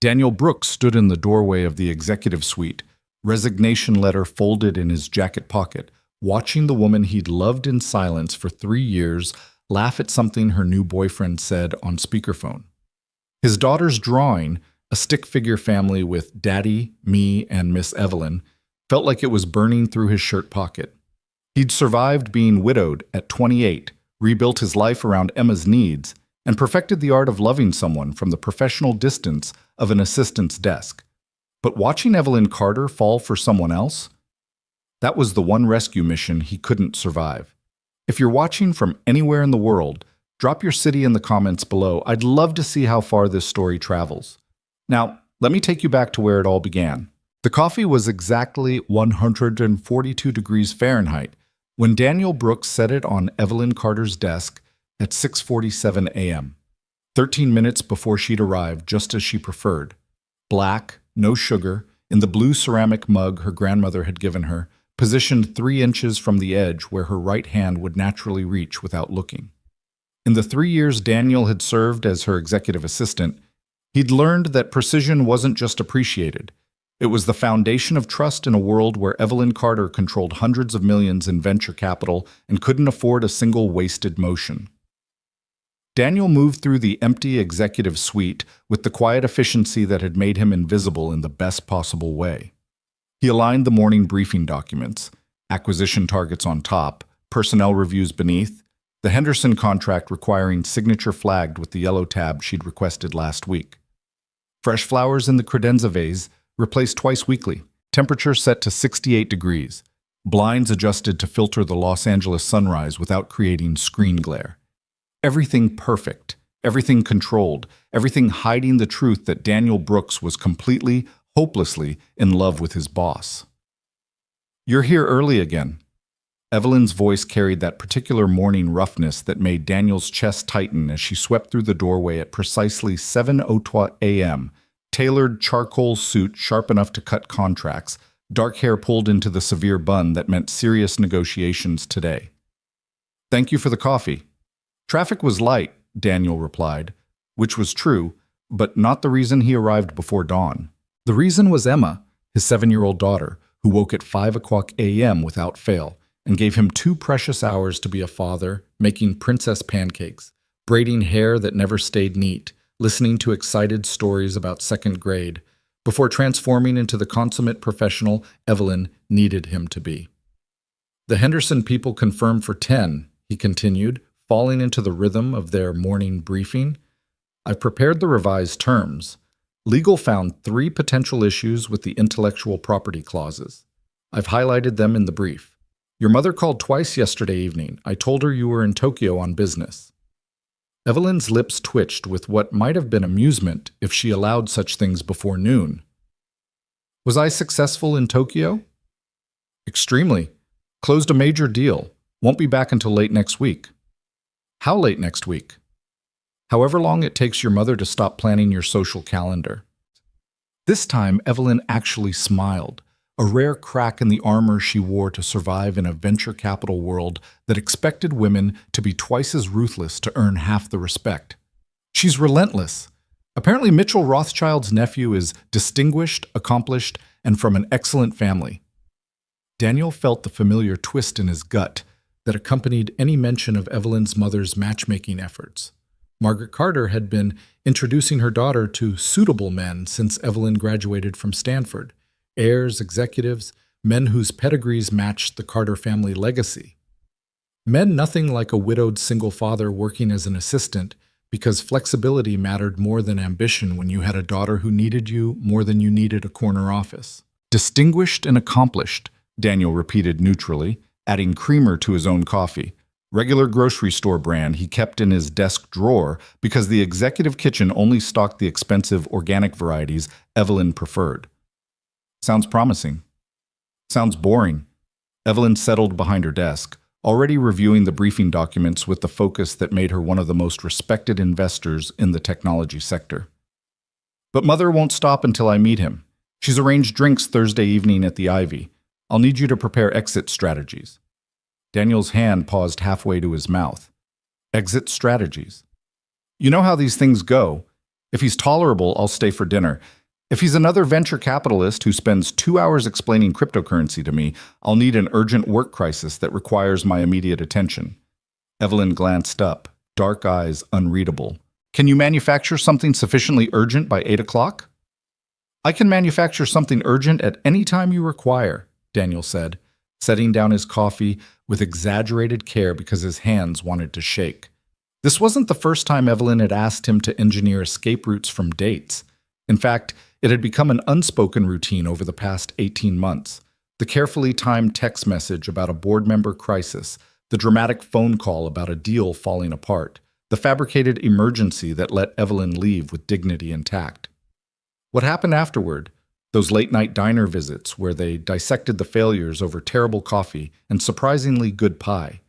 Daniel Brooks stood in the doorway of the executive suite, resignation letter folded in his jacket pocket, watching the woman he'd loved in silence for 3 years laugh at something her new boyfriend said on speakerphone. His daughter's drawing, a stick figure family with Daddy, me, and Miss Evelyn, felt like it was burning through his shirt pocket. He'd survived being widowed at 28, rebuilt his life around Emma's needs, and perfected the art of loving someone from the professional distance of an assistant's desk. But watching Evelyn Carter fall for someone else? That was the one rescue mission he couldn't survive. If you're watching from anywhere in the world, drop your city in the comments below. I'd love to see how far this story travels. Now, let me take you back to where it all began. The coffee was exactly 142 degrees Fahrenheit when Daniel Brooks set it on Evelyn Carter's desk at 6:47 a.m., 13 minutes before she'd arrived, just as she preferred. Black, no sugar, in the blue ceramic mug her grandmother had given her, positioned 3 inches from the edge where her right hand would naturally reach without looking. In the 3 years Daniel had served as her executive assistant, he'd learned that precision wasn't just appreciated. It was the foundation of trust in a world where Evelyn Carter controlled hundreds of millions in venture capital and couldn't afford a single wasted motion. Daniel moved through the empty executive suite with the quiet efficiency that had made him invisible in the best possible way. He aligned the morning briefing documents, acquisition targets on top, personnel reviews beneath, the Henderson contract requiring signature flagged with the yellow tab she'd requested last week. Fresh flowers in the credenza vase replaced twice weekly, temperature set to 68 degrees, blinds adjusted to filter the Los Angeles sunrise without creating screen glare. Everything perfect, everything controlled, everything hiding the truth that Daniel Brooks was completely, hopelessly in love with his boss. "You're here early again." Evelyn's voice carried that particular morning roughness that made Daniel's chest tighten as she swept through the doorway at precisely 7:03 a.m., tailored charcoal suit sharp enough to cut contracts, dark hair pulled into the severe bun that meant serious negotiations today. "Thank you for the coffee." "Traffic was light," Daniel replied, which was true, but not the reason he arrived before dawn. The reason was Emma, his 7-year-old daughter, who woke at 5 a.m. without fail, and gave him 2 precious hours to be a father, making princess pancakes, braiding hair that never stayed neat, listening to excited stories about 2nd grade, before transforming into the consummate professional Evelyn needed him to be. "The Henderson people confirmed for 10, he continued, falling into the rhythm of their morning briefing. "I've prepared the revised terms. Legal found 3 potential issues with the intellectual property clauses. I've highlighted them in the brief. Your mother called twice yesterday evening. I told her you were in Tokyo on business." Evelyn's lips twitched with what might have been amusement if she allowed such things before noon. "Was I successful in Tokyo?" "Extremely. Closed a major deal. Won't be back until late next week." "How late next week?" "However long it takes your mother to stop planning your social calendar." This time, Evelyn actually smiled, a rare crack in the armor she wore to survive in a venture capital world that expected women to be twice as ruthless to earn half the respect. "She's relentless. Apparently Mitchell Rothschild's nephew is distinguished, accomplished, and from an excellent family." Daniel felt the familiar twist in his gut that accompanied any mention of Evelyn's mother's matchmaking efforts. Margaret Carter had been introducing her daughter to suitable men since Evelyn graduated from Stanford, heirs, executives, men whose pedigrees matched the Carter family legacy. Men nothing like a widowed single father working as an assistant because flexibility mattered more than ambition when you had a daughter who needed you more than you needed a corner office. "Distinguished and accomplished," Daniel repeated neutrally, adding creamer to his own coffee. Regular grocery store brand he kept in his desk drawer because the executive kitchen only stocked the expensive organic varieties Evelyn preferred. "Sounds promising." "Sounds boring." Evelyn settled behind her desk, already reviewing the briefing documents with the focus that made her one of the most respected investors in the technology sector. "But Mother won't stop until I meet him. She's arranged drinks Thursday evening at the Ivy. I'll need you to prepare exit strategies." Daniel's hand paused halfway to his mouth. "Exit strategies." "You know how these things go. If he's tolerable, I'll stay for dinner. If he's another venture capitalist who spends 2 hours explaining cryptocurrency to me, I'll need an urgent work crisis that requires my immediate attention." Evelyn glanced up, dark eyes unreadable. "Can you manufacture something sufficiently urgent by 8 o'clock?" "I can manufacture something urgent at any time you require," Daniel said, setting down his coffee with exaggerated care because his hands wanted to shake. This wasn't the first time Evelyn had asked him to engineer escape routes from dates. In fact, it had become an unspoken routine over the past 18 months. The carefully timed text message about a board member crisis, the dramatic phone call about a deal falling apart, the fabricated emergency that let Evelyn leave with dignity intact. What happened afterward? Those late-night diner visits where they dissected the failures over terrible coffee and surprisingly good pie.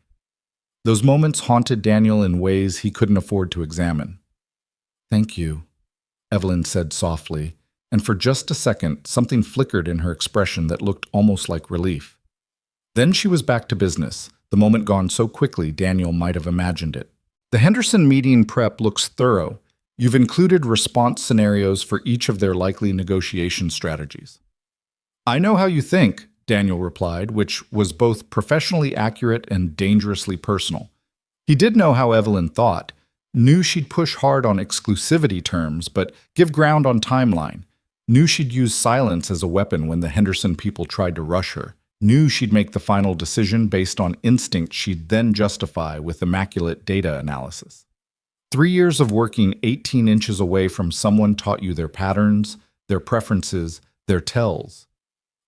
Those moments haunted Daniel in ways he couldn't afford to examine. "Thank you," Evelyn said softly, and for just a second, something flickered in her expression that looked almost like relief. Then she was back to business, the moment gone so quickly Daniel might have imagined it. "The Henderson meeting prep looks thorough. You've included response scenarios for each of their likely negotiation strategies." "I know how you think," Daniel replied, which was both professionally accurate and dangerously personal. He did know how Evelyn thought, knew she'd push hard on exclusivity terms, but give ground on timeline, knew she'd use silence as a weapon when the Henderson people tried to rush her, knew she'd make the final decision based on instinct she'd then justify with immaculate data analysis. 3 years of working 18 inches away from someone taught you their patterns, their preferences, their tells.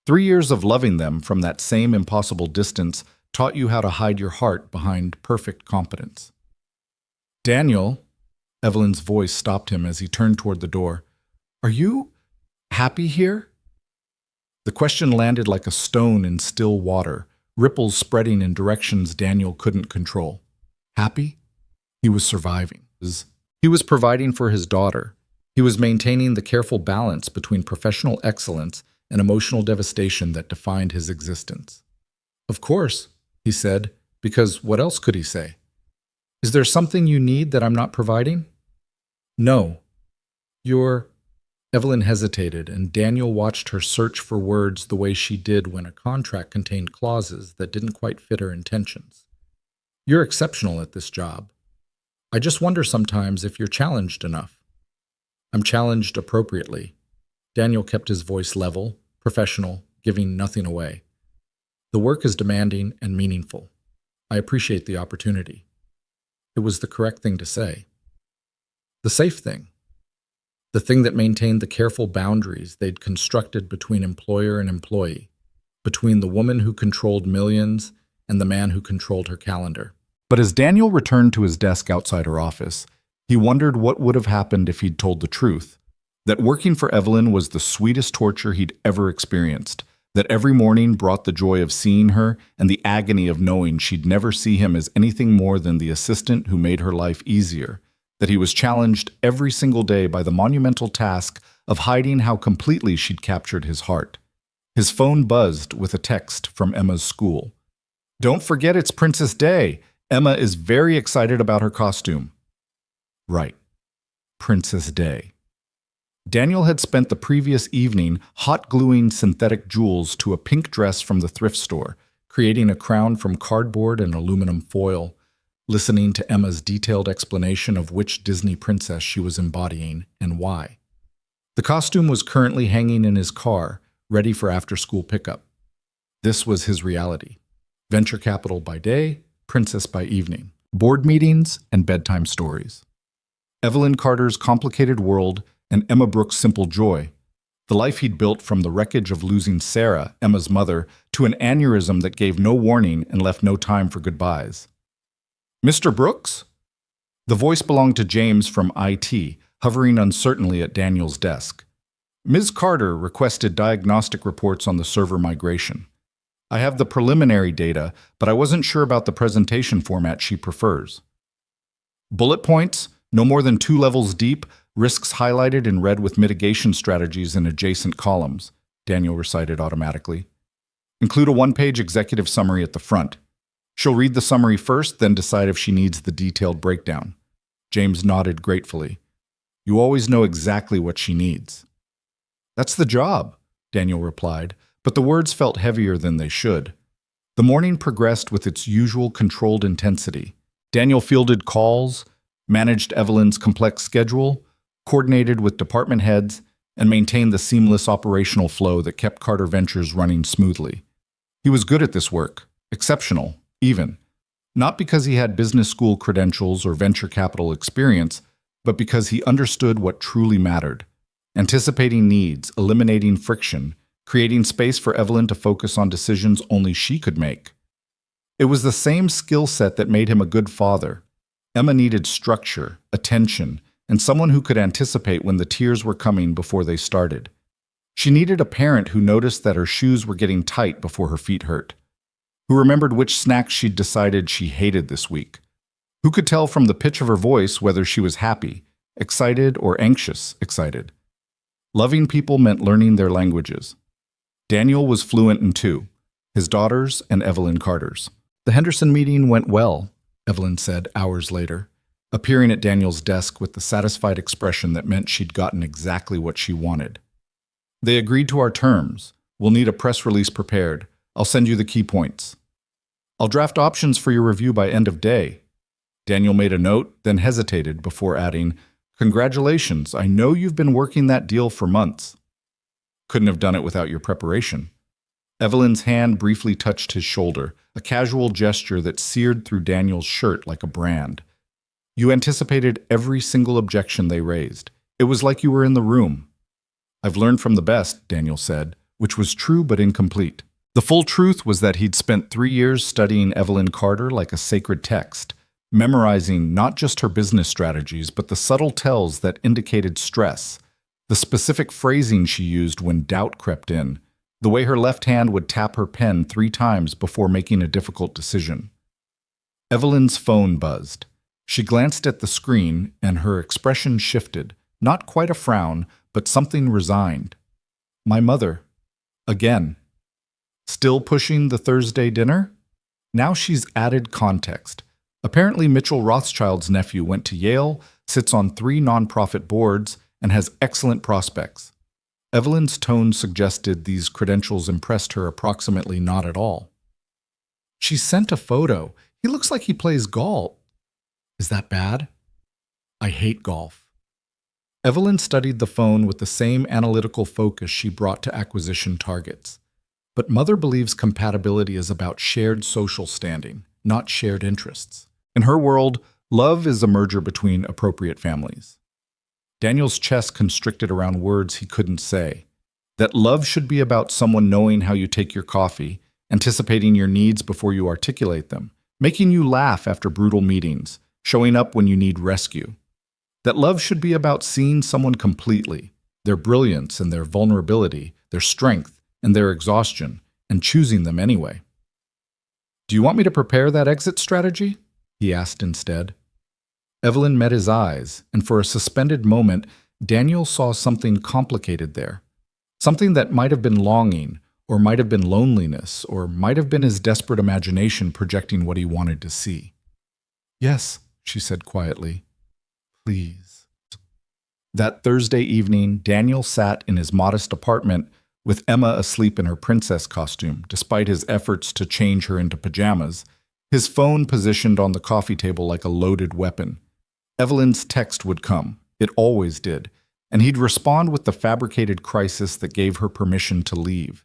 3 years of loving them from that same impossible distance taught you how to hide your heart behind perfect competence. "Daniel," Evelyn's voice stopped him as he turned toward the door. "Are you happy here?" The question landed like a stone in still water, ripples spreading in directions Daniel couldn't control. Happy? He was surviving. He was providing for his daughter. He was maintaining the careful balance between professional excellence and emotional devastation that defined his existence. "Of course," he said, because what else could he say? "Is there something you need that I'm not providing?" "No. You're—" Evelyn hesitated, and Daniel watched her search for words the way she did when a contract contained clauses that didn't quite fit her intentions. "You're exceptional at this job. I just wonder sometimes if you're challenged enough." "I'm challenged appropriately." Daniel kept his voice level, professional, giving nothing away. "The work is demanding and meaningful. I appreciate the opportunity." It was the correct thing to say. The safe thing. The thing that maintained the careful boundaries they'd constructed between employer and employee, between the woman who controlled millions and the man who controlled her calendar. But as Daniel returned to his desk outside her office, he wondered what would have happened if he'd told the truth. That working for Evelyn was the sweetest torture he'd ever experienced, that every morning brought the joy of seeing her and the agony of knowing she'd never see him as anything more than the assistant who made her life easier, that he was challenged every single day by the monumental task of hiding how completely she'd captured his heart. His phone buzzed with a text from Emma's school. "Don't forget it's Princess Day. Emma is very excited about her costume." Right. Princess Day. Daniel had spent the previous evening hot-gluing synthetic jewels to a pink dress from the thrift store, creating a crown from cardboard and aluminum foil, listening to Emma's detailed explanation of which Disney princess she was embodying and why. The costume was currently hanging in his car, ready for after-school pickup. This was his reality. Venture capital by day, princess by evening. Board meetings and bedtime stories. Evelyn Carter's complicated world and Emma Brooks' simple joy. The life he'd built from the wreckage of losing Sarah, Emma's mother, to an aneurysm that gave no warning and left no time for goodbyes. "Mr. Brooks?" The voice belonged to James from IT, hovering uncertainly at Daniel's desk. "Ms. Carter requested diagnostic reports on the server migration. I have the preliminary data, but I wasn't sure about the presentation format she prefers." "Bullet points, no more than 2 levels deep, risks highlighted in red with mitigation strategies in adjacent columns," Daniel recited automatically. "Include a 1-page executive summary at the front. She'll read the summary first, then decide if she needs the detailed breakdown." James nodded gratefully. You always know exactly what she needs. That's the job, Daniel replied, but the words felt heavier than they should. The morning progressed with its usual controlled intensity. Daniel fielded calls, managed Evelyn's complex schedule, coordinated with department heads, and maintained the seamless operational flow that kept Carter Ventures running smoothly. He was good at this work, exceptional, even. Not because he had business school credentials or venture capital experience, but because he understood what truly mattered. Anticipating needs, eliminating friction, creating space for Evelyn to focus on decisions only she could make. It was the same skill set that made him a good father. Emma needed structure, attention, and someone who could anticipate when the tears were coming before they started. She needed a parent who noticed that her shoes were getting tight before her feet hurt, who remembered which snacks she'd decided she hated this week, who could tell from the pitch of her voice whether she was happy, excited, or anxious excited. Loving people meant learning their languages. Daniel was fluent in two, his daughter's and Evelyn Carter's. The Henderson meeting went well, Evelyn said hours later, appearing at Daniel's desk with the satisfied expression that meant she'd gotten exactly what she wanted. They agreed to our terms. We'll need a press release prepared. I'll send you the key points. I'll draft options for your review by end of day. Daniel made a note, then hesitated before adding, Congratulations, I know you've been working that deal for months. Couldn't have done it without your preparation. Evelyn's hand briefly touched his shoulder, a casual gesture that seared through Daniel's shirt like a brand. You anticipated every single objection they raised. It was like you were in the room. I've learned from the best, Daniel said, which was true but incomplete. The full truth was that he'd spent 3 years studying Evelyn Carter like a sacred text, memorizing not just her business strategies, but the subtle tells that indicated stress, the specific phrasing she used when doubt crept in, the way her left hand would tap her pen 3 times before making a difficult decision. Evelyn's phone buzzed. She glanced at the screen, and her expression shifted, not quite a frown, but something resigned. My mother. Again. Still pushing the Thursday dinner? Now she's added context. Apparently Mitchell Rothschild's nephew went to Yale, sits on 3 nonprofit boards, and has excellent prospects. Evelyn's tone suggested these credentials impressed her approximately not at all. She sent a photo. He looks like he plays golf. Is that bad? I hate golf. Evelyn studied the phone with the same analytical focus she brought to acquisition targets. But Mother believes compatibility is about shared social standing, not shared interests. In her world, love is a merger between appropriate families. Daniel's chest constricted around words he couldn't say. That love should be about someone knowing how you take your coffee, anticipating your needs before you articulate them, making you laugh after brutal meetings, showing up when you need rescue. That love should be about seeing someone completely, their brilliance and their vulnerability, their strength and their exhaustion, and choosing them anyway. Do you want me to prepare that exit strategy? He asked instead. Evelyn met his eyes, and for a suspended moment, Daniel saw something complicated there. Something that might have been longing, or might have been loneliness, or might have been his desperate imagination projecting what he wanted to see. Yes, she said quietly. Please. That Thursday evening, Daniel sat in his modest apartment with Emma asleep in her princess costume, despite his efforts to change her into pajamas, his phone positioned on the coffee table like a loaded weapon. Evelyn's text would come. It always did. And he'd respond with the fabricated crisis that gave her permission to leave.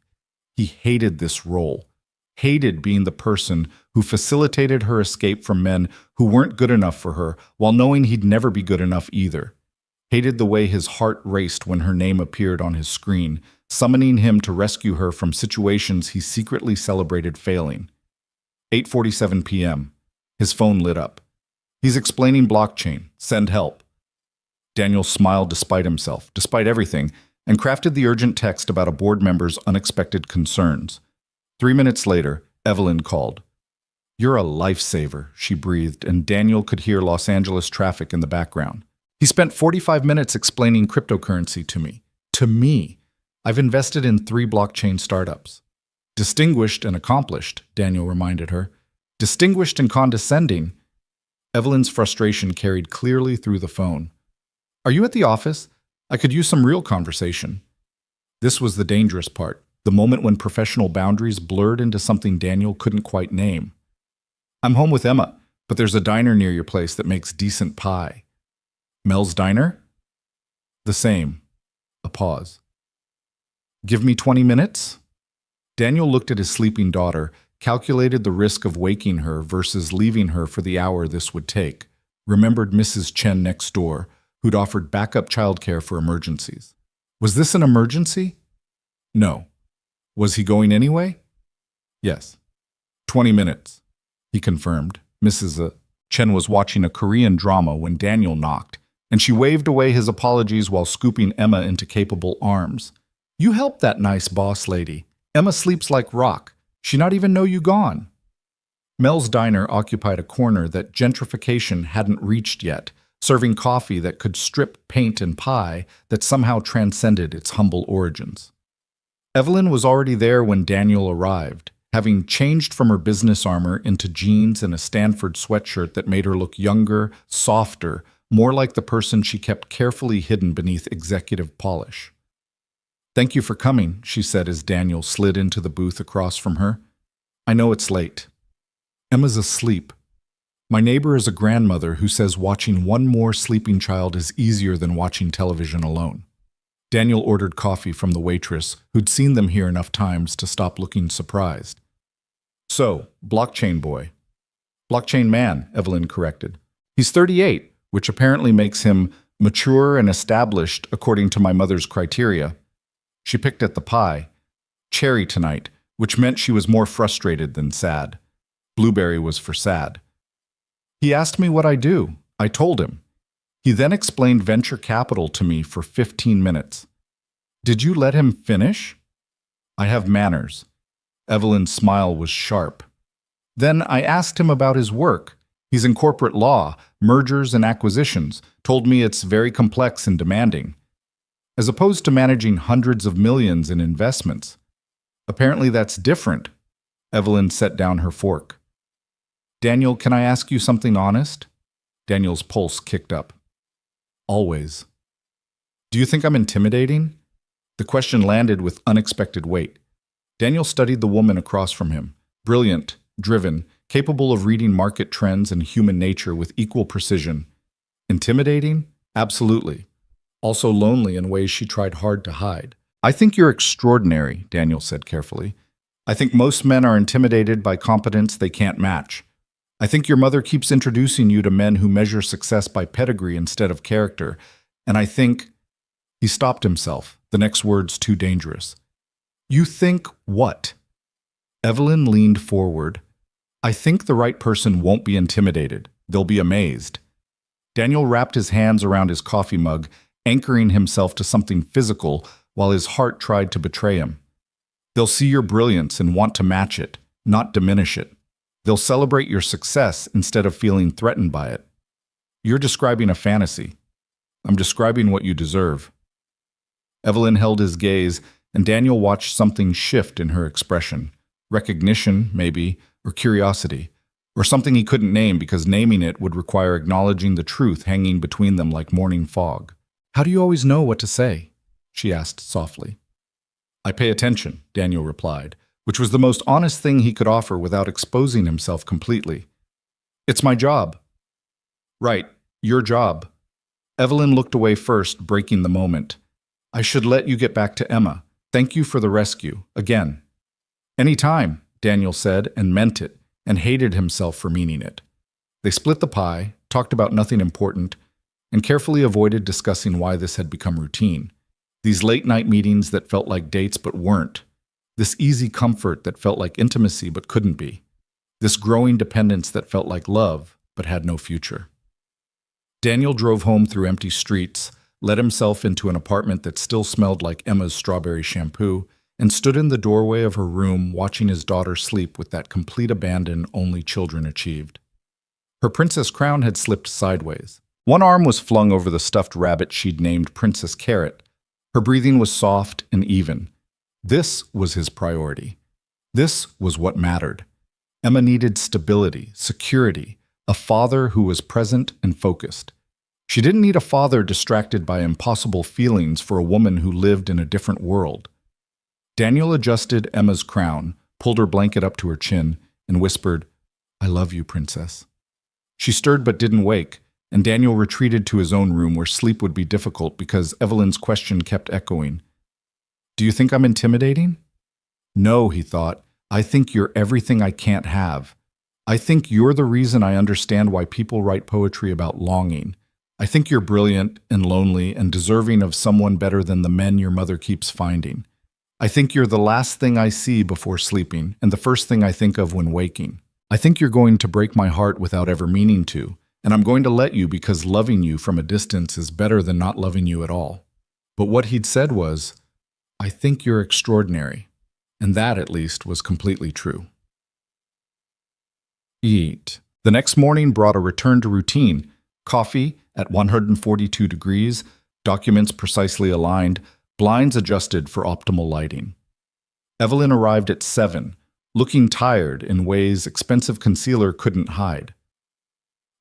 He hated this role. Hated being the person who facilitated her escape from men who weren't good enough for her, while knowing he'd never be good enough either. Hated the way his heart raced when her name appeared on his screen, summoning him to rescue her from situations he secretly celebrated failing. 8:47 p.m. His phone lit up. He's explaining blockchain. Send help. Daniel smiled despite himself, despite everything, and crafted the urgent text about a board member's unexpected concerns. 3 minutes later, Evelyn called. You're a lifesaver, she breathed, and Daniel could hear Los Angeles traffic in the background. He spent 45 minutes explaining cryptocurrency to me. To me. I've invested in 3 blockchain startups. Distinguished and accomplished, Daniel reminded her. Distinguished and condescending. Evelyn's frustration carried clearly through the phone. Are you at the office? I could use some real conversation. This was the dangerous part, the moment when professional boundaries blurred into something Daniel couldn't quite name. I'm home with Emma, but there's a diner near your place that makes decent pie. Mel's Diner? The same. A pause. Give me 20 minutes? Daniel looked at his sleeping daughter, calculated the risk of waking her versus leaving her for the hour this would take, remembered Mrs. Chen next door, who'd offered backup childcare for emergencies. Was this an emergency? No. Was he going anyway? Yes. 20 minutes, he confirmed. Mrs. Chen was watching a Korean drama when Daniel knocked, and she waved away his apologies while scooping Emma into capable arms. You help that nice boss lady. Emma sleeps like rock. She not even know you gone. Mel's Diner occupied a corner that gentrification hadn't reached yet, serving coffee that could strip paint and pie that somehow transcended its humble origins. Evelyn was already there when Daniel arrived, having changed from her business armor into jeans and a Stanford sweatshirt that made her look younger, softer, more like the person she kept carefully hidden beneath executive polish. Thank you for coming, she said as Daniel slid into the booth across from her. I know it's late. Emma's asleep. My neighbor is a grandmother who says watching one more sleeping child is easier than watching television alone. Daniel ordered coffee from the waitress, who'd seen them here enough times to stop looking surprised. So, blockchain boy. Blockchain man, Evelyn corrected. He's 38, which apparently makes him mature and established according to my mother's criteria. She picked at the pie. Cherry tonight, which meant she was more frustrated than sad. Blueberry was for sad. He asked me what I do. I told him. He then explained venture capital to me for 15 minutes. Did you let him finish? I have manners. Evelyn's smile was sharp. Then I asked him about his work. He's in corporate law, mergers and acquisitions, told me it's very complex and demanding. As opposed to managing hundreds of millions in investments. Apparently that's different. Evelyn set down her fork. Daniel, can I ask you something honest? Daniel's pulse kicked up. Always. Do you think I'm intimidating? The question landed with unexpected weight. Daniel studied the woman across from him, brilliant, driven, capable of reading market trends and human nature with equal precision. Intimidating? Absolutely. Also lonely in ways she tried hard to hide. I think you're extraordinary, Daniel said carefully. I think most men are intimidated by competence they can't match. I think your mother keeps introducing you to men who measure success by pedigree instead of character. And I think... He stopped himself, the next words too dangerous. You think what? Evelyn leaned forward. I think the right person won't be intimidated. They'll be amazed. Daniel wrapped his hands around his coffee mug, anchoring himself to something physical while his heart tried to betray him. They'll see your brilliance and want to match it, not diminish it. They'll celebrate your success instead of feeling threatened by it. You're describing a fantasy. I'm describing what you deserve. Evelyn held his gaze, and Daniel watched something shift in her expression. Recognition, maybe, or curiosity, or something he couldn't name because naming it would require acknowledging the truth hanging between them like morning fog. How do you always know what to say? She asked softly. I pay attention, Daniel replied, which was the most honest thing he could offer without exposing himself completely. It's my job. Right, your job. Evelyn looked away first, breaking the moment. I should let you get back to Emma. Thank you for the rescue, again. Any time, Daniel said, and meant it, and hated himself for meaning it. They split the pie, talked about nothing important, and carefully avoided discussing why this had become routine. These late-night meetings that felt like dates but weren't. This easy comfort that felt like intimacy but couldn't be. This growing dependence that felt like love but had no future. Daniel drove home through empty streets, let himself into an apartment that still smelled like Emma's strawberry shampoo, and stood in the doorway of her room watching his daughter sleep with that complete abandon only children achieved. Her princess crown had slipped sideways. One arm was flung over the stuffed rabbit she'd named Princess Carrot. Her breathing was soft and even. This was his priority. This was what mattered. Emma needed stability, security, a father who was present and focused. She didn't need a father distracted by impossible feelings for a woman who lived in a different world. Daniel adjusted Emma's crown, pulled her blanket up to her chin, and whispered, "I love you, princess." She stirred but didn't wake, and Daniel retreated to his own room where sleep would be difficult because Evelyn's question kept echoing. "Do you think I'm intimidating?" "No," he thought. "I think you're everything I can't have. I think you're the reason I understand why people write poetry about longing. I think you're brilliant and lonely and deserving of someone better than the men your mother keeps finding. I think you're the last thing I see before sleeping and the first thing I think of when waking. I think you're going to break my heart without ever meaning to, and I'm going to let you because loving you from a distance is better than not loving you at all." But what he'd said was, "I think you're extraordinary," and that, at least, was completely true. Eat. The next morning brought a return to routine. Coffee at 142 degrees, documents precisely aligned, blinds adjusted for optimal lighting. Evelyn arrived at 7, looking tired in ways expensive concealer couldn't hide.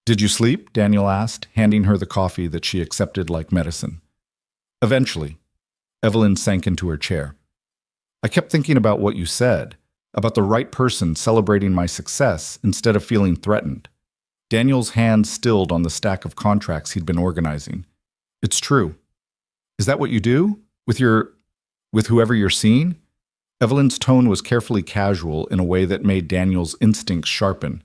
"Did you sleep?" Daniel asked, handing her the coffee that she accepted like medicine. "Eventually." Evelyn sank into her chair. "I kept thinking about what you said, about the right person celebrating my success instead of feeling threatened." Daniel's hand stilled on the stack of contracts he'd been organizing. "It's true." "Is that what you do? With whoever you're seeing?" Evelyn's tone was carefully casual in a way that made Daniel's instincts sharpen.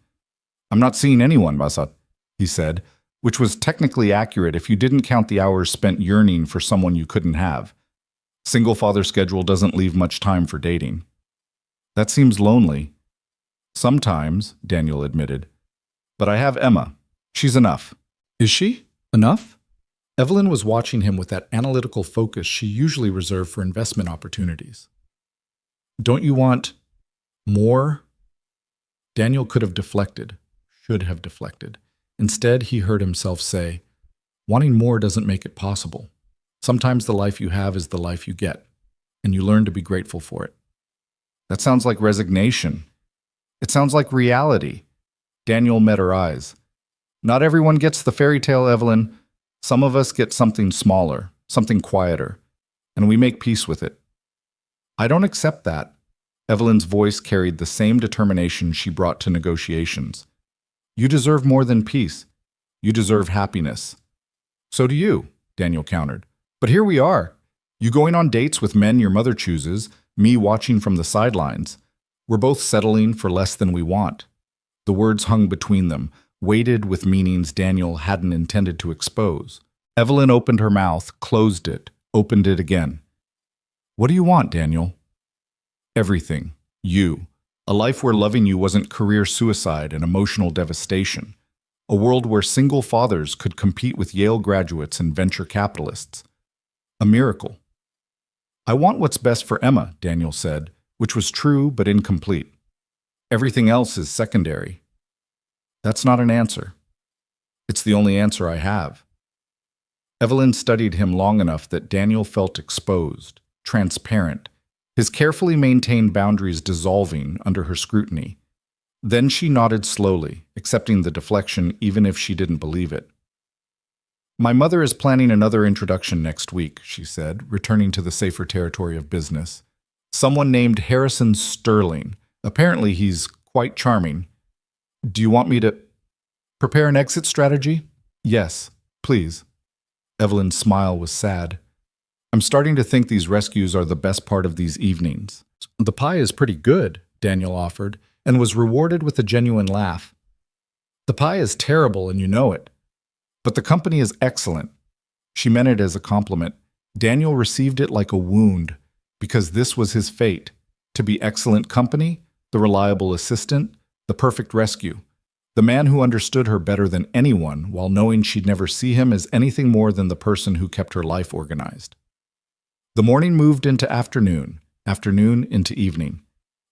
"I'm not seeing anyone, Basat," he said, which was technically accurate if you didn't count the hours spent yearning for someone you couldn't have. Single father schedule doesn't leave much time for dating. "That seems lonely." "Sometimes," Daniel admitted. "But I have Emma. She's enough." "Is she? Enough?" Evelyn was watching him with that analytical focus she usually reserved for investment opportunities. "Don't you want more?" Daniel could have deflected, should have deflected. Instead, he heard himself say, "Wanting more doesn't make it possible. Sometimes the life you have is the life you get, and you learn to be grateful for it." "That sounds like resignation." "It sounds like reality." Daniel met her eyes. "Not everyone gets the fairy tale, Evelyn. Some of us get something smaller, something quieter, and we make peace with it." "I don't accept that." Evelyn's voice carried the same determination she brought to negotiations. "You deserve more than peace. You deserve happiness." "So do you," Daniel countered. "But here we are. You going on dates with men your mother chooses, me watching from the sidelines. We're both settling for less than we want." The words hung between them, weighted with meanings Daniel hadn't intended to expose. Evelyn opened her mouth, closed it, opened it again. "What do you want, Daniel?" "Everything. You. A life where loving you wasn't career suicide and emotional devastation. A world where single fathers could compete with Yale graduates and venture capitalists. A miracle." "I want what's best for Emma," Daniel said, which was true but incomplete. "Everything else is secondary." "That's not an answer." "It's the only answer I have." Evelyn studied him long enough that Daniel felt exposed, transparent, his carefully maintained boundaries dissolving under her scrutiny. Then she nodded slowly, accepting the deflection even if she didn't believe it. "My mother is planning another introduction next week," she said, returning to the safer territory of business. "Someone named Harrison Sterling. Apparently he's quite charming. Do you want me to prepare an exit strategy?" "Yes, please." Evelyn's smile was sad. "I'm starting to think these rescues are the best part of these evenings." "The pie is pretty good," Daniel offered, and was rewarded with a genuine laugh. "The pie is terrible, and you know it. But the company is excellent." She meant it as a compliment. Daniel received it like a wound, because this was his fate, to be excellent company, the reliable assistant, the perfect rescue, the man who understood her better than anyone while knowing she'd never see him as anything more than the person who kept her life organized. The morning moved into afternoon, afternoon into evening.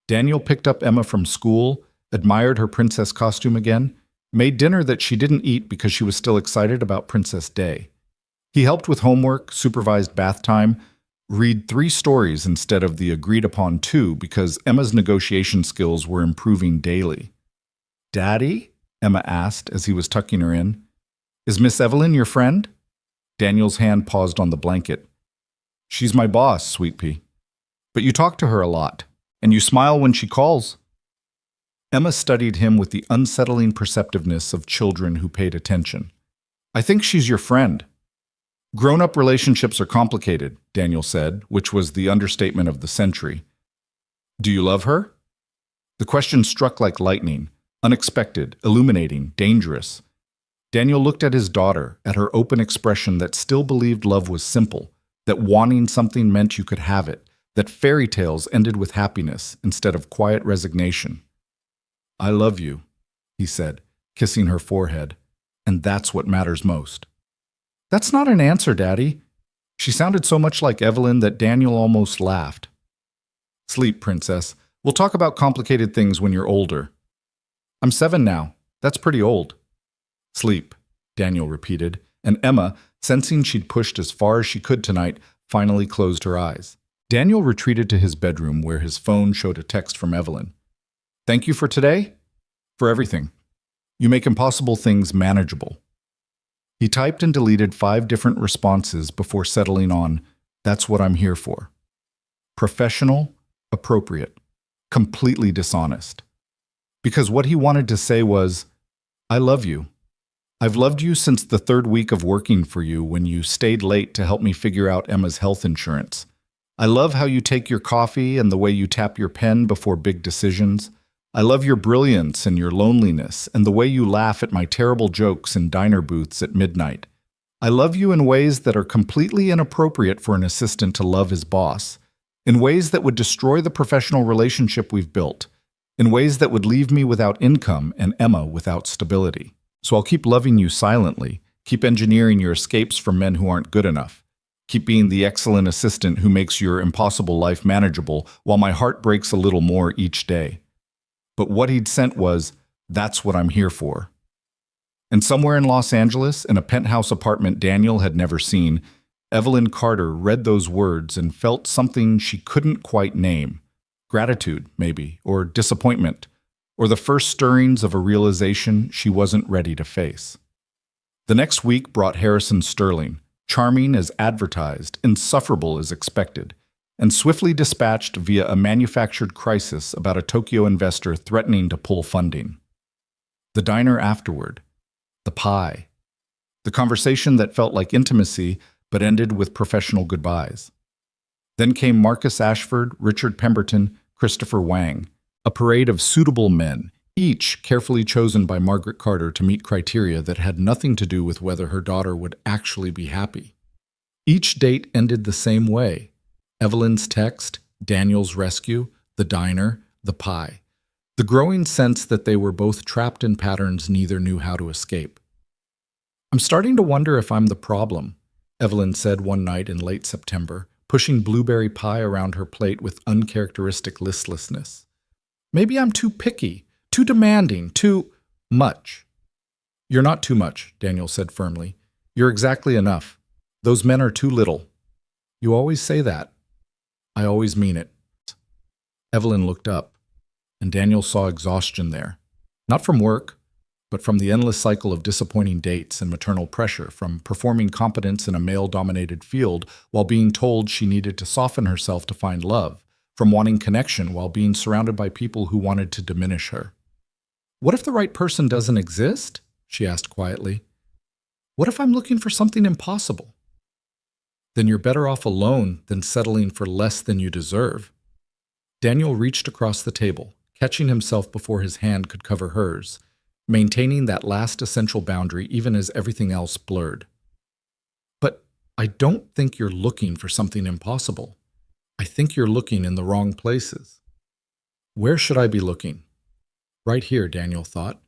Daniel picked up Emma from school, admired her princess costume again, made dinner that she didn't eat because she was still excited about Princess Day. He helped with homework, supervised bath time, read 3 stories instead of the agreed-upon 2 because Emma's negotiation skills were improving daily. "Daddy?" Emma asked as he was tucking her in. Is Miss Evelyn your friend? Daniel's hand paused on the blanket. She's my boss, Sweet Pea. But you talk to her a lot, and you smile when she calls. Emma studied him with the unsettling perceptiveness of children who paid attention. I think she's your friend. Grown-up relationships are complicated, Daniel said, which was the understatement of the century. Do you love her? The question struck like lightning, unexpected, illuminating, dangerous. Daniel looked at his daughter, at her open expression that still believed love was simple, that wanting something meant you could have it, that fairy tales ended with happiness instead of quiet resignation. I love you, he said, kissing her forehead, and that's what matters most. That's not an answer, Daddy. She sounded so much like Evelyn that Daniel almost laughed. Sleep, Princess. We'll talk about complicated things when you're older. I'm 7 now. That's pretty old. Sleep, Daniel repeated, and Emma, sensing she'd pushed as far as she could tonight, finally closed her eyes. Daniel retreated to his bedroom where his phone showed a text from Evelyn. Thank you for today? For everything. You make impossible things manageable. He typed and deleted 5 different responses before settling on, that's what I'm here for. Professional, appropriate, completely dishonest. Because what he wanted to say was, I love you. I've loved you since the 3rd week of working for you when you stayed late to help me figure out Emma's health insurance. I love how you take your coffee and the way you tap your pen before big decisions. I love your brilliance and your loneliness and the way you laugh at my terrible jokes in diner booths at midnight. I love you in ways that are completely inappropriate for an assistant to love his boss, in ways that would destroy the professional relationship we've built, in ways that would leave me without income and Emma without stability. So I'll keep loving you silently, keep engineering your escapes from men who aren't good enough, keep being the excellent assistant who makes your impossible life manageable while my heart breaks a little more each day. But what he'd sent was, that's what I'm here for. And somewhere in Los Angeles, in a penthouse apartment Daniel had never seen, Evelyn Carter read those words and felt something she couldn't quite name. Gratitude, maybe, or disappointment, or the first stirrings of a realization she wasn't ready to face. The next week brought Harrison Sterling, charming as advertised, insufferable as expected, and swiftly dispatched via a manufactured crisis about a Tokyo investor threatening to pull funding. The diner afterward, the pie, the conversation that felt like intimacy but ended with professional goodbyes. Then came Marcus Ashford, Richard Pemberton, Christopher Wang, a parade of suitable men, each carefully chosen by Margaret Carter to meet criteria that had nothing to do with whether her daughter would actually be happy. Each date ended the same way. Evelyn's text, Daniel's rescue, the diner, the pie. The growing sense that they were both trapped in patterns neither knew how to escape. I'm starting to wonder if I'm the problem, Evelyn said one night in late September, pushing blueberry pie around her plate with uncharacteristic listlessness. Maybe I'm too picky, too demanding, too much. You're not too much, Daniel said firmly. You're exactly enough. Those men are too little. You always say that. I always mean it. Evelyn looked up, and Daniel saw exhaustion there. Not from work, but from the endless cycle of disappointing dates and maternal pressure, from performing competence in a male-dominated field while being told she needed to soften herself to find love, from wanting connection while being surrounded by people who wanted to diminish her. What if the right person doesn't exist? She asked quietly. What if I'm looking for something impossible? Then you're better off alone than settling for less than you deserve. Daniel reached across the table, catching himself before his hand could cover hers, maintaining that last essential boundary even as everything else blurred. But I don't think you're looking for something impossible. I think you're looking in the wrong places. Where should I be looking? Right here, Daniel thought.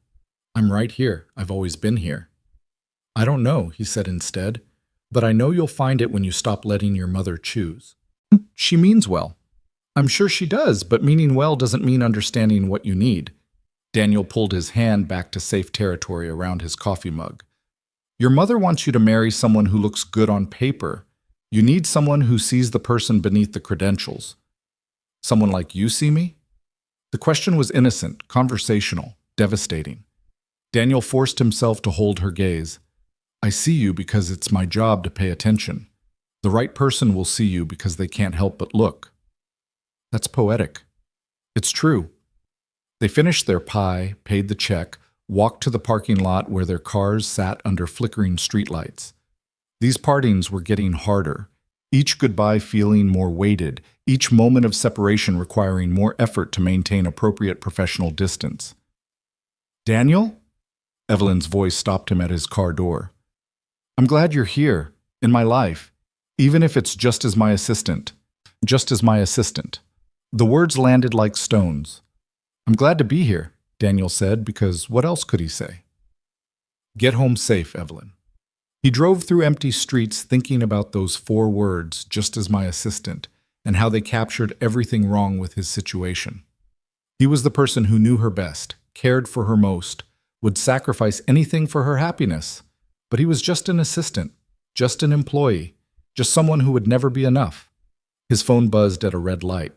I'm right here. I've always been here. I don't know, he said instead, but I know you'll find it when you stop letting your mother choose. She means well. I'm sure she does, but meaning well doesn't mean understanding what you need. Daniel pulled his hand back to safe territory around his coffee mug. Your mother wants you to marry someone who looks good on paper. You need someone who sees the person beneath the credentials. Someone like you see me? The question was innocent, conversational, devastating. Daniel forced himself to hold her gaze. I see you because it's my job to pay attention. The right person will see you because they can't help but look. That's poetic. It's true. They finished their pie, paid the check, walked to the parking lot where their cars sat under flickering streetlights. These partings were getting harder, each goodbye feeling more weighted, each moment of separation requiring more effort to maintain appropriate professional distance. Daniel? Evelyn's voice stopped him at his car door. I'm glad you're here, in my life, even if it's just as my assistant. Just as my assistant. The words landed like stones. I'm glad to be here, Daniel said, because what else could he say? Get home safe, Evelyn. He drove through empty streets thinking about those 4 words, just as my assistant, and how they captured everything wrong with his situation. He was the person who knew her best, cared for her most, would sacrifice anything for her happiness. But he was just an assistant, just an employee, just someone who would never be enough. His phone buzzed at a red light.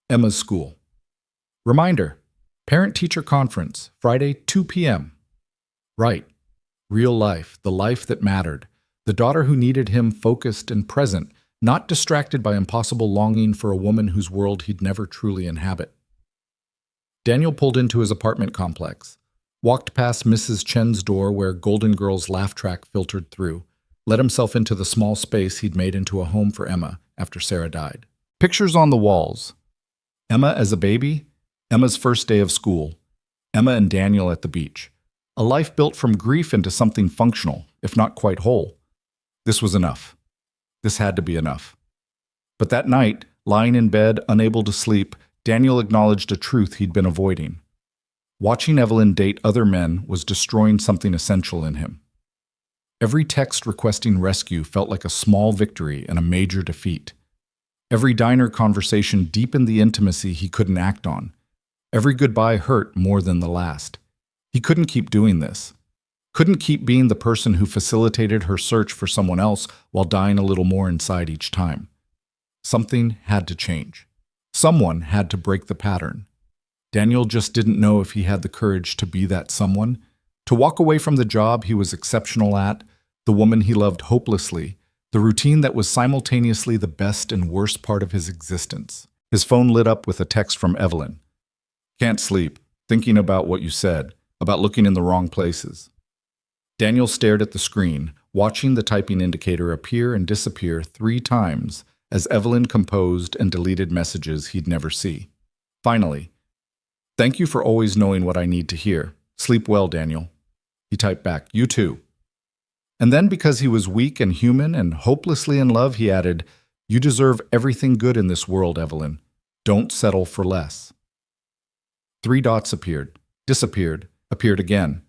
Emma's school. Reminder, parent-teacher conference, Friday, 2 p.m. Right. Real life, the life that mattered. The daughter who needed him focused and present, not distracted by impossible longing for a woman whose world he'd never truly inhabit. Daniel pulled into his apartment complex, walked past Mrs. Chen's door where Golden Girl's laugh track filtered through, let himself into the small space he'd made into a home for Emma after Sarah died. Pictures on the walls. Emma as a baby, Emma's first day of school, Emma and Daniel at the beach. A life built from grief into something functional, if not quite whole. This was enough. This had to be enough. But that night, lying in bed, unable to sleep, Daniel acknowledged a truth he'd been avoiding. Watching Evelyn date other men was destroying something essential in him. Every text requesting rescue felt like a small victory and a major defeat. Every diner conversation deepened the intimacy he couldn't act on. Every goodbye hurt more than the last. He couldn't keep doing this. Couldn't keep being the person who facilitated her search for someone else while dying a little more inside each time. Something had to change. Someone had to break the pattern. Daniel just didn't know if he had the courage to be that someone, to walk away from the job he was exceptional at, the woman he loved hopelessly, the routine that was simultaneously the best and worst part of his existence. His phone lit up with a text from Evelyn. Can't sleep, thinking about what you said, about looking in the wrong places. Daniel stared at the screen, watching the typing indicator appear and disappear 3 times as Evelyn composed and deleted messages he'd never see. Finally, thank you for always knowing what I need to hear. Sleep well, Daniel. He typed back, you too. And then because he was weak and human and hopelessly in love, he added, you deserve everything good in this world, Evelyn. Don't settle for less. 3 dots appeared, disappeared, appeared again.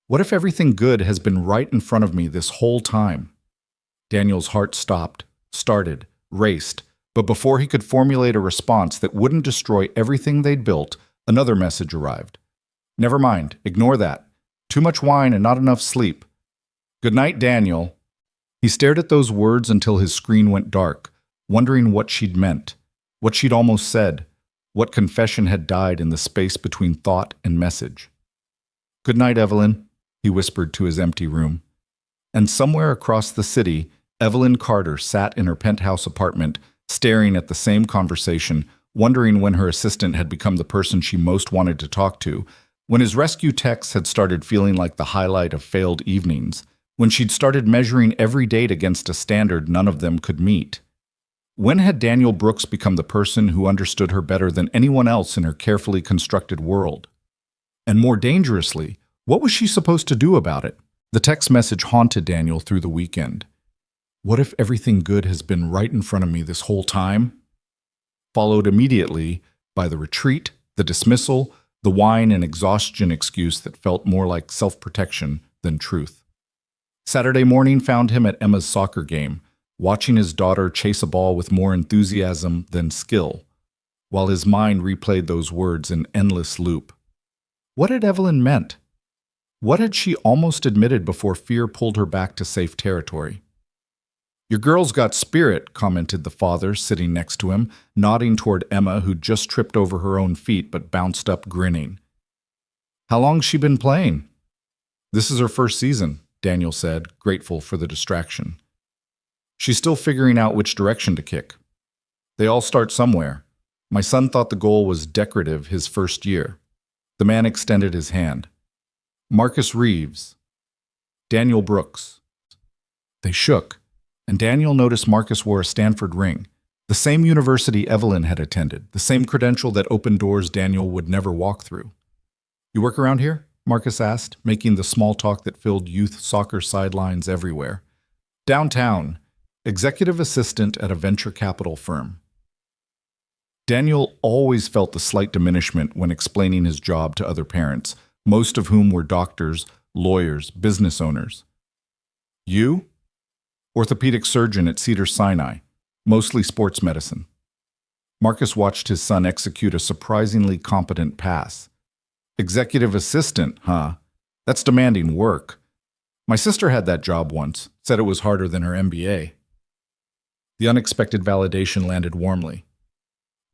What if everything good has been right in front of me this whole time? Daniel's heart stopped, started, raced, but before he could formulate a response that wouldn't destroy everything they'd built, another message arrived. Never mind, ignore that. Too much wine and not enough sleep. Good night, Daniel. He stared at those words until his screen went dark, wondering what she'd meant, what she'd almost said, what confession had died in the space between thought and message. Good night, Evelyn, he whispered to his empty room. And somewhere across the city, Evelyn Carter sat in her penthouse apartment, staring at the same conversation, wondering when her assistant had become the person she most wanted to talk to, when his rescue texts had started feeling like the highlight of failed evenings, when she'd started measuring every date against a standard none of them could meet. When had Daniel Brooks become the person who understood her better than anyone else in her carefully constructed world? And more dangerously, what was she supposed to do about it? The text message haunted Daniel through the weekend. What if everything good has been right in front of me this whole time? Followed immediately by the retreat, the dismissal, the wine and exhaustion excuse that felt more like self-protection than truth. Saturday morning found him at Emma's soccer game, watching his daughter chase a ball with more enthusiasm than skill, while his mind replayed those words in endless loop. What had Evelyn meant? What had she almost admitted before fear pulled her back to safe territory? Your girl's got spirit, commented the father, sitting next to him, nodding toward Emma, who'd just tripped over her own feet but bounced up grinning. How long's she been playing? This is her first season, Daniel said, grateful for the distraction. She's still figuring out which direction to kick. They all start somewhere. My son thought the goal was decorative his first year. The man extended his hand. Marcus Reeves. Daniel Brooks. They shook, and Daniel noticed Marcus wore a Stanford ring, the same university Evelyn had attended, the same credential that opened doors Daniel would never walk through. You work around here? Marcus asked, making the small talk that filled youth soccer sidelines everywhere. Downtown, executive assistant at a venture capital firm. Daniel always felt the slight diminishment when explaining his job to other parents, most of whom were doctors, lawyers, business owners. You? Orthopedic surgeon at Cedars-Sinai, mostly sports medicine. Marcus watched his son execute a surprisingly competent pass. Executive assistant, huh? That's demanding work. My sister had that job once, said it was harder than her MBA. The unexpected validation landed warmly.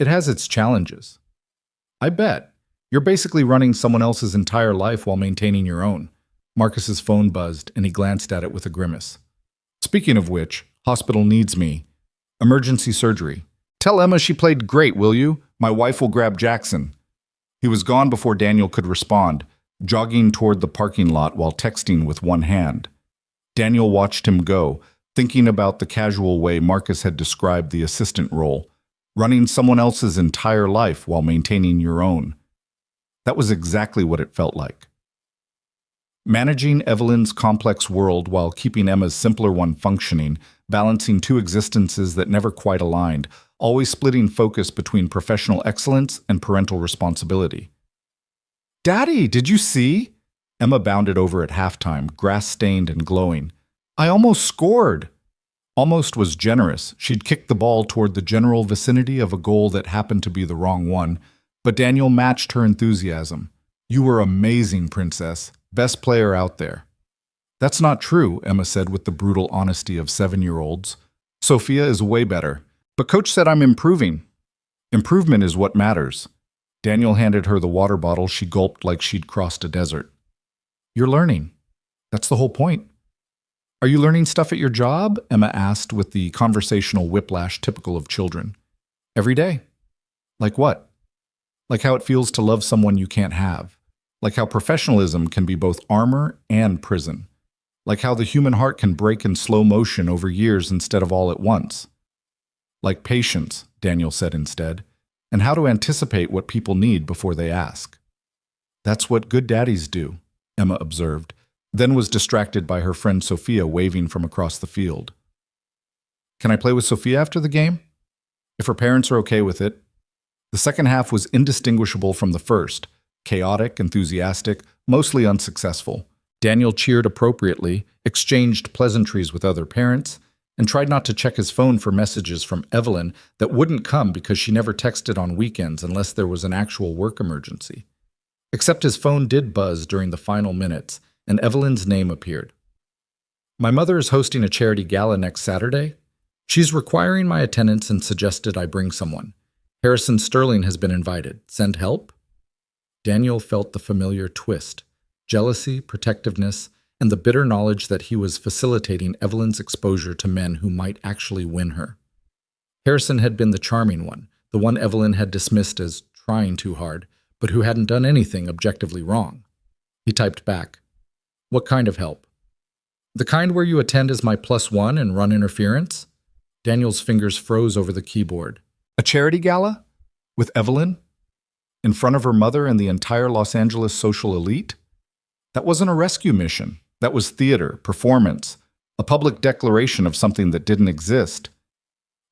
It has its challenges. I bet. You're basically running someone else's entire life while maintaining your own. Marcus's phone buzzed, and he glanced at it with a grimace. Speaking of which, hospital needs me. Emergency surgery. Tell Emma she played great, will you? My wife will grab Jackson. He was gone before Daniel could respond, jogging toward the parking lot while texting with one hand. Daniel watched him go, thinking about the casual way Marcus had described the assistant role, running someone else's entire life while maintaining your own. That was exactly what it felt like. Managing Evelyn's complex world while keeping Emma's simpler one functioning, balancing two existences that never quite aligned, always splitting focus between professional excellence and parental responsibility. Daddy, did you see? Emma bounded over at halftime, grass-stained and glowing. I almost scored. Almost was generous. She'd kicked the ball toward the general vicinity of a goal that happened to be the wrong one, but Daniel matched her enthusiasm. You were amazing, princess. Best player out there. That's not true, Emma said with the brutal honesty of 7-year-olds. Sophia is way better. But coach said I'm improving. Improvement is what matters. Daniel handed her the water bottle she gulped like she'd crossed a desert. You're learning. That's the whole point. Are you learning stuff at your job? Emma asked with the conversational whiplash typical of children. Every day. Like what? Like how it feels to love someone you can't have. Like how professionalism can be both armor and prison. Like how the human heart can break in slow motion over years instead of all at once. Like patience, Daniel said instead, and how to anticipate what people need before they ask. That's what good daddies do, Emma observed, then was distracted by her friend Sophia waving from across the field. Can I play with Sophia after the game? If her parents are okay with it. The second half was indistinguishable from the first, chaotic, enthusiastic, mostly unsuccessful. Daniel cheered appropriately, exchanged pleasantries with other parents, and tried not to check his phone for messages from Evelyn that wouldn't come because she never texted on weekends unless there was an actual work emergency. Except his phone did buzz during the final minutes, and Evelyn's name appeared. My mother is hosting a charity gala next Saturday. She's requiring my attendance and suggested I bring someone. Harrison Sterling has been invited. Send help? Daniel felt the familiar twist, jealousy, protectiveness, and the bitter knowledge that he was facilitating Evelyn's exposure to men who might actually win her. Harrison had been the charming one, the one Evelyn had dismissed as trying too hard, but who hadn't done anything objectively wrong. He typed back, "What kind of help?" "The kind where you attend as my +1 and run interference?" Daniel's fingers froze over the keyboard. A charity gala? With Evelyn? In front of her mother and the entire Los Angeles social elite? That wasn't a rescue mission. That was theater, performance, a public declaration of something that didn't exist.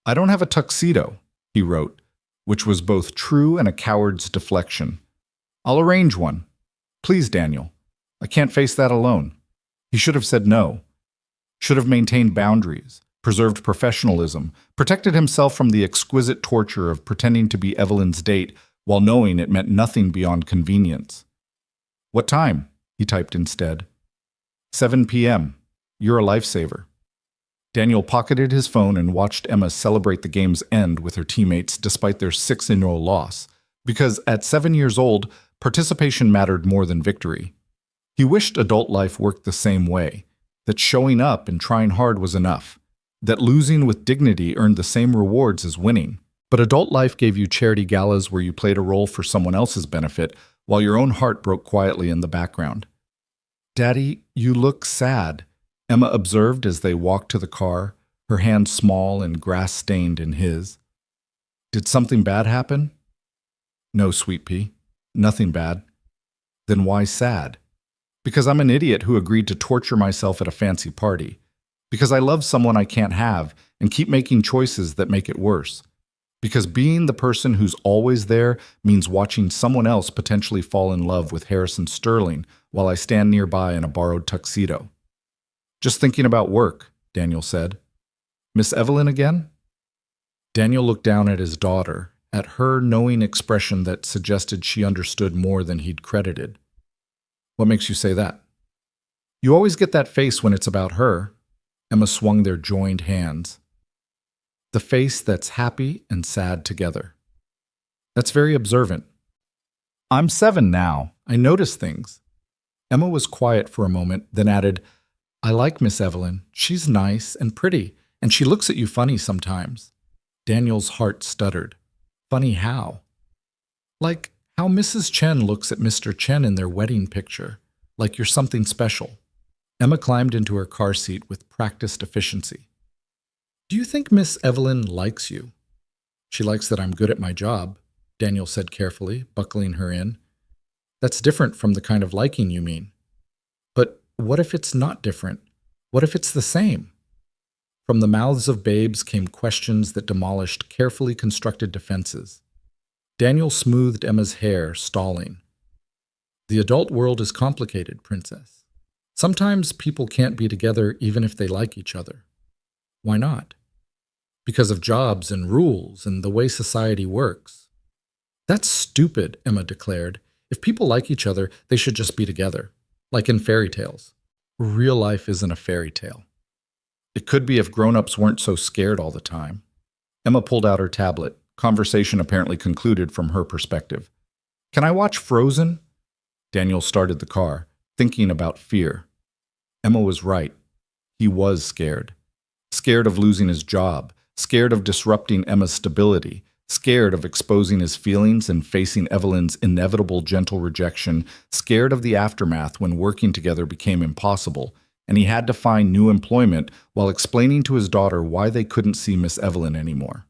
"I don't have a tuxedo," he wrote, which was both true and a coward's deflection. "I'll arrange one. Please, Daniel. I can't face that alone." He should have said no. Should have maintained boundaries, preserved professionalism, protected himself from the exquisite torture of pretending to be Evelyn's date while knowing it meant nothing beyond convenience. "What time?" he typed instead. 7 p.m. You're a lifesaver. Daniel pocketed his phone and watched Emma celebrate the game's end with her teammates despite their 6-0 loss, because at 7 years old, participation mattered more than victory. He wished adult life worked the same way. that showing up and trying hard was enough, that losing with dignity earned the same rewards as winning. But adult life gave you charity galas where you played a role for someone else's benefit, while your own heart broke quietly in the background. "Daddy, you look sad," Emma observed as they walked to the car, her hand small and grass-stained in his. "Did something bad happen?" "No, sweet pea. Nothing bad." "Then why sad?" "Because I'm an idiot who agreed to torture myself at a fancy party. Because I love someone I can't have and keep making choices that make it worse. Because being the person who's always there means watching someone else potentially fall in love with Harrison Sterling while I stand nearby in a borrowed tuxedo." "Just thinking about work," Daniel said. "Miss Evelyn again?" Daniel looked down at his daughter, at her knowing expression that suggested she understood more than he'd credited. "What makes you say that?" "You always get that face when it's about her." Emma swung their joined hands. "The face that's happy and sad together." "That's very observant." "I'm 7 now. I notice things." Emma was quiet for a moment, then added, "I like Miss Evelyn. She's nice and pretty, and she looks at you funny sometimes." Daniel's heart stuttered. "Funny how?" "Like how Mrs. Chen looks at Mr. Chen in their wedding picture, like you're something special." Emma climbed into her car seat with practiced efficiency. "Do you think Miss Evelyn likes you?" "She likes that I'm good at my job," Daniel said carefully, buckling her in. "That's different from the kind of liking you mean." "But what if it's not different? What if it's the same?" From the mouths of babes came questions that demolished carefully constructed defenses. Daniel smoothed Emma's hair, stalling. "The adult world is complicated, Princess. Sometimes people can't be together even if they like each other." "Why not?" "Because of jobs and rules and the way society works." "That's stupid," Emma declared. "If people like each other, they should just be together, like in fairy tales." "Real life isn't a fairy tale." "It could be if grown-ups weren't so scared all the time." Emma pulled out her tablet, conversation apparently concluded from her perspective. "Can I watch Frozen?" Daniel started the car, thinking about fear. Emma was right. He was scared. Scared of losing his job, scared of disrupting Emma's stability, scared of exposing his feelings and facing Evelyn's inevitable gentle rejection, scared of the aftermath when working together became impossible, and he had to find new employment while explaining to his daughter why they couldn't see Miss Evelyn anymore.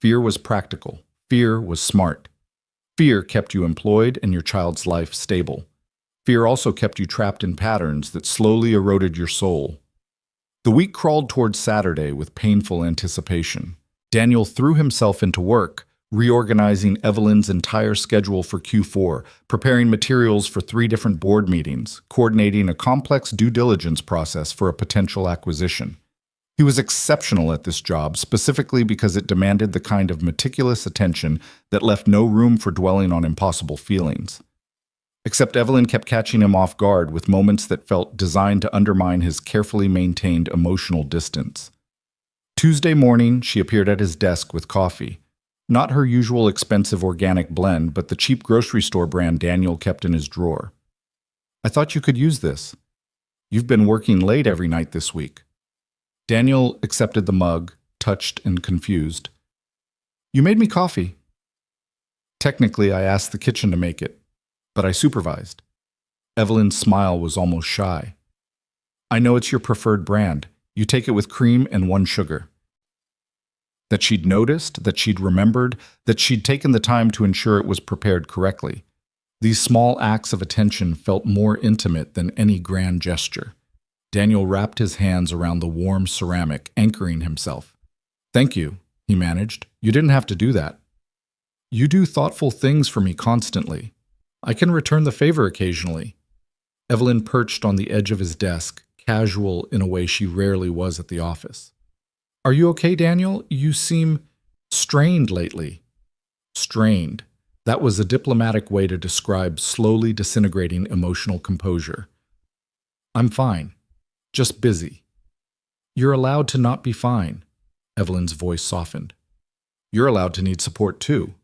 Fear was practical. Fear was smart. Fear kept you employed and your child's life stable. Fear also kept you trapped in patterns that slowly eroded your soul. The week crawled towards Saturday with painful anticipation. Daniel threw himself into work, reorganizing Evelyn's entire schedule for Q4, preparing materials for 3 different board meetings, coordinating a complex due diligence process for a potential acquisition. He was exceptional at this job, specifically because it demanded the kind of meticulous attention that left no room for dwelling on impossible feelings. Except Evelyn kept catching him off guard with moments that felt designed to undermine his carefully maintained emotional distance. Tuesday morning, she appeared at his desk with coffee. Not her usual expensive organic blend, but the cheap grocery store brand Daniel kept in his drawer. "I thought you could use this. You've been working late every night this week." Daniel accepted the mug, touched and confused. "You made me coffee." "Technically, I asked the kitchen to make it, but I supervised." Evelyn's smile was almost shy. "I know it's your preferred brand. You take it with cream and 1 sugar." That she'd noticed, that she'd remembered, that she'd taken the time to ensure it was prepared correctly. These small acts of attention felt more intimate than any grand gesture. Daniel wrapped his hands around the warm ceramic, anchoring himself. "Thank you," he managed. "You didn't have to do that." "You do thoughtful things for me constantly. I can return the favor occasionally." Evelyn perched on the edge of his desk, casual in a way she rarely was at the office. "Are you okay, Daniel? You seem strained lately." Strained. That was a diplomatic way to describe slowly disintegrating emotional composure. "I'm fine. Just busy." "You're allowed to not be fine." Evelyn's voice softened. "You're allowed to need support too.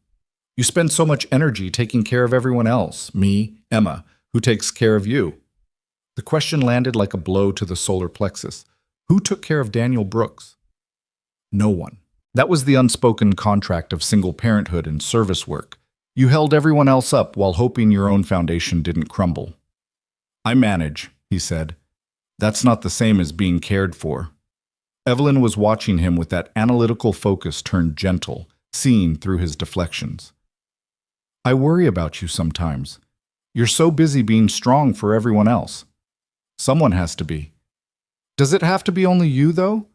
You spend so much energy taking care of everyone else, me, Emma, who takes care of you." The question landed like a blow to the solar plexus. Who took care of Daniel Brooks? No one. That was the unspoken contract of single parenthood and service work. You held everyone else up while hoping your own foundation didn't crumble. I manage, he said. That's not the same as being cared for. Evelyn was watching him with that analytical focus turned gentle, seeing through his deflections. I worry about you sometimes. You're so busy being strong for everyone else. Someone has to be. Does it have to be only you, though?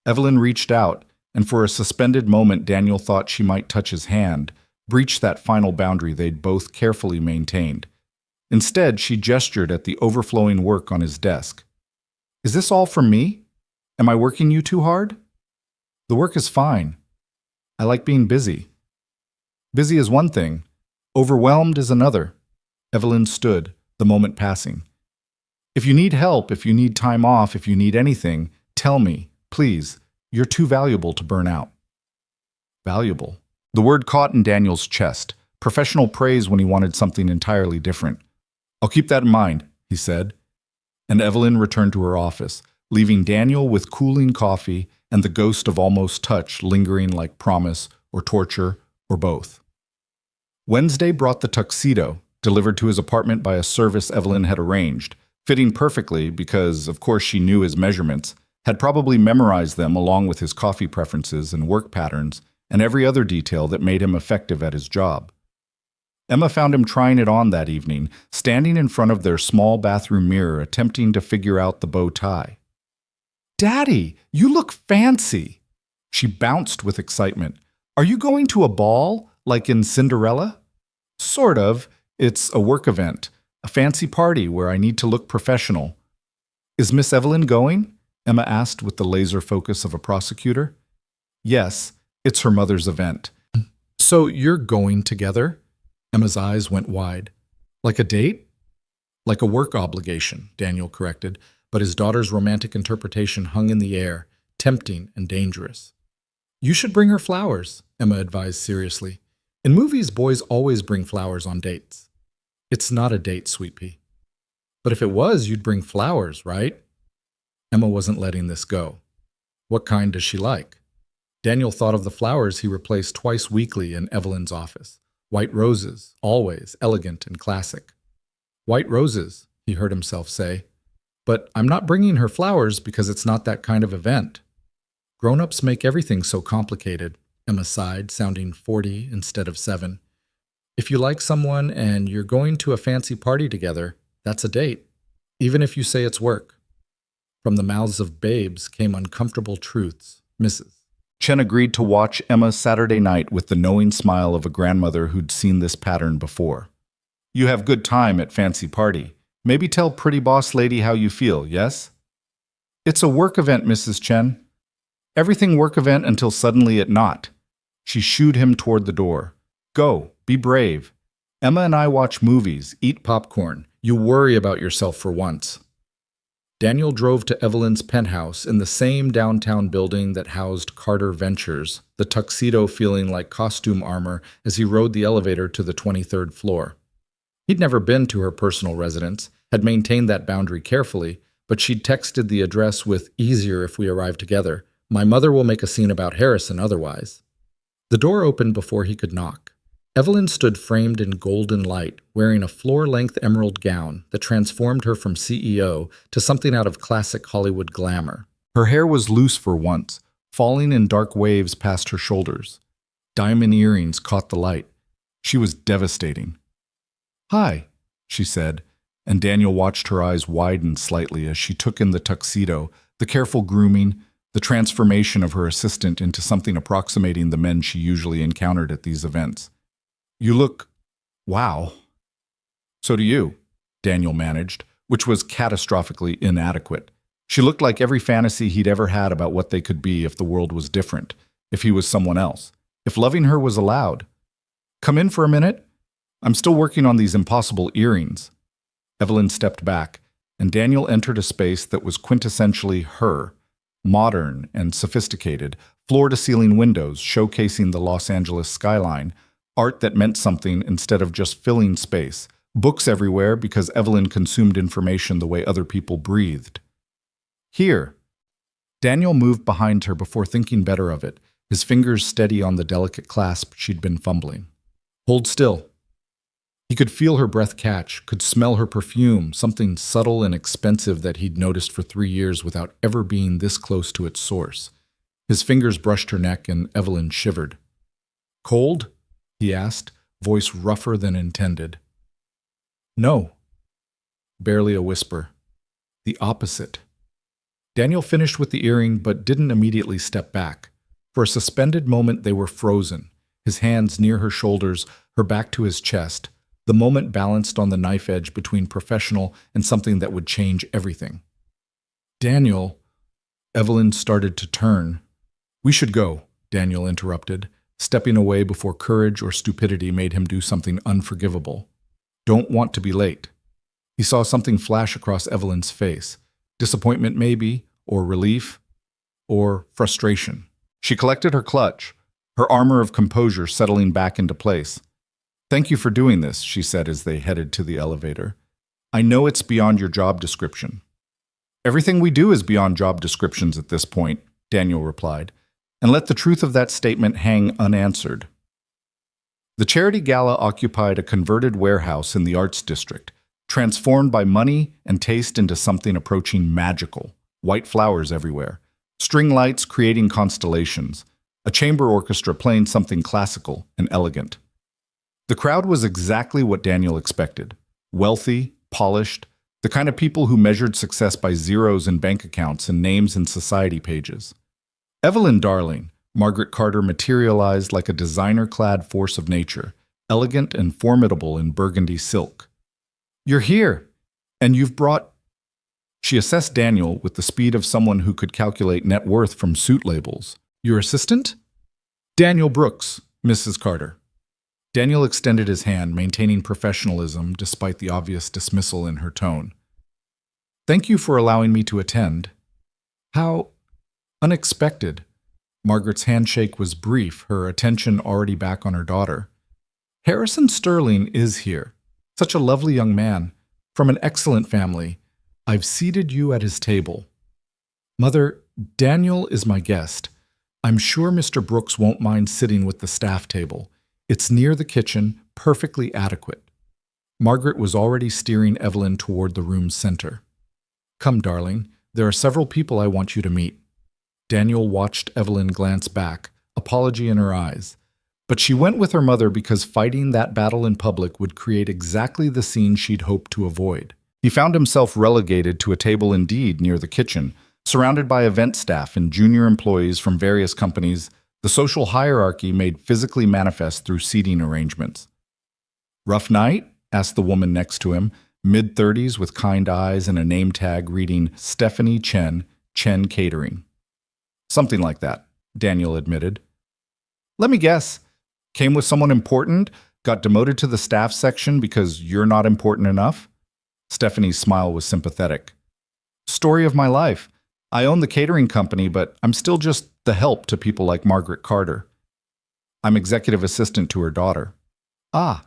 Evelyn reached out, and for a suspended moment Daniel thought she might touch his hand, breach that final boundary they'd both carefully maintained. Instead, she gestured at the overflowing work on his desk. Is this all for me? Am I working you too hard? The work is fine. I like being busy. Busy is one thing. Overwhelmed is another. Evelyn stood, the moment passing. If you need help, if you need time off, if you need anything, tell me, please. You're too valuable to burn out. Valuable. The word caught in Daniel's chest, professional praise when he wanted something entirely different. I'll keep that in mind, he said. And Evelyn returned to her office, leaving Daniel with cooling coffee and the ghost of almost touch lingering like promise or torture or both. Wednesday brought the tuxedo, delivered to his apartment by a service Evelyn had arranged, fitting perfectly because, of course, she knew his measurements, had probably memorized them along with his coffee preferences and work patterns and every other detail that made him effective at his job. Emma found him trying it on that evening, standing in front of their small bathroom mirror attempting to figure out the bow tie. Daddy, you look fancy! She bounced with excitement. Are you going to a ball, like in Cinderella? Sort of. It's a work event, a fancy party where I need to look professional. Is Miss Evelyn going? Emma asked with the laser focus of a prosecutor. Yes, it's her mother's event. So you're going together? Emma's eyes went wide. Like a date? Like a work obligation, Daniel corrected, but his daughter's romantic interpretation hung in the air, tempting and dangerous. You should bring her flowers, Emma advised seriously. In movies, boys always bring flowers on dates. It's not a date, Sweet Pea. But if it was, you'd bring flowers, right? Emma wasn't letting this go. What kind does she like? Daniel thought of the flowers he replaced twice weekly in Evelyn's office. White roses, always elegant and classic. White roses, he heard himself say. But I'm not bringing her flowers because it's not that kind of event. Grown-ups make everything so complicated, Emma sighed, sounding 40 instead of 7. If you like someone and you're going to a fancy party together, that's a date, even if you say it's work. From the mouths of babes came uncomfortable truths, Mrs. Chen agreed to watch Emma Saturday night with the knowing smile of a grandmother who'd seen this pattern before. You have good time at fancy party. Maybe tell pretty boss lady how you feel, yes? It's a work event, Mrs. Chen. Everything work event until suddenly it not. She shooed him toward the door. Go, be brave. Emma and I watch movies, eat popcorn. You worry about yourself for once. Daniel drove to Evelyn's penthouse in the same downtown building that housed Carter Ventures, the tuxedo feeling like costume armor as he rode the elevator to the 23rd floor. He'd never been to her personal residence, had maintained that boundary carefully, but she'd texted the address with easier if we arrive together. My mother will make a scene about Harrison otherwise. The door opened before he could knock. Evelyn stood framed in golden light, wearing a floor-length emerald gown that transformed her from CEO to something out of classic Hollywood glamour. Her hair was loose for once, falling in dark waves past her shoulders. Diamond earrings caught the light. She was devastating. Hi, she said, and Daniel watched her eyes widen slightly as she took in the tuxedo, the careful grooming, the transformation of her assistant into something approximating the men she usually encountered at these events. You look... wow. So do you, Daniel managed, which was catastrophically inadequate. She looked like every fantasy he'd ever had about what they could be if the world was different, if he was someone else, if loving her was allowed. Come in for a minute? I'm still working on these impossible earrings. Evelyn stepped back, and Daniel entered a space that was quintessentially her, modern and sophisticated, floor-to-ceiling windows showcasing the Los Angeles skyline, art that meant something instead of just filling space, Books everywhere because Evelyn consumed information the way other people breathed. Here. Daniel moved behind her before thinking better of it, his fingers steady on the delicate clasp she'd been fumbling. Hold still. He could feel her breath catch, could smell her perfume, something subtle and expensive that he'd noticed for 3 years without ever being this close to its source. His fingers brushed her neck and Evelyn shivered. Cold? He asked, voice rougher than intended. No. Barely a whisper. The opposite. Daniel finished with the earring but didn't immediately step back. For a suspended moment they were frozen, his hands near her shoulders, her back to his chest, the moment balanced on the knife edge between professional and something that would change everything. Daniel, Evelyn started to turn. We should go, Daniel interrupted, stepping away before courage or stupidity made him do something unforgivable. Don't want to be late. He saw something flash across Evelyn's face. Disappointment maybe, or relief, or frustration. She collected her clutch, her armor of composure settling back into place. Thank you for doing this, she said as they headed to the elevator. I know it's beyond your job description. Everything we do is beyond job descriptions at this point, Daniel replied, and let the truth of that statement hang unanswered. The charity gala occupied a converted warehouse in the arts district, transformed by money and taste into something approaching magical. White flowers everywhere, string lights creating constellations, a chamber orchestra playing something classical and elegant. The crowd was exactly what Daniel expected. Wealthy, polished, the kind of people who measured success by zeros in bank accounts and names in society pages. Evelyn Darling, Margaret Carter materialized like a designer-clad force of nature, elegant and formidable in burgundy silk. You're here, and you've brought... She assessed Daniel with the speed of someone who could calculate net worth from suit labels. Your assistant? Daniel Brooks, Mrs. Carter. Daniel extended his hand, maintaining professionalism despite the obvious dismissal in her tone. Thank you for allowing me to attend. How unexpected. Margaret's handshake was brief, her attention already back on her daughter. Harrison Sterling is here. Such a lovely young man, from an excellent family. I've seated you at his table. Mother, Daniel is my guest. I'm sure Mr. Brooks won't mind sitting with the staff table. It's near the kitchen, perfectly adequate. Margaret was already steering Evelyn toward the room's center. Come, darling, there are several people I want you to meet. Daniel watched Evelyn glance back, apology in her eyes. But she went with her mother because fighting that battle in public would create exactly the scene she'd hoped to avoid. He found himself relegated to a table indeed near the kitchen, surrounded by event staff and junior employees from various companies, the social hierarchy made physically manifest through seating arrangements. Rough night? Asked the woman next to him, mid-30s with kind eyes and a name tag reading Stephanie Chen, Chen Catering. Something like that, Daniel admitted. Let me guess. Came with someone important? Got demoted to the staff section because you're not important enough? Stephanie's smile was sympathetic. Story of my life. I own the catering company, but I'm still just the help to people like Margaret Carter. I'm executive assistant to her daughter. Ah,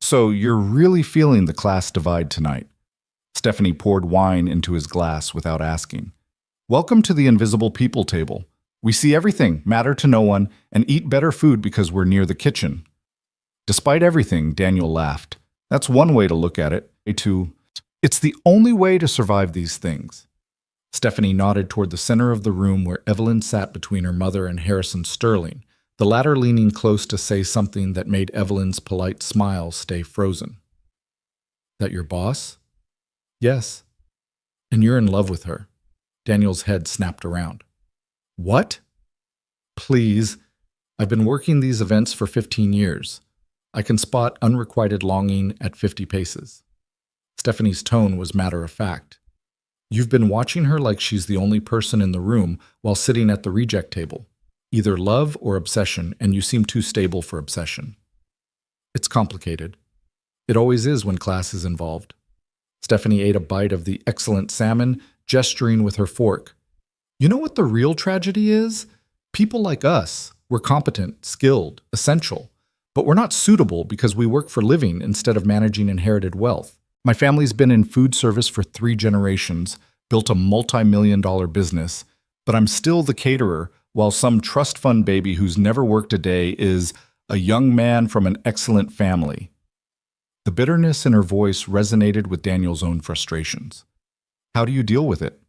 so you're really feeling the class divide tonight. Stephanie poured wine into his glass without asking. Welcome to the Invisible People table. We see everything, matter to no one, and eat better food because we're near the kitchen. Despite everything, Daniel laughed. That's one way to look at it. It's the only way to survive these things. Stephanie nodded toward the center of the room where Evelyn sat between her mother and Harrison Sterling, the latter leaning close to say something that made Evelyn's polite smile stay frozen. That your boss? Yes. And you're in love with her. Daniel's head snapped around. What? Please. I've been working these events for 15 years. I can spot unrequited longing at 50 paces. Stephanie's tone was matter of fact. You've been watching her like she's the only person in the room while sitting at the reject table. Either love or obsession, and you seem too stable for obsession. It's complicated. It always is when class is involved. Stephanie ate a bite of the excellent salmon, gesturing with her fork. You know what the real tragedy is? People like us. We're competent, skilled, essential. But we're not suitable because we work for living instead of managing inherited wealth. My family's been in food service for 3 generations, built a multi-million-dollar business, but I'm still the caterer, while some trust fund baby who's never worked a day is a young man from an excellent family. The bitterness in her voice resonated with Daniel's own frustrations. How do you deal with it?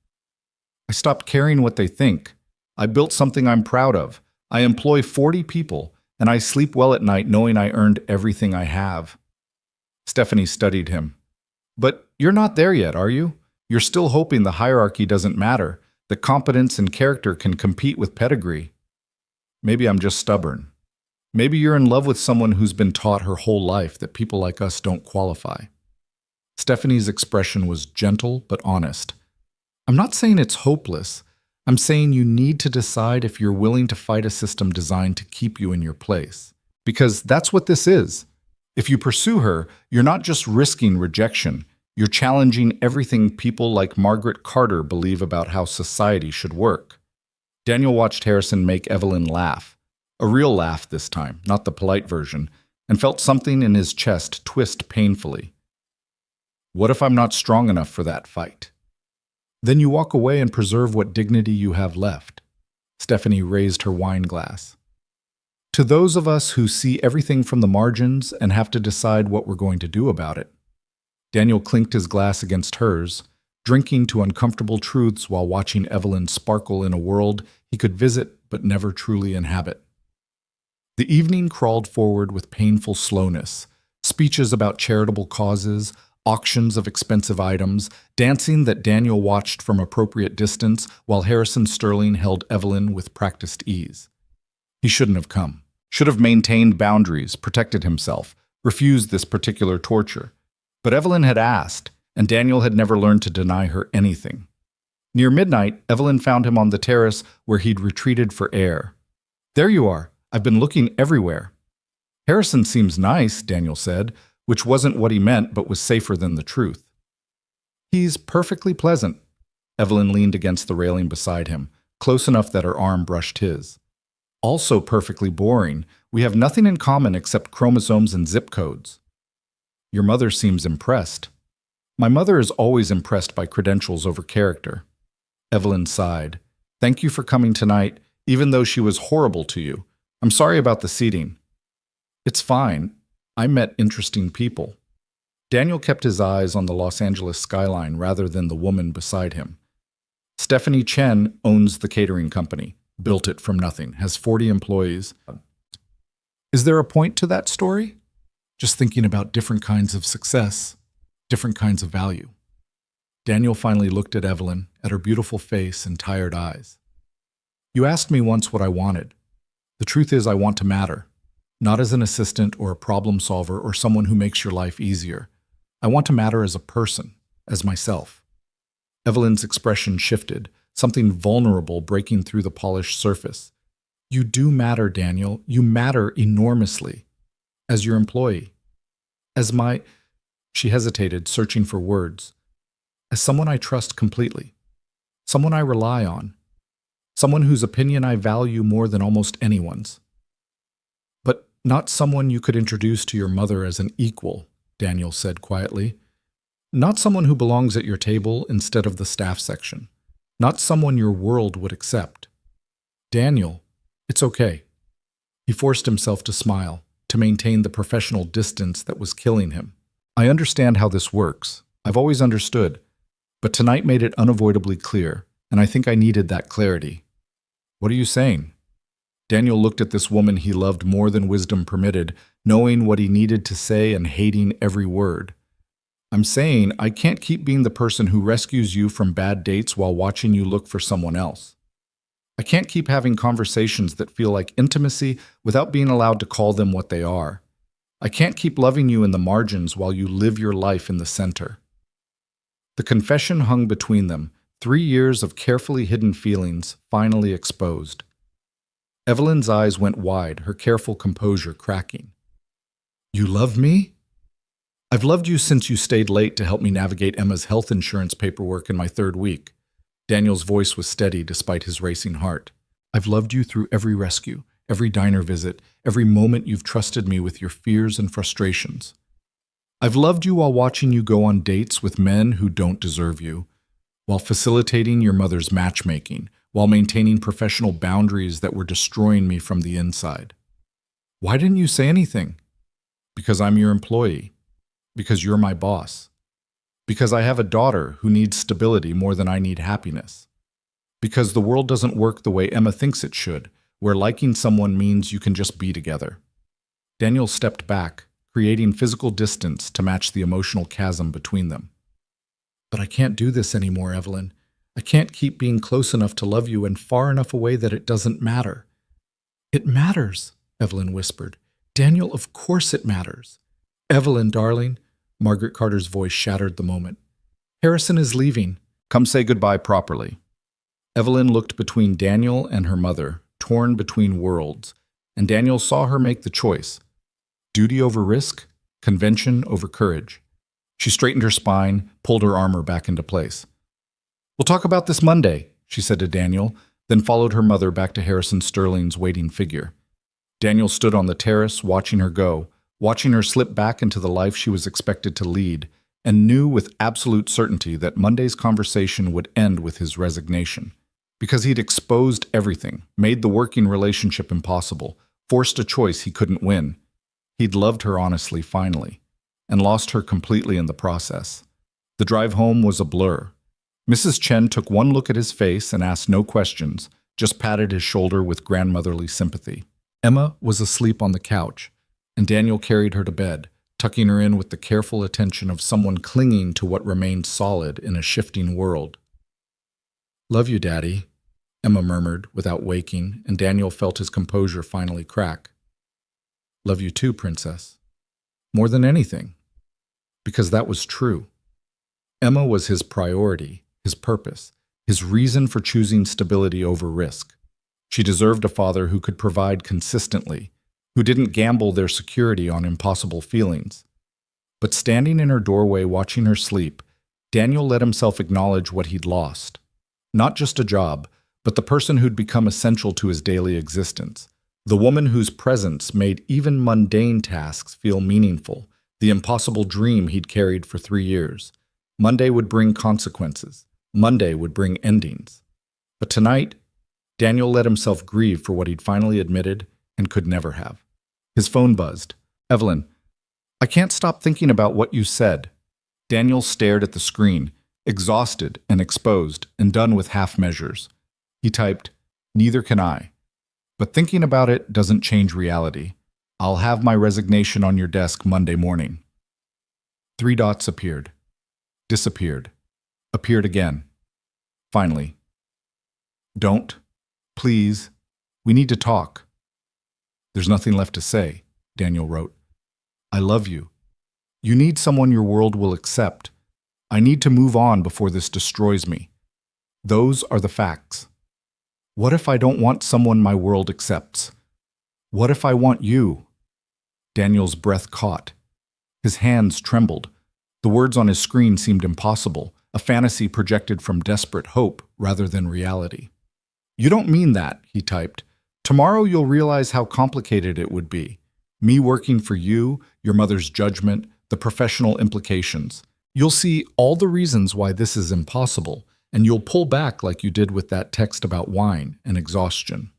I stopped caring what they think. I built something I'm proud of. I employ 40 people, and I sleep well at night knowing I earned everything I have. Stephanie studied him. But you're not there yet, are you? You're still hoping the hierarchy doesn't matter, that competence and character can compete with pedigree. Maybe I'm just stubborn. Maybe you're in love with someone who's been taught her whole life that people like us don't qualify. Stephanie's expression was gentle but honest. I'm not saying it's hopeless. I'm saying you need to decide if you're willing to fight a system designed to keep you in your place. Because that's what this is. If you pursue her, you're not just risking rejection. You're challenging everything people like Margaret Carter believe about how society should work. Daniel watched Harrison make Evelyn laugh. A real laugh this time, not the polite version, and felt something in his chest twist painfully. What if I'm not strong enough for that fight? Then you walk away and preserve what dignity you have left. Stephanie raised her wine glass. To those of us who see everything from the margins and have to decide what we're going to do about it. Daniel clinked his glass against hers, drinking to uncomfortable truths while watching Evelyn sparkle in a world he could visit but never truly inhabit. The evening crawled forward with painful slowness, speeches about charitable causes, auctions of expensive items, dancing that Daniel watched from appropriate distance while Harrison Sterling held Evelyn with practiced ease. He shouldn't have come, should have maintained boundaries, protected himself, refused this particular torture. But Evelyn had asked, and Daniel had never learned to deny her anything. Near midnight, Evelyn found him on the terrace where he'd retreated for air. There you are. I've been looking everywhere. Harrison seems nice, Daniel said, which wasn't what he meant but was safer than the truth. He's perfectly pleasant. Evelyn leaned against the railing beside him, close enough that her arm brushed his. Also perfectly boring. We have nothing in common except chromosomes and zip codes. Your mother seems impressed. My mother is always impressed by credentials over character. Evelyn sighed. Thank you for coming tonight, even though she was horrible to you. I'm sorry about the seating. It's fine. I met interesting people. Daniel kept his eyes on the Los Angeles skyline rather than the woman beside him. Stephanie Chen owns the catering company, built it from nothing, has 40 employees. Is there a point to that story? Just thinking about different kinds of success, different kinds of value. Daniel finally looked at Evelyn, at her beautiful face and tired eyes. You asked me once what I wanted. The truth is I want to matter, not as an assistant or a problem solver or someone who makes your life easier. I want to matter as a person, as myself. Evelyn's expression shifted, something vulnerable breaking through the polished surface. You do matter, Daniel. You matter enormously. As your employee. As my... She hesitated, searching for words. As someone I trust completely. Someone I rely on. Someone whose opinion I value more than almost anyone's. But not someone you could introduce to your mother as an equal, Daniel said quietly. Not someone who belongs at your table instead of the staff section. Not someone your world would accept. Daniel, it's okay. He forced himself to smile, to maintain the professional distance that was killing him. I understand how this works. I've always understood. But tonight made it unavoidably clear, and I think I needed that clarity. What are you saying? Daniel looked at this woman he loved more than wisdom permitted, knowing what he needed to say and hating every word. I'm saying I can't keep being the person who rescues you from bad dates while watching you look for someone else. I can't keep having conversations that feel like intimacy without being allowed to call them what they are. I can't keep loving you in the margins while you live your life in the center. The confession hung between them, 3 years of carefully hidden feelings finally exposed. Evelyn's eyes went wide, her careful composure cracking. You love me? I've loved you since you stayed late to help me navigate Emma's health insurance paperwork in my 3rd week. Daniel's voice was steady despite his racing heart. I've loved you through every rescue, every diner visit, every moment you've trusted me with your fears and frustrations. I've loved you while watching you go on dates with men who don't deserve you, while facilitating your mother's matchmaking, while maintaining professional boundaries that were destroying me from the inside. Why didn't you say anything? Because I'm your employee. Because you're my boss. Because I have a daughter who needs stability more than I need happiness. Because the world doesn't work the way Emma thinks it should, where liking someone means you can just be together. Daniel stepped back, creating physical distance to match the emotional chasm between them. But I can't do this anymore, Evelyn. I can't keep being close enough to love you and far enough away that it doesn't matter. It matters, Evelyn whispered. Daniel, of course it matters. Evelyn, darling, Margaret Carter's voice shattered the moment. Harrison is leaving. Come say goodbye properly. Evelyn looked between Daniel and her mother, torn between worlds, and Daniel saw her make the choice. Duty over risk, convention over courage. She straightened her spine, pulled her armor back into place. We'll talk about this Monday, she said to Daniel, then followed her mother back to Harrison Sterling's waiting figure. Daniel stood on the terrace, watching her go, watching her slip back into the life she was expected to lead, and knew with absolute certainty that Monday's conversation would end with his resignation. Because he'd exposed everything, made the working relationship impossible, forced a choice he couldn't win. He'd loved her honestly finally, and lost her completely in the process. The drive home was a blur. Mrs. Chen took one look at his face and asked no questions, just patted his shoulder with grandmotherly sympathy. Emma was asleep on the couch, and Daniel carried her to bed, tucking her in with the careful attention of someone clinging to what remained solid in a shifting world. Love you, Daddy, Emma murmured without waking, and Daniel felt his composure finally crack. Love you too, Princess. More than anything. Because that was true. Emma was his priority, his purpose, his reason for choosing stability over risk. She deserved a father who could provide consistently, who didn't gamble their security on impossible feelings. But standing in her doorway watching her sleep, Daniel let himself acknowledge what he'd lost. Not just a job, but the person who'd become essential to his daily existence. The woman whose presence made even mundane tasks feel meaningful, the impossible dream he'd carried for 3 years. Monday would bring consequences. Monday would bring endings. But tonight, Daniel let himself grieve for what he'd finally admitted and could never have. His phone buzzed. Evelyn, I can't stop thinking about what you said. Daniel stared at the screen, exhausted and exposed and done with half measures. He typed, neither can I. But thinking about it doesn't change reality. I'll have my resignation on your desk Monday morning. 3 dots appeared. Disappeared. Appeared again. Finally. Don't. Please. We need to talk. There's nothing left to say, Daniel wrote. I love you. You need someone your world will accept. I need to move on before this destroys me. Those are the facts. What if I don't want someone my world accepts? What if I want you? Daniel's breath caught. His hands trembled. The words on his screen seemed impossible, a fantasy projected from desperate hope rather than reality. You don't mean that, he typed. Tomorrow you'll realize how complicated it would be. Me working for you, your mother's judgment, the professional implications. You'll see all the reasons why this is impossible, and you'll pull back like you did with that text about wine and exhaustion.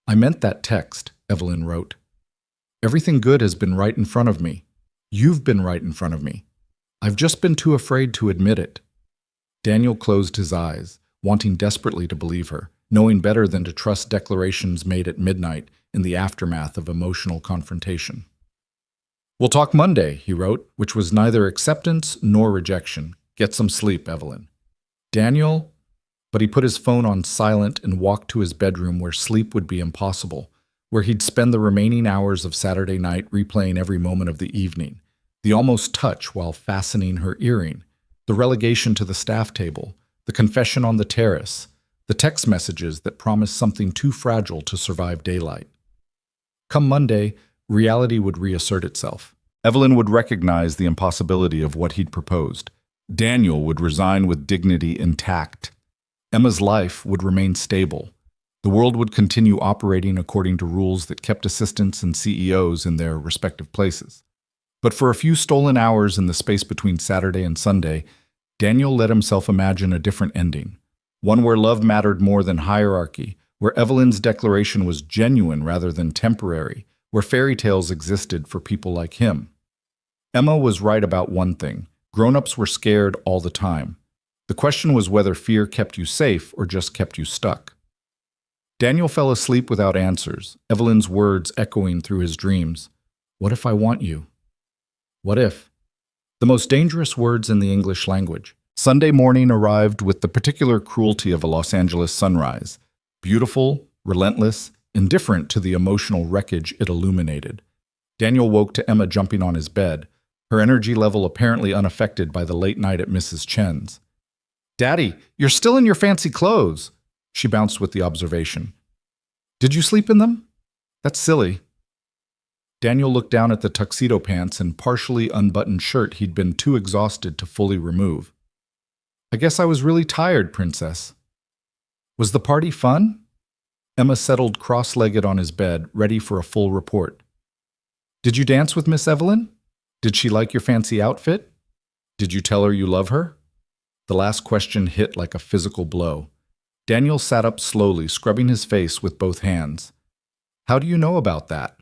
I meant that text, Evelyn wrote. Everything good has been right in front of me. You've been right in front of me. I've just been too afraid to admit it. Daniel closed his eyes, wanting desperately to believe her, knowing better than to trust declarations made at midnight in the aftermath of emotional confrontation. We'll talk Monday, he wrote, which was neither acceptance nor rejection. Get some sleep, Evelyn. Daniel, but he put his phone on silent and walked to his bedroom where sleep would be impossible, where he'd spend the remaining hours of Saturday night replaying every moment of the evening, the almost touch while fastening her earring, the relegation to the staff table, the confession on the terrace, the text messages that promised something too fragile to survive daylight. Come Monday, reality would reassert itself. Evelyn would recognize the impossibility of what he'd proposed. Daniel would resign with dignity intact. Emma's life would remain stable. The world would continue operating according to rules that kept assistants and CEOs in their respective places. But for a few stolen hours in the space between Saturday and Sunday, Daniel let himself imagine a different ending, one where love mattered more than hierarchy, where Evelyn's declaration was genuine rather than temporary, where fairy tales existed for people like him. Emma was right about one thing. Grown-ups were scared all the time. The question was whether fear kept you safe or just kept you stuck. Daniel fell asleep without answers, Evelyn's words echoing through his dreams. What if I want you? What if? The most dangerous words in the English language. Sunday morning arrived with the particular cruelty of a Los Angeles sunrise. Beautiful, relentless, indifferent to the emotional wreckage it illuminated. Daniel woke to Emma jumping on his bed, her energy level apparently unaffected by the late night at Mrs. Chen's. "Daddy, you're still in your fancy clothes," she bounced with the observation. "Did you sleep in them? That's silly." Daniel looked down at the tuxedo pants and partially unbuttoned shirt he'd been too exhausted to fully remove. "I guess I was really tired, Princess." "Was the party fun?" Emma settled cross-legged on his bed, ready for a full report. "Did you dance with Miss Evelyn? Did she like your fancy outfit? Did you tell her you love her?" The last question hit like a physical blow. Daniel sat up slowly, scrubbing his face with both hands. "How do you know about that?"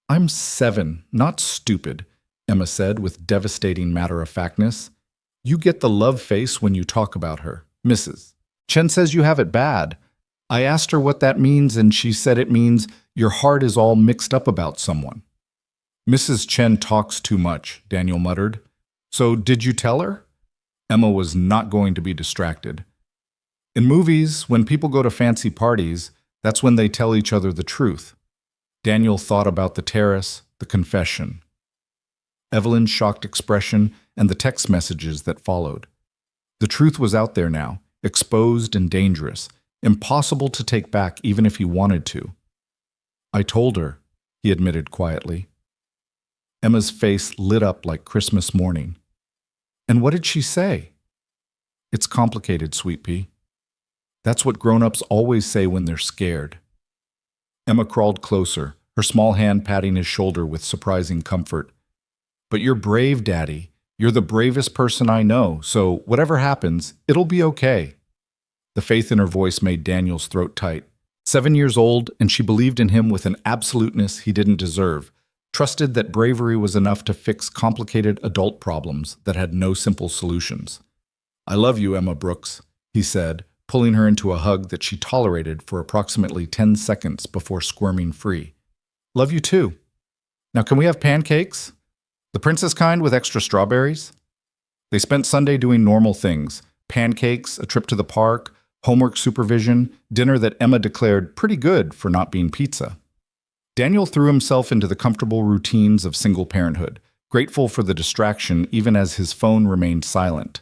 "I'm 7, not stupid," Emma said with devastating matter-of-factness. "You get the love face when you talk about her, Mrs. Chen says you have it bad. I asked her what that means, and she said it means your heart is all mixed up about someone." "Mrs. Chen talks too much," Daniel muttered. "So did you tell her?" Emma was not going to be distracted. "In movies, when people go to fancy parties, that's when they tell each other the truth." Daniel thought about the terrace, the confession, Evelyn's shocked expression, and the text messages that followed. The truth was out there now, exposed and dangerous, impossible to take back even if he wanted to. "I told her," he admitted quietly. Emma's face lit up like Christmas morning. "And what did she say?" "It's complicated, Sweet Pea. That's what grown-ups always say when they're scared." Emma crawled closer, her small hand patting his shoulder with surprising comfort. "But you're brave, Daddy. You're the bravest person I know, so whatever happens, it'll be okay." The faith in her voice made Daniel's throat tight. 7 years old, and she believed in him with an absoluteness he didn't deserve, trusted that bravery was enough to fix complicated adult problems that had no simple solutions. "I love you, Emma Brooks," he said, pulling her into a hug that she tolerated for approximately 10 seconds before squirming free. "Love you too. Now can we have pancakes? The princess kind with extra strawberries?" They spent Sunday doing normal things: pancakes, a trip to the park, homework supervision, dinner that Emma declared pretty good for not being pizza. Daniel threw himself into the comfortable routines of single parenthood, grateful for the distraction even as his phone remained silent.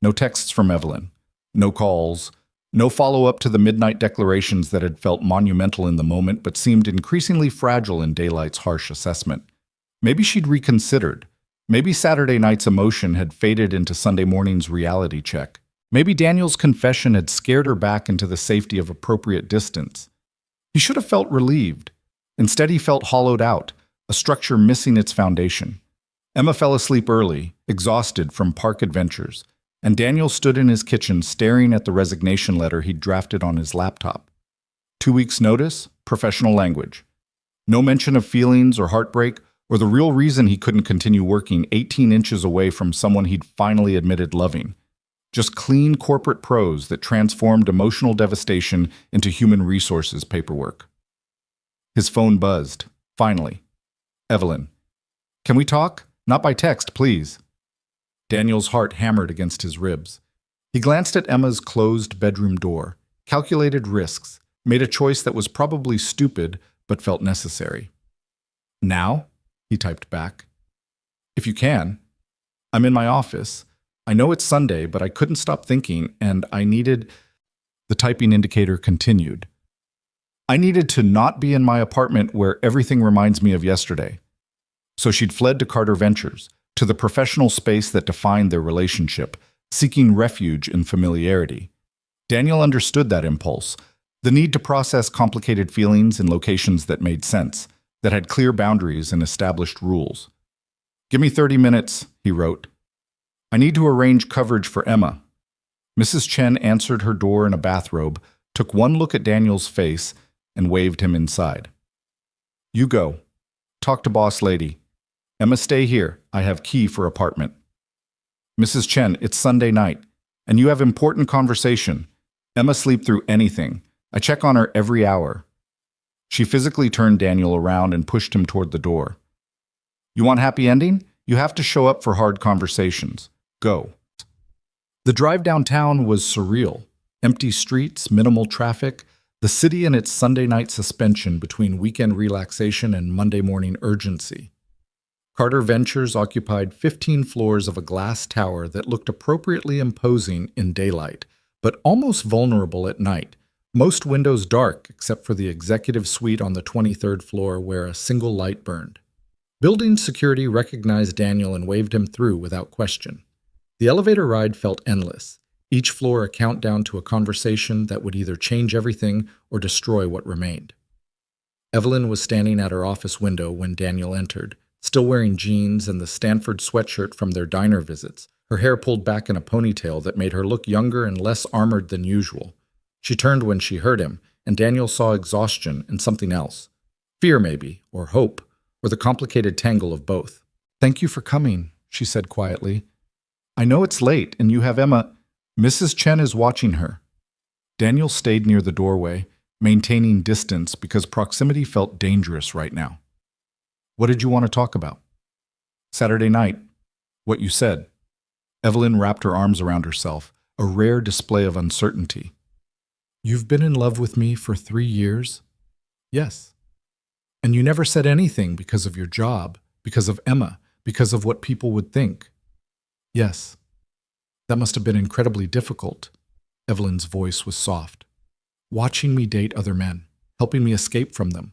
No texts from Evelyn, no calls, no follow-up to the midnight declarations that had felt monumental in the moment but seemed increasingly fragile in daylight's harsh assessment. Maybe she'd reconsidered. Maybe Saturday night's emotion had faded into Sunday morning's reality check. Maybe Daniel's confession had scared her back into the safety of appropriate distance. He should have felt relieved. Instead, he felt hollowed out, a structure missing its foundation. Emma fell asleep early, exhausted from park adventures, and Daniel stood in his kitchen staring at the resignation letter he'd drafted on his laptop. 2 weeks' notice, professional language. No mention of feelings or heartbreak, or the real reason he couldn't continue working 18 inches away from someone he'd finally admitted loving. Just clean corporate prose that transformed emotional devastation into human resources paperwork. His phone buzzed. Finally. "Evelyn. Can we talk? Not by text, please." Daniel's heart hammered against his ribs. He glanced at Emma's closed bedroom door, calculated risks, made a choice that was probably stupid but felt necessary. "Now?" he typed back. "If you can. I'm in my office. I know it's Sunday, but I couldn't stop thinking, and I needed..." The typing indicator continued. "I needed to not be in my apartment where everything reminds me of yesterday." So she'd fled to Carter Ventures, to the professional space that defined their relationship, seeking refuge in familiarity. Daniel understood that impulse. The need to process complicated feelings in locations that made sense, that had clear boundaries and established rules. "Give me 30 minutes," he wrote. "I need to arrange coverage for Emma." Mrs. Chen answered her door in a bathrobe, took one look at Daniel's face, and waved him inside. "You go. Talk to boss lady. Emma, stay here. I have key for apartment." "Mrs. Chen, it's Sunday night, and you have important conversation. Emma sleep through anything. I check on her every hour." She physically turned Daniel around and pushed him toward the door. "You want happy ending? You have to show up for hard conversations. Go." The drive downtown was surreal. Empty streets, minimal traffic, the city in its Sunday night suspension between weekend relaxation and Monday morning urgency. Carter Ventures occupied 15 floors of a glass tower that looked appropriately imposing in daylight, but almost vulnerable at night. Most windows dark, except for the executive suite on the 23rd floor where a single light burned. Building security recognized Daniel and waved him through without question. The elevator ride felt endless, each floor a countdown to a conversation that would either change everything or destroy what remained. Evelyn was standing at her office window when Daniel entered, still wearing jeans and the Stanford sweatshirt from their diner visits, her hair pulled back in a ponytail that made her look younger and less armored than usual. She turned when she heard him, and Daniel saw exhaustion and something else. Fear, maybe, or hope, or the complicated tangle of both. "Thank you for coming," she said quietly. "I know it's late, and you have Emma. Mrs. Chen is watching her." Daniel stayed near the doorway, maintaining distance because proximity felt dangerous right now. "What did you want to talk about?" "Saturday night. What you said." Evelyn wrapped her arms around herself, a rare display of uncertainty. "You've been in love with me for 3 years?" "Yes." "And you never said anything because of your job, because of Emma, because of what people would think?" "Yes." "That must have been incredibly difficult." Evelyn's voice was soft. "Watching me date other men, helping me escape from them.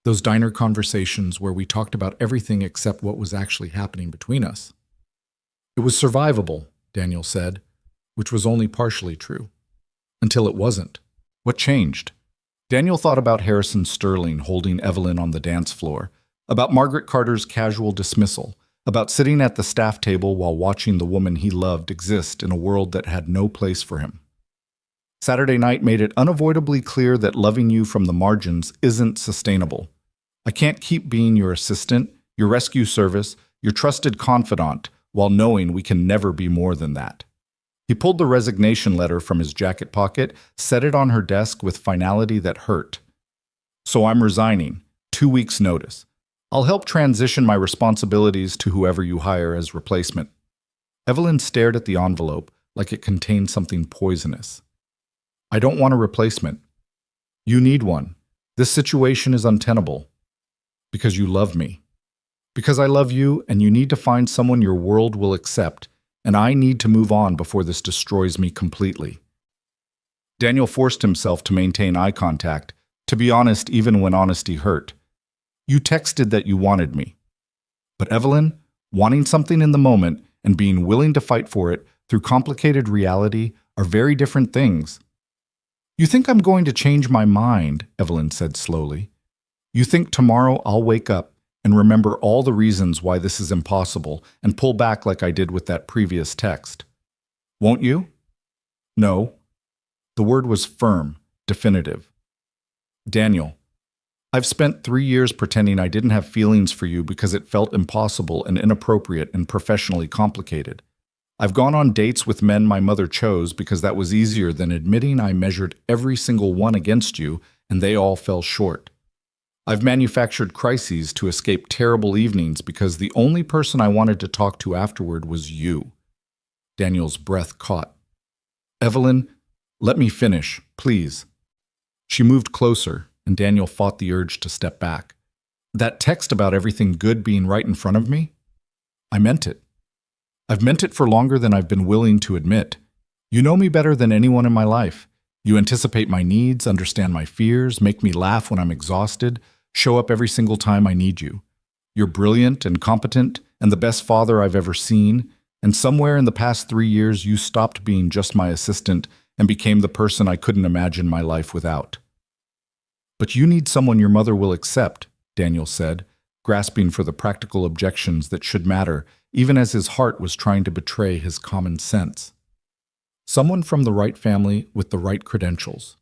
Those diner conversations where we talked about everything except what was actually happening between us." "It was survivable," Daniel said, which was only partially true. Until it wasn't. What changed? Daniel thought about Harrison Sterling holding Evelyn on the dance floor, about Margaret Carter's casual dismissal, about sitting at the staff table while watching the woman he loved exist in a world that had no place for him. Saturday night made it unavoidably clear that loving you from the margins isn't sustainable. I can't keep being your assistant, your rescue service, your trusted confidant, while knowing we can never be more than that. He pulled the resignation letter from his jacket pocket, set it on her desk with finality that hurt. "So I'm resigning. 2 weeks' notice. I'll help transition my responsibilities to whoever you hire as replacement." Evelyn stared at the envelope like it contained something poisonous. "I don't want a replacement. You need one. This situation is untenable. Because you love me. Because I love you, and you need to find someone your world will accept, and I need to move on before this destroys me completely." Daniel forced himself to maintain eye contact, to be honest even when honesty hurt. "You texted that you wanted me." But Evelyn, wanting something in the moment and being willing to fight for it through complicated reality are very different things. "You think I'm going to change my mind," Evelyn said slowly. "You think tomorrow I'll wake up and remember all the reasons why this is impossible and pull back like I did with that previous text. Won't you?" "No." The word was firm, definitive. "Daniel, I've spent 3 years pretending I didn't have feelings for you because it felt impossible and inappropriate and professionally complicated. I've gone on dates with men my mother chose because that was easier than admitting I measured every single one against you and they all fell short. I've manufactured crises to escape terrible evenings because the only person I wanted to talk to afterward was you." Daniel's breath caught. "Evelyn, let me finish, please." She moved closer, and Daniel fought the urge to step back. "That text about everything good being right in front of me? I meant it. I've meant it for longer than I've been willing to admit. You know me better than anyone in my life. You anticipate my needs, understand my fears, make me laugh when I'm exhausted, show up every single time I need you. You're brilliant and competent and the best father I've ever seen, and somewhere in the past 3 years you stopped being just my assistant and became the person I couldn't imagine my life without. But you need someone your mother will accept, Daniel said, grasping for the practical objections that should matter, even as his heart was trying to betray his common sense. Someone from the right family with the right credentials.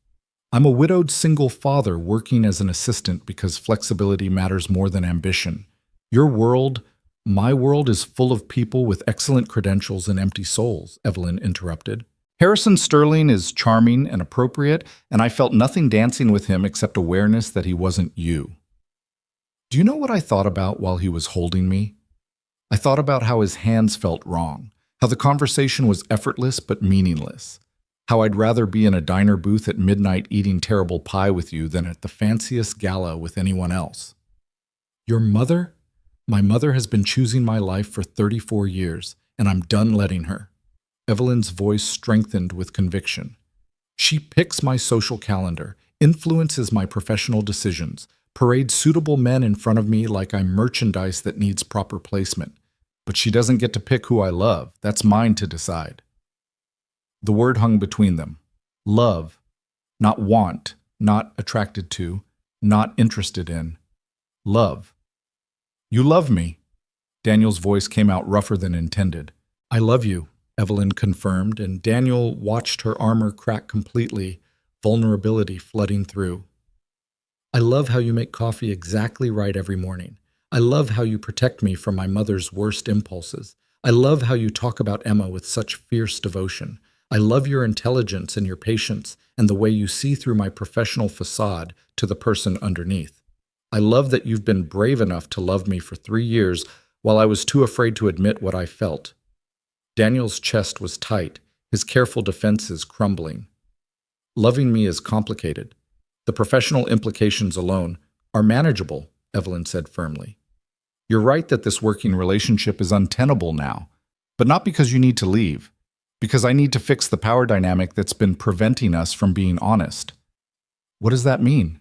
I'm a widowed single father working as an assistant because flexibility matters more than ambition. Your world, my world, is full of people with excellent credentials and empty souls, Evelyn interrupted. Harrison Sterling is charming and appropriate, and I felt nothing dancing with him except awareness that he wasn't you. Do you know what I thought about while he was holding me? I thought about how his hands felt wrong, how the conversation was effortless but meaningless, how I'd rather be in a diner booth at midnight eating terrible pie with you than at the fanciest gala with anyone else. Your mother? My mother has been choosing my life for 34 years, and I'm done letting her. Evelyn's voice strengthened with conviction. She picks my social calendar, influences my professional decisions, parades suitable men in front of me like I'm merchandise that needs proper placement. But she doesn't get to pick who I love. That's mine to decide. The word hung between them. Love, not want, not attracted to, not interested in. Love. You love me. Daniel's voice came out rougher than intended. I love you, Evelyn confirmed, and Daniel watched her armor crack completely, vulnerability flooding through. I love how you make coffee exactly right every morning. I love how you protect me from my mother's worst impulses. I love how you talk about Emma with such fierce devotion. I love your intelligence and your patience and the way you see through my professional facade to the person underneath. I love that you've been brave enough to love me for 3 years while I was too afraid to admit what I felt. Daniel's chest was tight, his careful defenses crumbling. Loving me is complicated. The professional implications alone are manageable, Evelyn said firmly. You're right that this working relationship is untenable now, but not because you need to leave, because I need to fix the power dynamic that's been preventing us from being honest. What does that mean?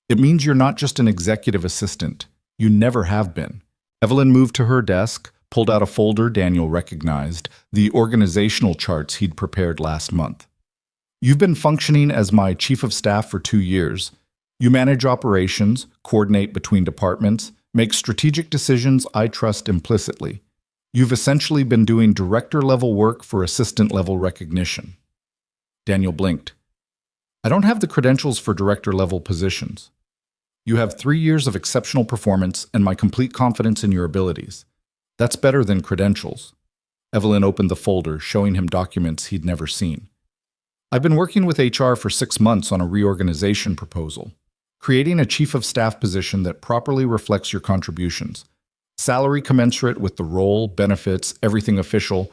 It means you're not just an executive assistant. You never have been. Evelyn moved to her desk, pulled out a folder Daniel recognized, the organizational charts he'd prepared last month. You've been functioning as my chief of staff for 2 years. You manage operations, coordinate between departments, make strategic decisions I trust implicitly. You've essentially been doing director-level work for assistant-level recognition. Daniel blinked. I don't have the credentials for director-level positions. You have 3 years of exceptional performance and my complete confidence in your abilities. That's better than credentials. Evelyn opened the folder, showing him documents he'd never seen. I've been working with HR for 6 months on a reorganization proposal, creating a chief of staff position that properly reflects your contributions. Salary commensurate with the role, benefits, everything official.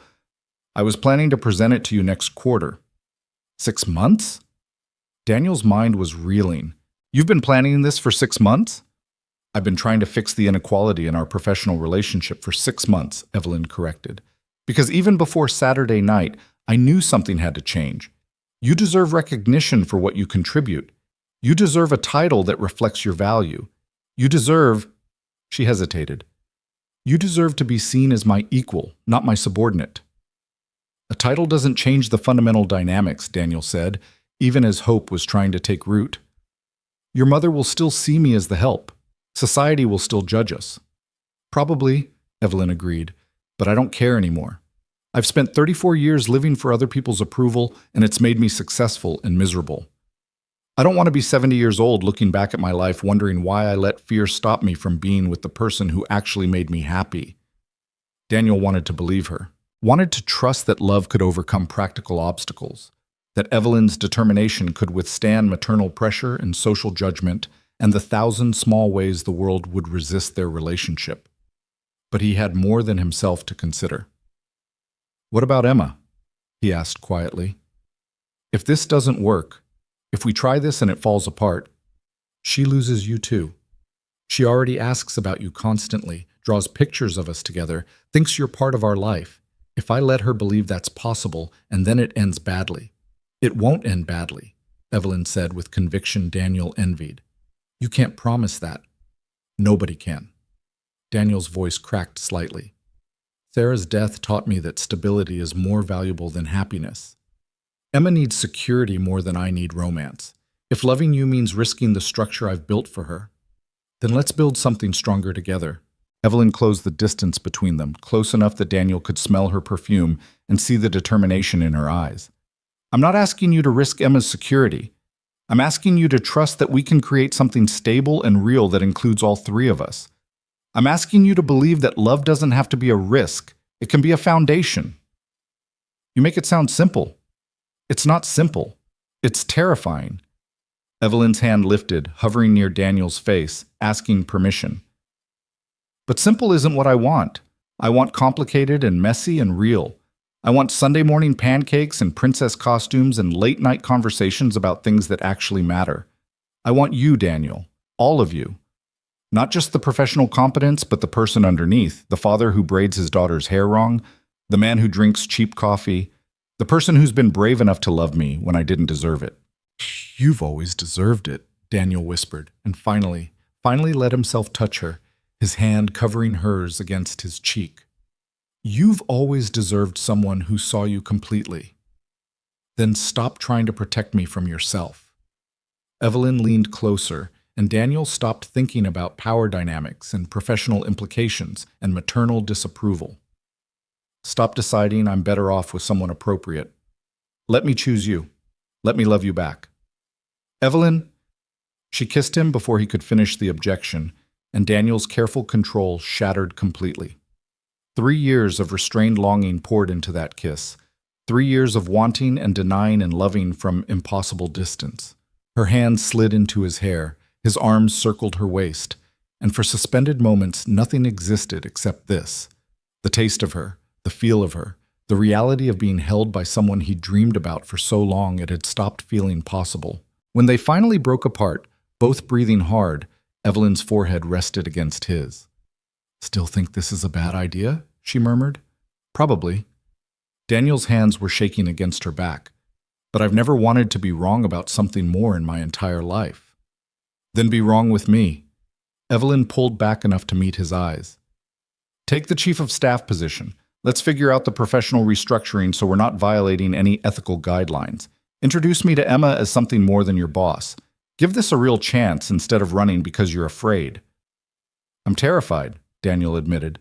I was planning to present it to you next quarter. 6 months? Daniel's mind was reeling. You've been planning this for 6 months? I've been trying to fix the inequality in our professional relationship for 6 months, Evelyn corrected. Because even before Saturday night, I knew something had to change. You deserve recognition for what you contribute. You deserve a title that reflects your value. You deserve— She hesitated. You deserve to be seen as my equal, not my subordinate. A title doesn't change the fundamental dynamics, Daniel said, even as hope was trying to take root. Your mother will still see me as the help. Society will still judge us. Probably, Evelyn agreed, but I don't care anymore. I've spent 34 years living for other people's approval, and it's made me successful and miserable. I don't want to be 70 years old looking back at my life wondering why I let fear stop me from being with the person who actually made me happy. Daniel wanted to believe her, wanted to trust that love could overcome practical obstacles, that Evelyn's determination could withstand maternal pressure and social judgment and the 1,000 small ways the world would resist their relationship. But he had more than himself to consider. What about Emma? He asked quietly. If this doesn't work, if we try this and it falls apart, she loses you too. She already asks about you constantly, draws pictures of us together, thinks you're part of our life. If I let her believe that's possible and then it ends badly. It won't end badly, Evelyn said with conviction Daniel envied. You can't promise that. Nobody can. Daniel's voice cracked slightly. Sarah's death taught me that stability is more valuable than happiness. Emma needs security more than I need romance. If loving you means risking the structure I've built for her, then let's build something stronger together. Evelyn closed the distance between them, close enough that Daniel could smell her perfume and see the determination in her eyes. I'm not asking you to risk Emma's security. I'm asking you to trust that we can create something stable and real that includes all three of us. I'm asking you to believe that love doesn't have to be a risk. It can be a foundation. You make it sound simple. It's not simple. It's terrifying. Evelyn's hand lifted, hovering near Daniel's face, asking permission. But simple isn't what I want. I want complicated and messy and real. I want Sunday morning pancakes and princess costumes and late-night conversations about things that actually matter. I want you, Daniel. All of you. Not just the professional competence, but the person underneath, the father who braids his daughter's hair wrong, the man who drinks cheap coffee, the person who's been brave enough to love me when I didn't deserve it. You've always deserved it, Daniel whispered, and finally let himself touch her, his hand covering hers against his cheek. You've always deserved someone who saw you completely. Then stop trying to protect me from yourself. Evelyn leaned closer, and Daniel stopped thinking about power dynamics and professional implications and maternal disapproval. Stop deciding I'm better off with someone appropriate. Let me choose you. Let me love you back. Evelyn, she kissed him before he could finish the objection, and Daniel's careful control shattered completely. 3 years of restrained longing poured into that kiss. 3 years of wanting and denying and loving from impossible distance. Her hands slid into his hair, his arms circled her waist, and for suspended moments nothing existed except this. The taste of her, the feel of her, the reality of being held by someone he dreamed about for so long it had stopped feeling possible. When they finally broke apart, both breathing hard, Evelyn's forehead rested against his. Still think this is a bad idea? She murmured. Probably. Daniel's hands were shaking against her back. But I've never wanted to be wrong about something more in my entire life. Then be wrong with me. Evelyn pulled back enough to meet his eyes. Take the chief of staff position. Let's figure out the professional restructuring so we're not violating any ethical guidelines. Introduce me to Emma as something more than your boss. Give this a real chance instead of running because you're afraid. I'm terrified, Daniel admitted.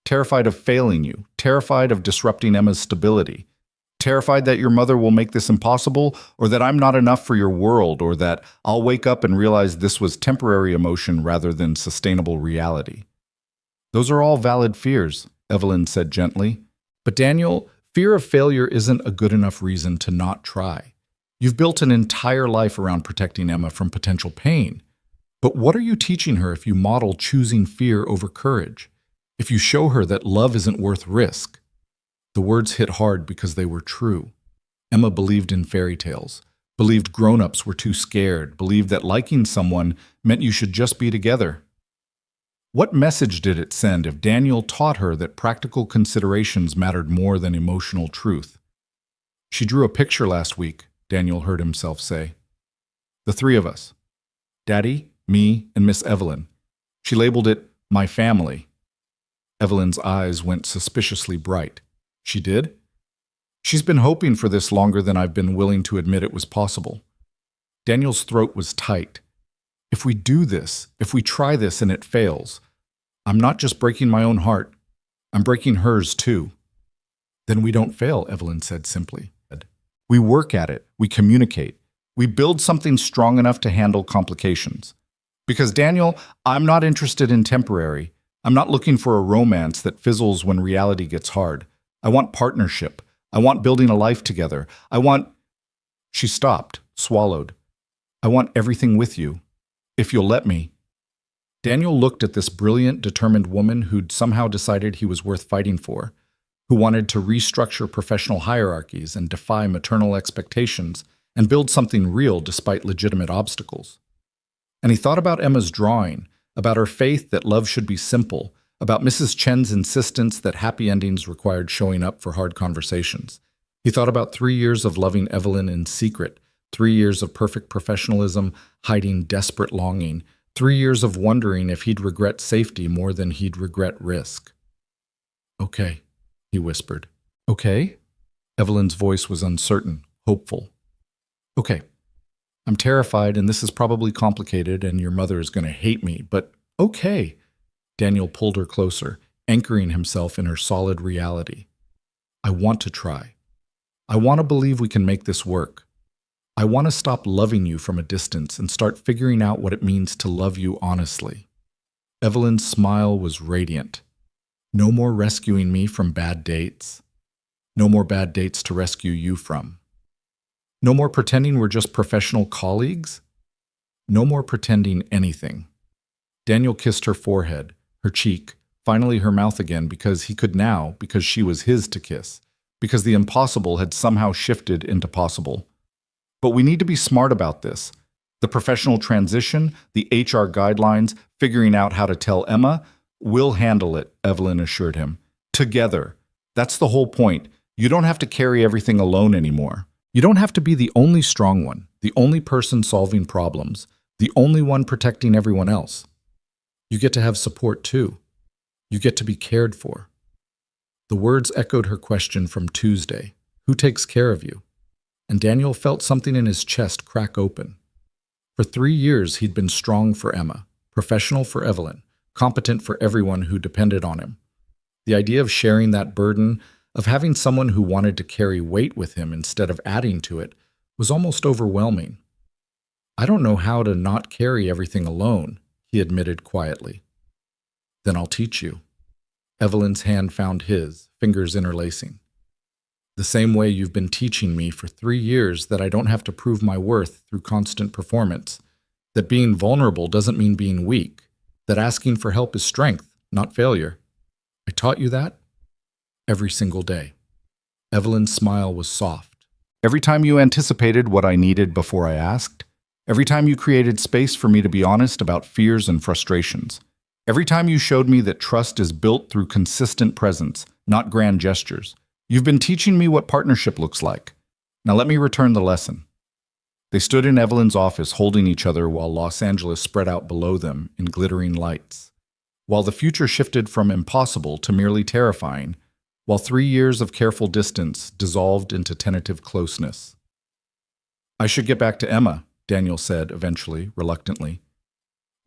Terrified of failing you. Terrified of disrupting Emma's stability. Terrified that your mother will make this impossible, or that I'm not enough for your world, or that I'll wake up and realize this was temporary emotion rather than sustainable reality. Those are all valid fears, Evelyn said gently. But Daniel, fear of failure isn't a good enough reason to not try. You've built an entire life around protecting Emma from potential pain. But what are you teaching her if you model choosing fear over courage? If you show her that love isn't worth risk? The words hit hard because they were true. Emma believed in fairy tales, believed grown-ups were too scared, believed that liking someone meant you should just be together. What message did it send if Daniel taught her that practical considerations mattered more than emotional truth? She drew a picture last week, Daniel heard himself say. The three of us. Daddy, me, and Miss Evelyn. She labeled it, my family. Evelyn's eyes went suspiciously bright. She did? She's been hoping for this longer than I've been willing to admit it was possible. Daniel's throat was tight. If we do this, if we try this and it fails, I'm not just breaking my own heart, I'm breaking hers too. Then we don't fail, Evelyn said simply. We work at it, we communicate, we build something strong enough to handle complications. Because Daniel, I'm not interested in temporary. I'm not looking for a romance that fizzles when reality gets hard. I want partnership. I want building a life together. I want... She stopped, swallowed. I want everything with you. If you'll let me. Daniel looked at this brilliant, determined woman who'd somehow decided he was worth fighting for, who wanted to restructure professional hierarchies and defy maternal expectations and build something real despite legitimate obstacles. And he thought about Emma's drawing, about her faith that love should be simple, about Mrs. Chen's insistence that happy endings required showing up for hard conversations. He thought about 3 years of loving Evelyn in secret, 3 years of perfect professionalism, hiding desperate longing, 3 years of wondering if he'd regret safety more than he'd regret risk. Okay, he whispered. Okay? Evelyn's voice was uncertain, hopeful. Okay, I'm terrified, and this is probably complicated, and your mother is going to hate me, but okay. Daniel pulled her closer, anchoring himself in her solid reality. I want to try. I want to believe we can make this work. I want to stop loving you from a distance and start figuring out what it means to love you honestly. Evelyn's smile was radiant. No more rescuing me from bad dates. No more bad dates to rescue you from. No more pretending we're just professional colleagues. No more pretending anything. Daniel kissed her forehead, her cheek, finally her mouth again because he could now, because she was his to kiss, because the impossible had somehow shifted into possible. But we need to be smart about this. The professional transition, the HR guidelines, figuring out how to tell Emma, we'll handle it, Evelyn assured him. Together. That's the whole point. You don't have to carry everything alone anymore. You don't have to be the only strong one, the only person solving problems, the only one protecting everyone else. You get to have support too. You get to be cared for. The words echoed her question from Tuesday. Who takes care of you? And Daniel felt something in his chest crack open. For 3 years, he'd been strong for Emma, professional for Evelyn, competent for everyone who depended on him. The idea of sharing that burden, of having someone who wanted to carry weight with him instead of adding to it, was almost overwhelming. I don't know how to not carry everything alone, he admitted quietly. Then I'll teach you. Evelyn's hand found his, fingers interlacing. The same way you've been teaching me for 3 years that I don't have to prove my worth through constant performance, that being vulnerable doesn't mean being weak, that asking for help is strength, not failure. I taught you that every single day. Evelyn's smile was soft. Every time you anticipated what I needed before I asked, every time you created space for me to be honest about fears and frustrations, every time you showed me that trust is built through consistent presence, not grand gestures. You've been teaching me what partnership looks like. Now let me return the lesson. They stood in Evelyn's office holding each other while Los Angeles spread out below them in glittering lights. While the future shifted from impossible to merely terrifying, while 3 years of careful distance dissolved into tentative closeness. I should get back to Emma, Daniel said eventually, reluctantly.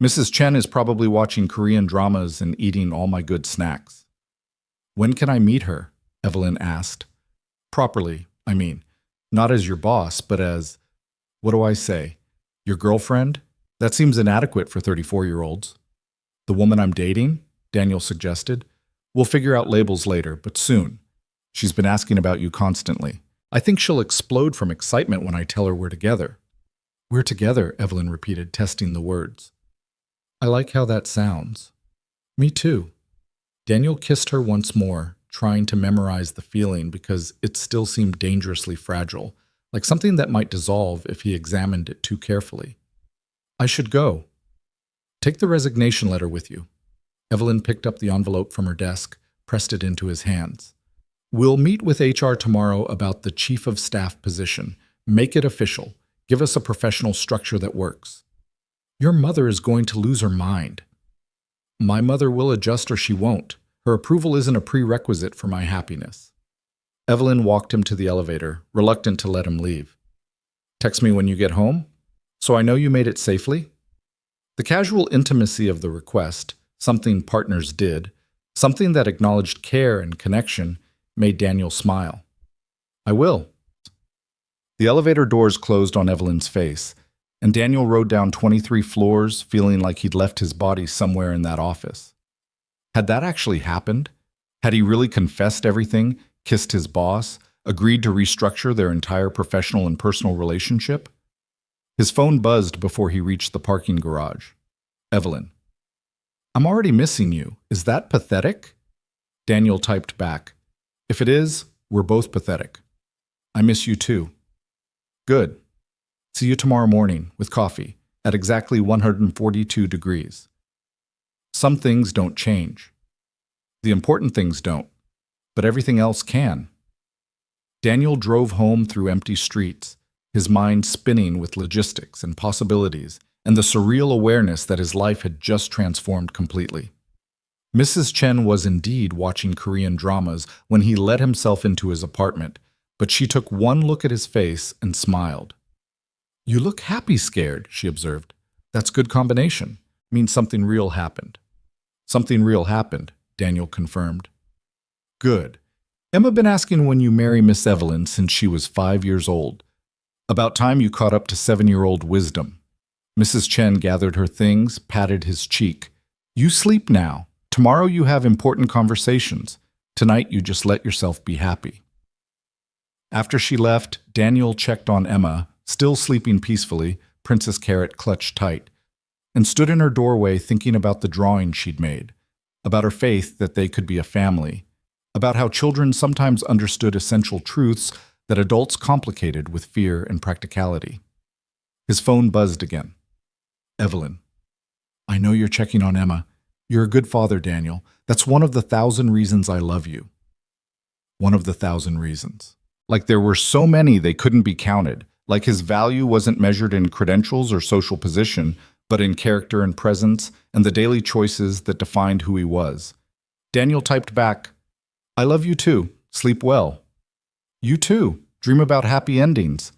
Mrs. Chen is probably watching Korean dramas and eating all my good snacks. When can I meet her? Evelyn asked. Properly, I mean. Not as your boss, but as, what do I say, your girlfriend? That seems inadequate for 34-year-olds. The woman I'm dating? Daniel suggested. We'll figure out labels later, but soon. She's been asking about you constantly. I think she'll explode from excitement when I tell her we're together. We're together, Evelyn repeated, testing the words. I like how that sounds. Me too. Daniel kissed her once more, trying to memorize the feeling because it still seemed dangerously fragile, like something that might dissolve if he examined it too carefully. I should go. Take the resignation letter with you. Evelyn picked up the envelope from her desk, pressed it into his hands. We'll meet with HR tomorrow about the chief of staff position. Make it official. Give us a professional structure that works. Your mother is going to lose her mind. My mother will adjust or she won't. Her approval isn't a prerequisite for my happiness. Evelyn walked him to the elevator, reluctant to let him leave. Text me when you get home, so I know you made it safely. The casual intimacy of the request, something partners did, something that acknowledged care and connection, made Daniel smile. I will. The elevator doors closed on Evelyn's face, and Daniel rode down 23 floors, feeling like he'd left his body somewhere in that office. Had that actually happened? Had he really confessed everything, kissed his boss, agreed to restructure their entire professional and personal relationship? His phone buzzed before he reached the parking garage. Evelyn. I'm already missing you. Is that pathetic? Daniel typed back. If it is, we're both pathetic. I miss you too. Good. See you tomorrow morning with coffee at exactly 142 degrees. Some things don't change. The important things don't, but everything else can. Daniel drove home through empty streets, his mind spinning with logistics and possibilities and the surreal awareness that his life had just transformed completely. Mrs. Chen was indeed watching Korean dramas when he let himself into his apartment, but she took one look at his face and smiled. You look happy scared, she observed. That's good combination. Means something real happened. Something real happened, Daniel confirmed. Good. Emma been asking when you marry Miss Evelyn since she was 5 years old. About time you caught up to 7-year-old wisdom. Mrs. Chen gathered her things, patted his cheek. You sleep now. Tomorrow you have important conversations. Tonight you just let yourself be happy. After she left, Daniel checked on Emma, still sleeping peacefully, Princess Carrot clutched tight, and stood in her doorway thinking about the drawing she'd made, about her faith that they could be a family, about how children sometimes understood essential truths that adults complicated with fear and practicality. His phone buzzed again. Evelyn. I know you're checking on Emma. You're a good father, Daniel. That's one of the 1,000 reasons I love you. One of the 1,000 reasons. Like there were so many they couldn't be counted. Like his value wasn't measured in credentials or social position, but in character and presence and the daily choices that defined who he was. Daniel typed back, I love you too. Sleep well. You too. Dream about happy endings.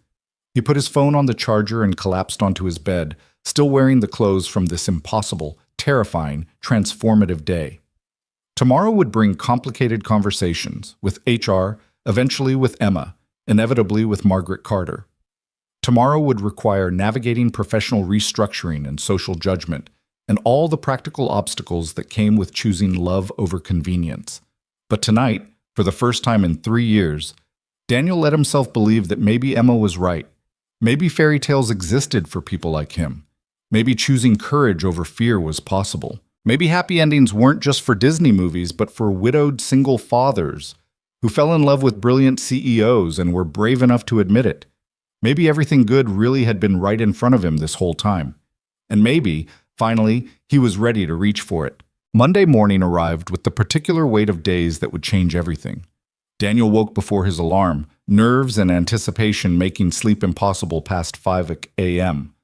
He put his phone on the charger and collapsed onto his bed, still wearing the clothes from this impossible, terrifying, transformative day. Tomorrow would bring complicated conversations with HR, eventually with Emma, inevitably with Margaret Carter. Tomorrow would require navigating professional restructuring and social judgment, and all the practical obstacles that came with choosing love over convenience. But tonight, for the first time in 3 years, Daniel let himself believe that maybe Emma was right. Maybe fairy tales existed for people like him. Maybe choosing courage over fear was possible. Maybe happy endings weren't just for Disney movies, but for widowed single fathers who fell in love with brilliant CEOs and were brave enough to admit it. Maybe everything good really had been right in front of him this whole time. And maybe, finally, he was ready to reach for it. Monday morning arrived with the particular weight of days that would change everything. Daniel woke before his alarm, nerves and anticipation making sleep impossible past 5 a.m.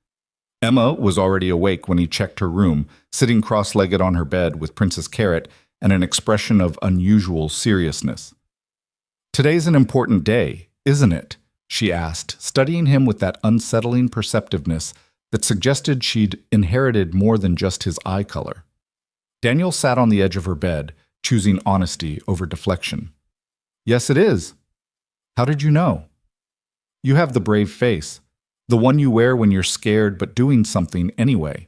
Emma was already awake when he checked her room, sitting cross-legged on her bed with Princess Carrot and an expression of unusual seriousness. Today's an important day, isn't it? She asked, studying him with that unsettling perceptiveness that suggested she'd inherited more than just his eye color. Daniel sat on the edge of her bed, choosing honesty over deflection. Yes, it is. How did you know? You have the brave face, the one you wear when you're scared but doing something anyway.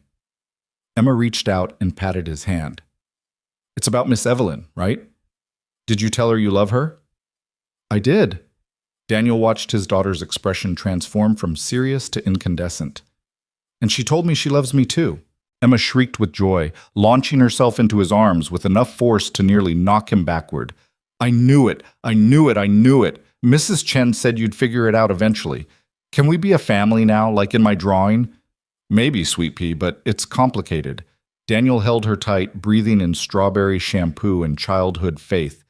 Emma reached out and patted his hand. It's about Miss Evelyn, right? Did you tell her you love her? I did. Daniel watched his daughter's expression transform from serious to incandescent. And she told me she loves me too. Emma shrieked with joy, launching herself into his arms with enough force to nearly knock him backward. I knew it! I knew it! I knew it! Mrs. Chen said you'd figure it out eventually. Can we be a family now, like in my drawing? Maybe, Sweet Pea, but it's complicated. Daniel held her tight, breathing in strawberry shampoo and childhood faith.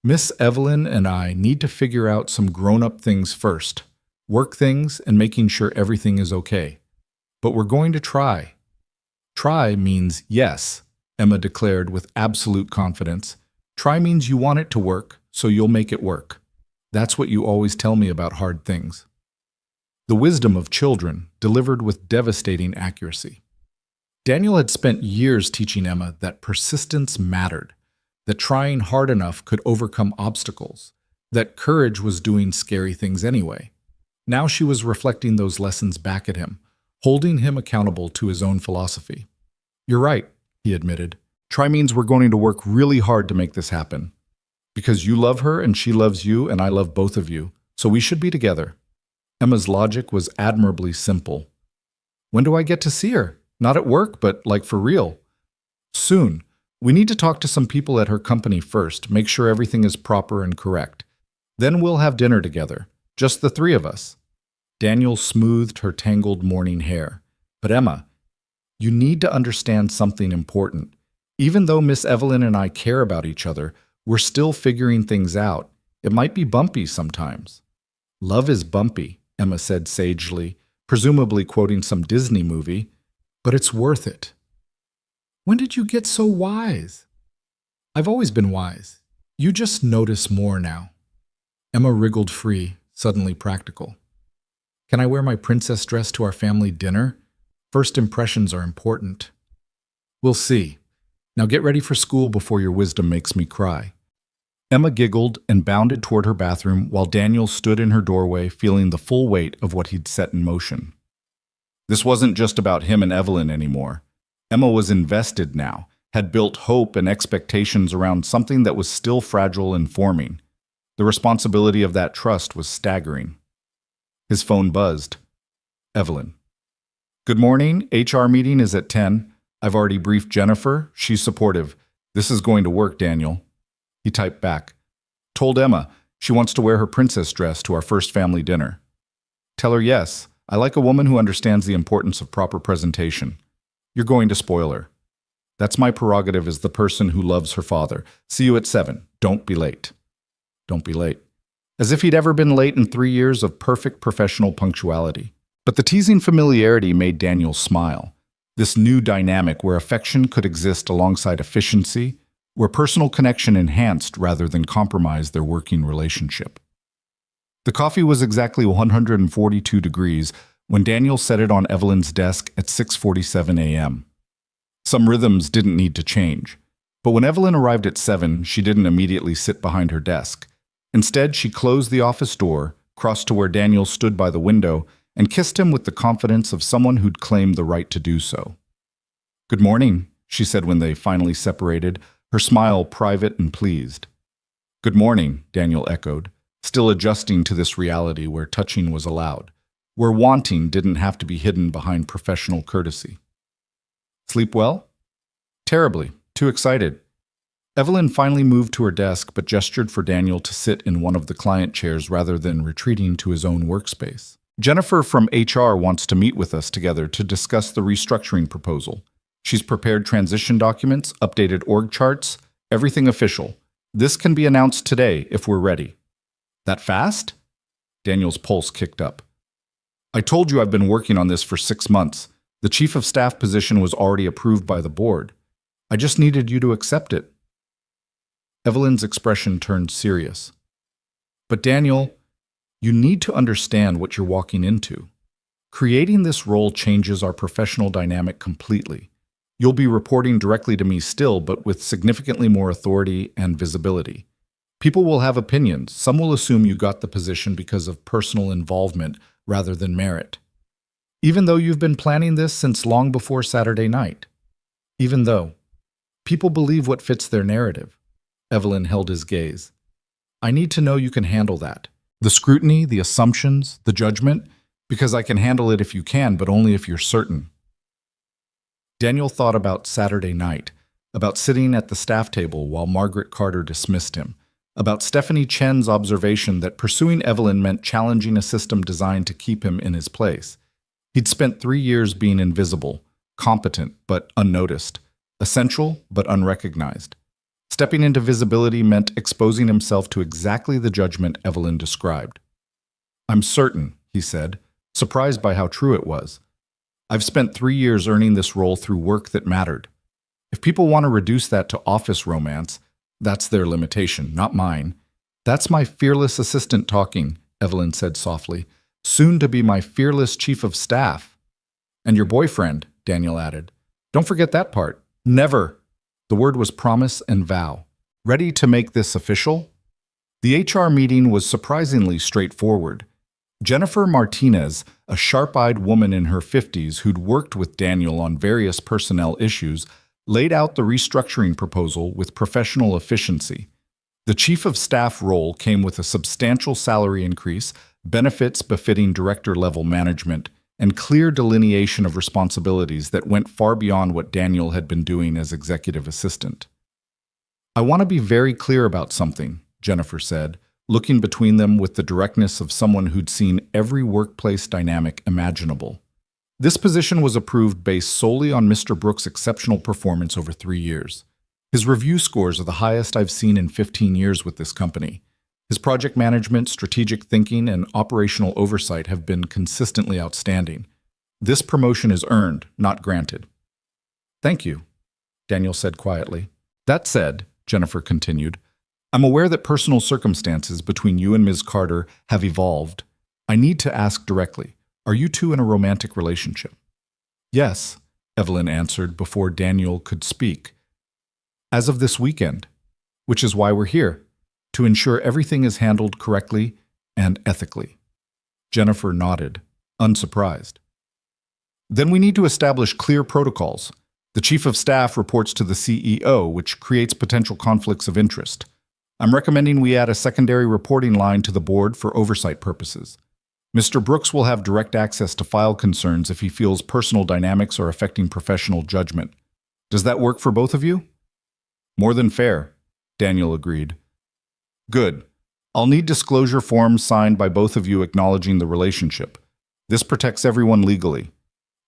Miss Evelyn and I need to figure out some grown-up things first. Work things and making sure everything is okay. But we're going to try. Try means yes, Emma declared with absolute confidence. Try means you want it to work, so you'll make it work. That's what you always tell me about hard things. The wisdom of children, delivered with devastating accuracy. Daniel had spent years teaching Emma that persistence mattered, that trying hard enough could overcome obstacles, that courage was doing scary things anyway. Now she was reflecting those lessons back at him, holding him accountable to his own philosophy. You're right, he admitted. Try means we're going to work really hard to make this happen. Because you love her and she loves you and I love both of you, so we should be together. Emma's logic was admirably simple. When do I get to see her? Not at work, but like for real. Soon. We need to talk to some people at her company first, make sure everything is proper and correct. Then we'll have dinner together, just the 3 of us. Daniel smoothed her tangled morning hair. But Emma, you need to understand something important. Even though Miss Evelyn and I care about each other, we're still figuring things out. It might be bumpy sometimes. Love is bumpy, Emma said sagely, presumably quoting some Disney movie, but it's worth it. When did you get so wise? I've always been wise. You just notice more now. Emma wriggled free, suddenly practical. Can I wear my princess dress to our family dinner? First impressions are important. We'll see. Now get ready for school before your wisdom makes me cry. Emma giggled and bounded toward her bathroom while Daniel stood in her doorway feeling the full weight of what he'd set in motion. This wasn't just about him and Evelyn anymore. Emma was invested now, had built hope and expectations around something that was still fragile and forming. The responsibility of that trust was staggering. His phone buzzed. Evelyn. Good morning. HR meeting is at 10. I've already briefed Jennifer. She's supportive. This is going to work, Daniel. He typed back. Told Emma she wants to wear her princess dress to our first family dinner. Tell her yes. I like a woman who understands the importance of proper presentation. You're going to spoil her. That's my prerogative as the person who loves her father. See you at 7. Don't be late. Don't be late. As if he'd ever been late in 3 years of perfect professional punctuality. But the teasing familiarity made Daniel smile. This new dynamic where affection could exist alongside efficiency, where personal connection enhanced rather than compromised their working relationship. The coffee was exactly 142 degrees when Daniel set it on Evelyn's desk at 6:47 a.m. Some rhythms didn't need to change, but when Evelyn arrived at 7, she didn't immediately sit behind her desk. Instead, she closed the office door, crossed to where Daniel stood by the window, and kissed him with the confidence of someone who'd claimed the right to do so. Good morning, she said when they finally separated, her smile private and pleased. Good morning, Daniel echoed, still adjusting to this reality where touching was allowed, where wanting didn't have to be hidden behind professional courtesy. Sleep well? Terribly. Too excited. Evelyn finally moved to her desk but gestured for Daniel to sit in one of the client chairs rather than retreating to his own workspace. Jennifer from HR wants to meet with us together to discuss the restructuring proposal. She's prepared transition documents, updated org charts, everything official. This can be announced today if we're ready. That fast? Daniel's pulse kicked up. I told you I've been working on this for 6 months. The chief of staff position was already approved by the board. I just needed you to accept it. Evelyn's expression turned serious. But Daniel, you need to understand what you're walking into. Creating this role changes our professional dynamic completely. You'll be reporting directly to me still, but with significantly more authority and visibility. People will have opinions. Some will assume you got the position because of personal involvement rather than merit. Even though you've been planning this since long before Saturday night. Even though. People believe what fits their narrative. Evelyn held his gaze. I need to know you can handle that. The scrutiny, the assumptions, the judgment, because I can handle it if you can, but only if you're certain. Daniel thought about Saturday night, about sitting at the staff table while Margaret Carter dismissed him, about Stephanie Chen's observation that pursuing Evelyn meant challenging a system designed to keep him in his place. He'd spent 3 years being invisible, competent but unnoticed, essential but unrecognized. Stepping into visibility meant exposing himself to exactly the judgment Evelyn described. I'm certain, he said, surprised by how true it was. I've spent 3 years earning this role through work that mattered. If people want to reduce that to office romance, that's their limitation, not mine. That's my fearless assistant talking, Evelyn said softly. Soon to be my fearless chief of staff. And your boyfriend, Daniel added. Don't forget that part. Never. The word was promise and vow. Ready to make this official? The HR meeting was surprisingly straightforward. Jennifer Martinez, a sharp-eyed woman in her 50s who'd worked with Daniel on various personnel issues, laid out the restructuring proposal with professional efficiency. The chief of staff role came with a substantial salary increase, benefits befitting director-level management, and clear delineation of responsibilities that went far beyond what Daniel had been doing as executive assistant. I want to be very clear about something, Jennifer said, looking between them with the directness of someone who'd seen every workplace dynamic imaginable. This position was approved based solely on Mr. Brooks' exceptional performance over 3 years. His review scores are the highest I've seen in 15 years with this company. His project management, strategic thinking, and operational oversight have been consistently outstanding. This promotion is earned, not granted. Thank you, Daniel said quietly. That said, Jennifer continued, I'm aware that personal circumstances between you and Ms. Carter have evolved. I need to ask directly, Are you two in a romantic relationship? Yes, Evelyn answered before Daniel could speak. As of this weekend, which is why we're here, to ensure everything is handled correctly and ethically. Jennifer nodded, unsurprised. Then we need to establish clear protocols. The Chief of Staff reports to the CEO, which creates potential conflicts of interest. I'm recommending we add a secondary reporting line to the board for oversight purposes. Mr. Brooks will have direct access to file concerns if he feels personal dynamics are affecting professional judgment. Does that work for both of you? More than fair, Daniel agreed. Good. I'll need disclosure forms signed by both of you acknowledging the relationship. This protects everyone legally.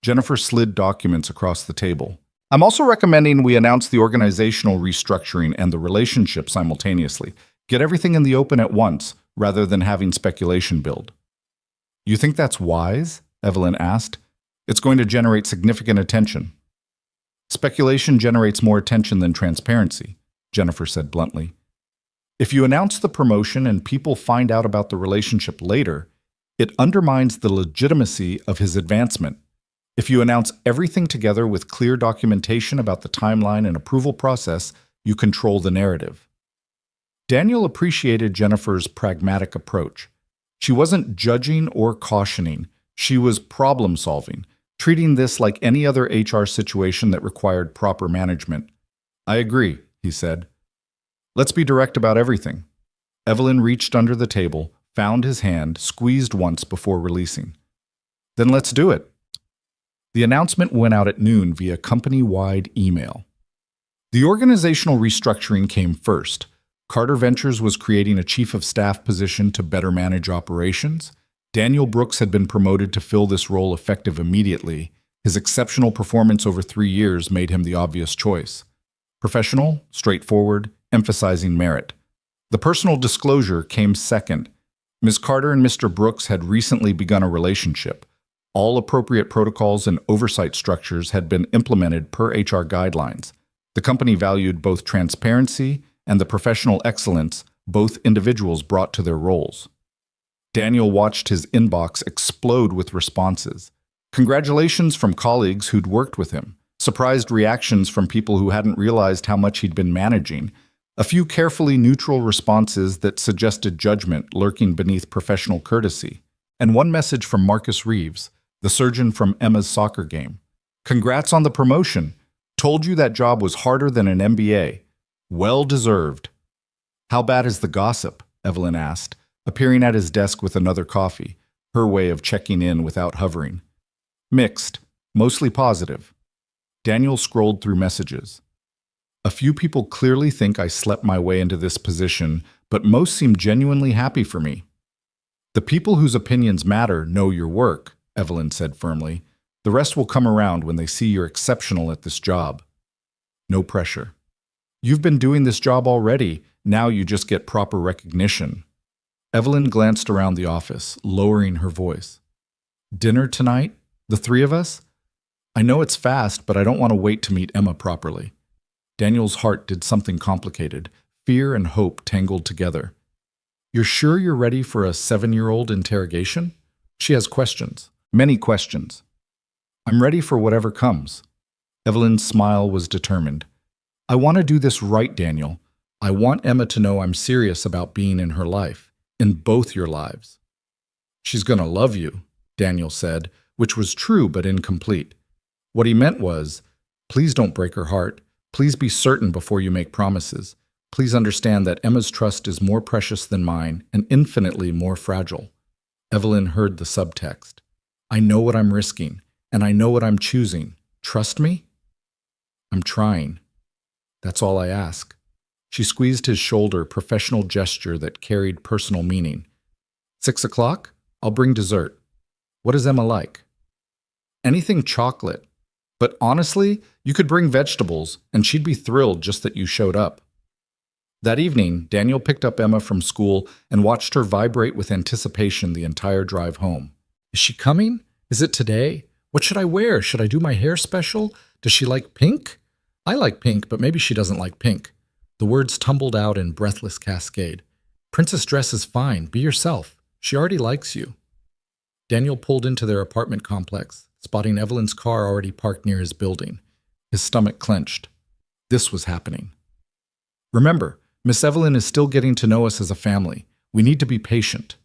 Jennifer slid documents across the table. I'm also recommending we announce the organizational restructuring and the relationship simultaneously. Get everything in the open at once, rather than having speculation build. You think that's wise? Evelyn asked. It's going to generate significant attention. Speculation generates more attention than transparency, Jennifer said bluntly. If you announce the promotion and people find out about the relationship later, it undermines the legitimacy of his advancement. If you announce everything together with clear documentation about the timeline and approval process, you control the narrative. Daniel appreciated Jennifer's pragmatic approach. She wasn't judging or cautioning. She was problem-solving, treating this like any other HR situation that required proper management. I agree, he said. Let's be direct about everything. Evelyn reached under the table, found his hand, squeezed once before releasing. Then let's do it. The announcement went out at noon via company-wide email. The organizational restructuring came first. Carter Ventures was creating a chief of staff position to better manage operations. Daniel Brooks had been promoted to fill this role effective immediately. His exceptional performance over 3 years made him the obvious choice. Professional, straightforward, emphasizing merit. The personal disclosure came second. Ms. Carter and Mr. Brooks had recently begun a relationship. All appropriate protocols and oversight structures had been implemented per HR guidelines. The company valued both transparency and the professional excellence both individuals brought to their roles. Daniel watched his inbox explode with responses. Congratulations from colleagues who'd worked with him. Surprised reactions from people who hadn't realized how much he'd been managing. A few carefully neutral responses that suggested judgment lurking beneath professional courtesy. And one message from Marcus Reeves, the surgeon from Emma's soccer game. Congrats on the promotion. Told you that job was harder than an MBA. Well deserved. How bad is the gossip? Evelyn asked, appearing at his desk with another coffee, her way of checking in without hovering. Mixed, mostly positive. Daniel scrolled through messages. A few people clearly think I slept my way into this position, but most seem genuinely happy for me. The people whose opinions matter know your work, Evelyn said firmly. The rest will come around when they see you're exceptional at this job. No pressure. You've been doing this job already. Now you just get proper recognition. Evelyn glanced around the office, lowering her voice. Dinner tonight? The three of us? I know it's fast, but I don't want to wait to meet Emma properly. Daniel's heart did something complicated. Fear and hope tangled together. You're sure you're ready for a 7-year-old interrogation? She has questions. Many questions. I'm ready for whatever comes. Evelyn's smile was determined. I want to do this right, Daniel. I want Emma to know I'm serious about being in her life, in both your lives. She's gonna love you, Daniel said, which was true but incomplete. What he meant was, please don't break her heart. Please be certain before you make promises. Please understand that Emma's trust is more precious than mine and infinitely more fragile. Evelyn heard the subtext. I know what I'm risking, and I know what I'm choosing. Trust me? I'm trying. That's all I ask. She squeezed his shoulder, professional gesture that carried personal meaning. 6 o'clock? I'll bring dessert. What is Emma like? Anything chocolate. But honestly, you could bring vegetables, and she'd be thrilled just that you showed up. That evening, Daniel picked up Emma from school and watched her vibrate with anticipation the entire drive home. Is she coming? Is it today? What should I wear? Should I do my hair special? Does she like pink? I like pink, but maybe she doesn't like pink. The words tumbled out in breathless cascade. Princess dress is fine. Be yourself. She already likes you. Daniel pulled into their apartment complex, spotting Evelyn's car already parked near his building. His stomach clenched. This was happening. Remember, Miss Evelyn is still getting to know us as a family. We need to be patient.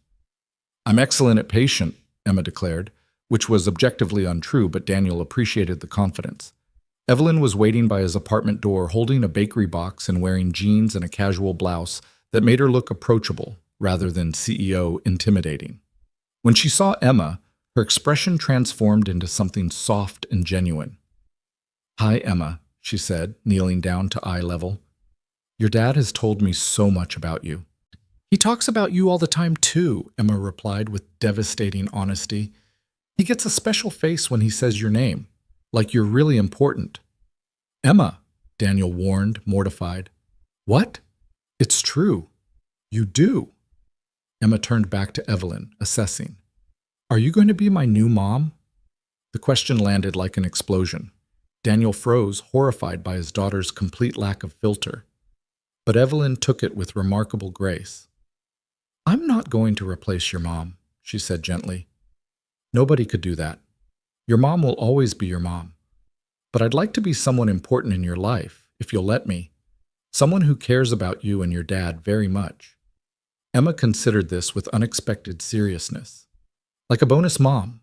I'm excellent at patient, Emma declared, which was objectively untrue, but Daniel appreciated the confidence. Evelyn was waiting by his apartment door, holding a bakery box and wearing jeans and a casual blouse that made her look approachable rather than CEO intimidating. When she saw Emma, her expression transformed into something soft and genuine. "Hi, Emma," she said, kneeling down to eye level. "Your dad has told me so much about you." "He talks about you all the time, too," Emma replied with devastating honesty. "He gets a special face when he says your name, like you're really important." "Emma," Daniel warned, mortified. "What? It's true. You do." Emma turned back to Evelyn, assessing. "Are you going to be my new mom?" The question landed like an explosion. Daniel froze, horrified by his daughter's complete lack of filter. But Evelyn took it with remarkable grace. "I'm not going to replace your mom," she said gently. "Nobody could do that. Your mom will always be your mom. But I'd like to be someone important in your life, if you'll let me. Someone who cares about you and your dad very much." Emma considered this with unexpected seriousness. "Like a bonus mom.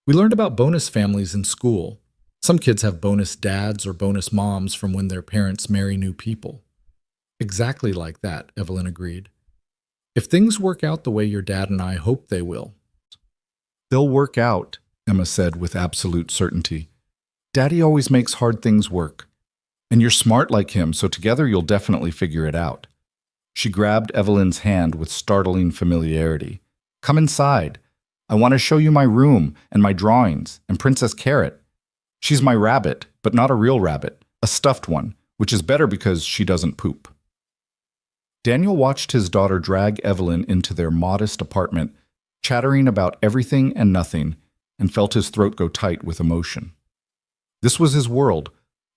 We learned about bonus families in school. Some kids have bonus dads or bonus moms from when their parents marry new people." "Exactly like that," Evelyn agreed. "If things work out the way your dad and I hope they will." "They'll work out," Emma said with absolute certainty. "Daddy always makes hard things work. And you're smart like him, so together you'll definitely figure it out." She grabbed Evelyn's hand with startling familiarity. "Come inside. I want to show you my room and my drawings and Princess Carrot. She's my rabbit, but not a real rabbit, a stuffed one, which is better because she doesn't poop." Daniel watched his daughter drag Evelyn into their modest apartment, chattering about everything and nothing, and felt his throat go tight with emotion. This was his world.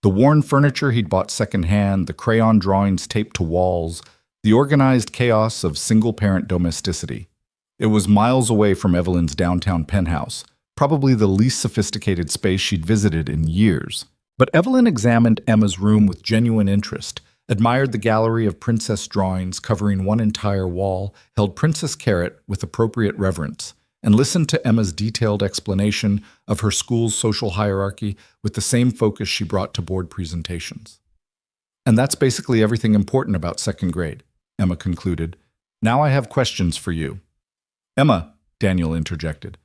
The worn furniture he'd bought secondhand, the crayon drawings taped to walls, the organized chaos of single-parent domesticity. It was miles away from Evelyn's downtown penthouse, probably the least sophisticated space she'd visited in years. But Evelyn examined Emma's room with genuine interest, admired the gallery of princess drawings covering one entire wall, held Princess Carrot with appropriate reverence, and listened to Emma's detailed explanation of her school's social hierarchy with the same focus she brought to board presentations. "And that's basically everything important about second grade," Emma concluded. "Now I have questions for you." "Emma," Daniel interjected,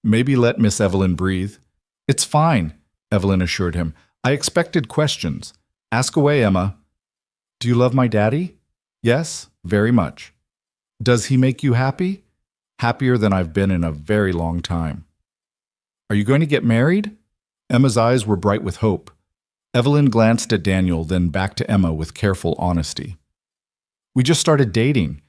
"maybe let Miss Evelyn breathe." "It's fine," Evelyn assured him. "I expected questions. Ask away, Emma." "Do you love my daddy?" "Yes, very much." "Does he make you happy?" "Happier than I've been in a very long time." "Are you going to get married?" Emma's eyes were bright with hope. Evelyn glanced at Daniel, then back to Emma with careful honesty. "We just started dating.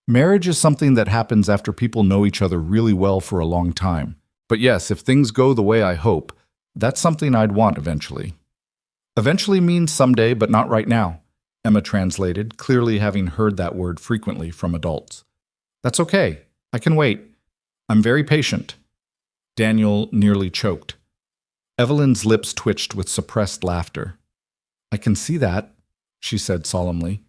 Marriage is something that happens after people know each other really well for a long time. But yes, if things go the way I hope, that's something I'd want eventually." "Eventually means someday, but not right now," Emma translated, clearly having heard that word frequently from adults. "That's okay. I can wait. I'm very patient." Daniel nearly choked. Evelyn's lips twitched with suppressed laughter. "I can see that," she said solemnly.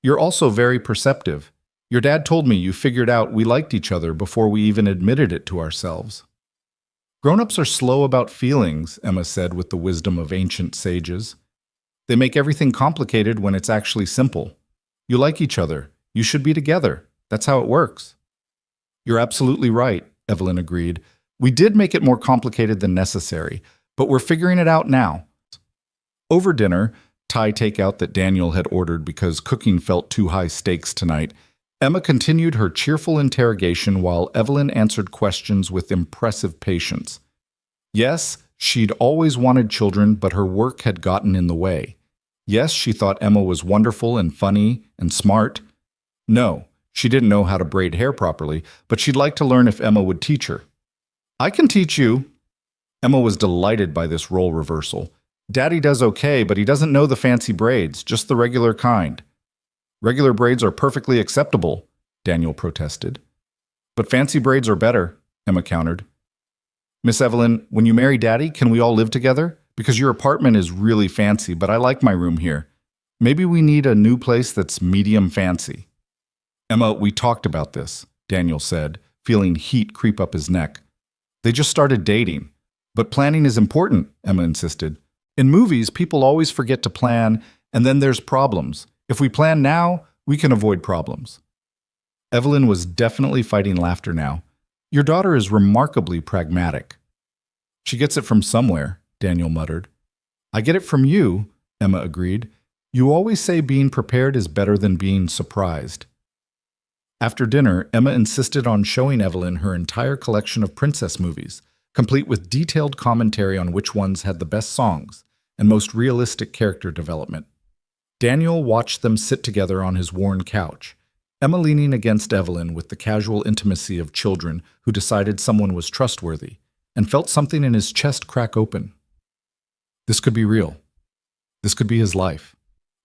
"You're also very perceptive. Your dad told me you figured out we liked each other before we even admitted it to ourselves." "Grown-ups are slow about feelings," Emma said with the wisdom of ancient sages. "They make everything complicated when it's actually simple. You like each other. You should be together. That's how it works." "You're absolutely right," Evelyn agreed. "We did make it more complicated than necessary, but we're figuring it out now." Over dinner, Thai takeout that Daniel had ordered because cooking felt too high stakes tonight, Emma continued her cheerful interrogation while Evelyn answered questions with impressive patience. Yes, she'd always wanted children, but her work had gotten in the way. Yes, she thought Emma was wonderful and funny and smart. No, she didn't know how to braid hair properly, but she'd like to learn if Emma would teach her. "I can teach you." Emma was delighted by this role reversal. "Daddy does okay, but he doesn't know the fancy braids, just the regular kind." "Regular braids are perfectly acceptable," Daniel protested. "But fancy braids are better. Emma countered. Miss Evelyn, when you marry Daddy, can we all live together? Because your apartment is really fancy, but I like my room here. Maybe we need a new place that's medium fancy. Emma, we talked about this, Daniel said, feeling heat creep up his neck. They just started dating. But planning is important, Emma insisted. In movies, people always forget to plan, and then there's problems. If we plan now, we can avoid problems. Evelyn was definitely fighting laughter now. Your daughter is remarkably pragmatic. She gets it from somewhere, Daniel muttered. I get it from you, Emma agreed. You always say being prepared is better than being surprised. After dinner, Emma insisted on showing Evelyn her entire collection of princess movies, complete with detailed commentary on which ones had the best songs and most realistic character development. Daniel watched them sit together on his worn couch, Emma leaning against Evelyn with the casual intimacy of children who decided someone was trustworthy, and felt something in his chest crack open. This could be real. This could be his life.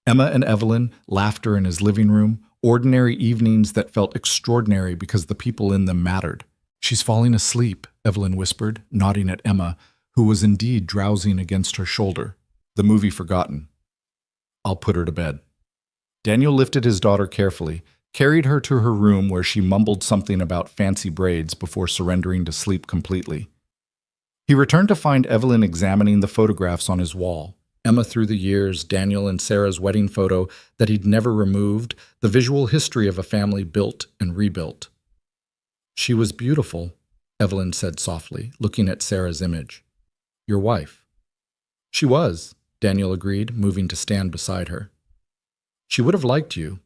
Emma and Evelyn, laughter in his living room, ordinary evenings that felt extraordinary because the people in them mattered. She's falling asleep, Evelyn whispered, nodding at Emma, who was indeed drowsing against her shoulder, the movie forgotten. I'll put her to bed. Daniel lifted his daughter carefully, carried her to her room where she mumbled something about fancy braids before surrendering to sleep completely. He returned to find Evelyn examining the photographs on his wall. Emma through the years, Daniel and Sarah's wedding photo that he'd never removed, the visual history of a family built and rebuilt. She was beautiful, Evelyn said softly, looking at Sarah's image. Your wife. She was, Daniel agreed, moving to stand beside her. She would have liked you.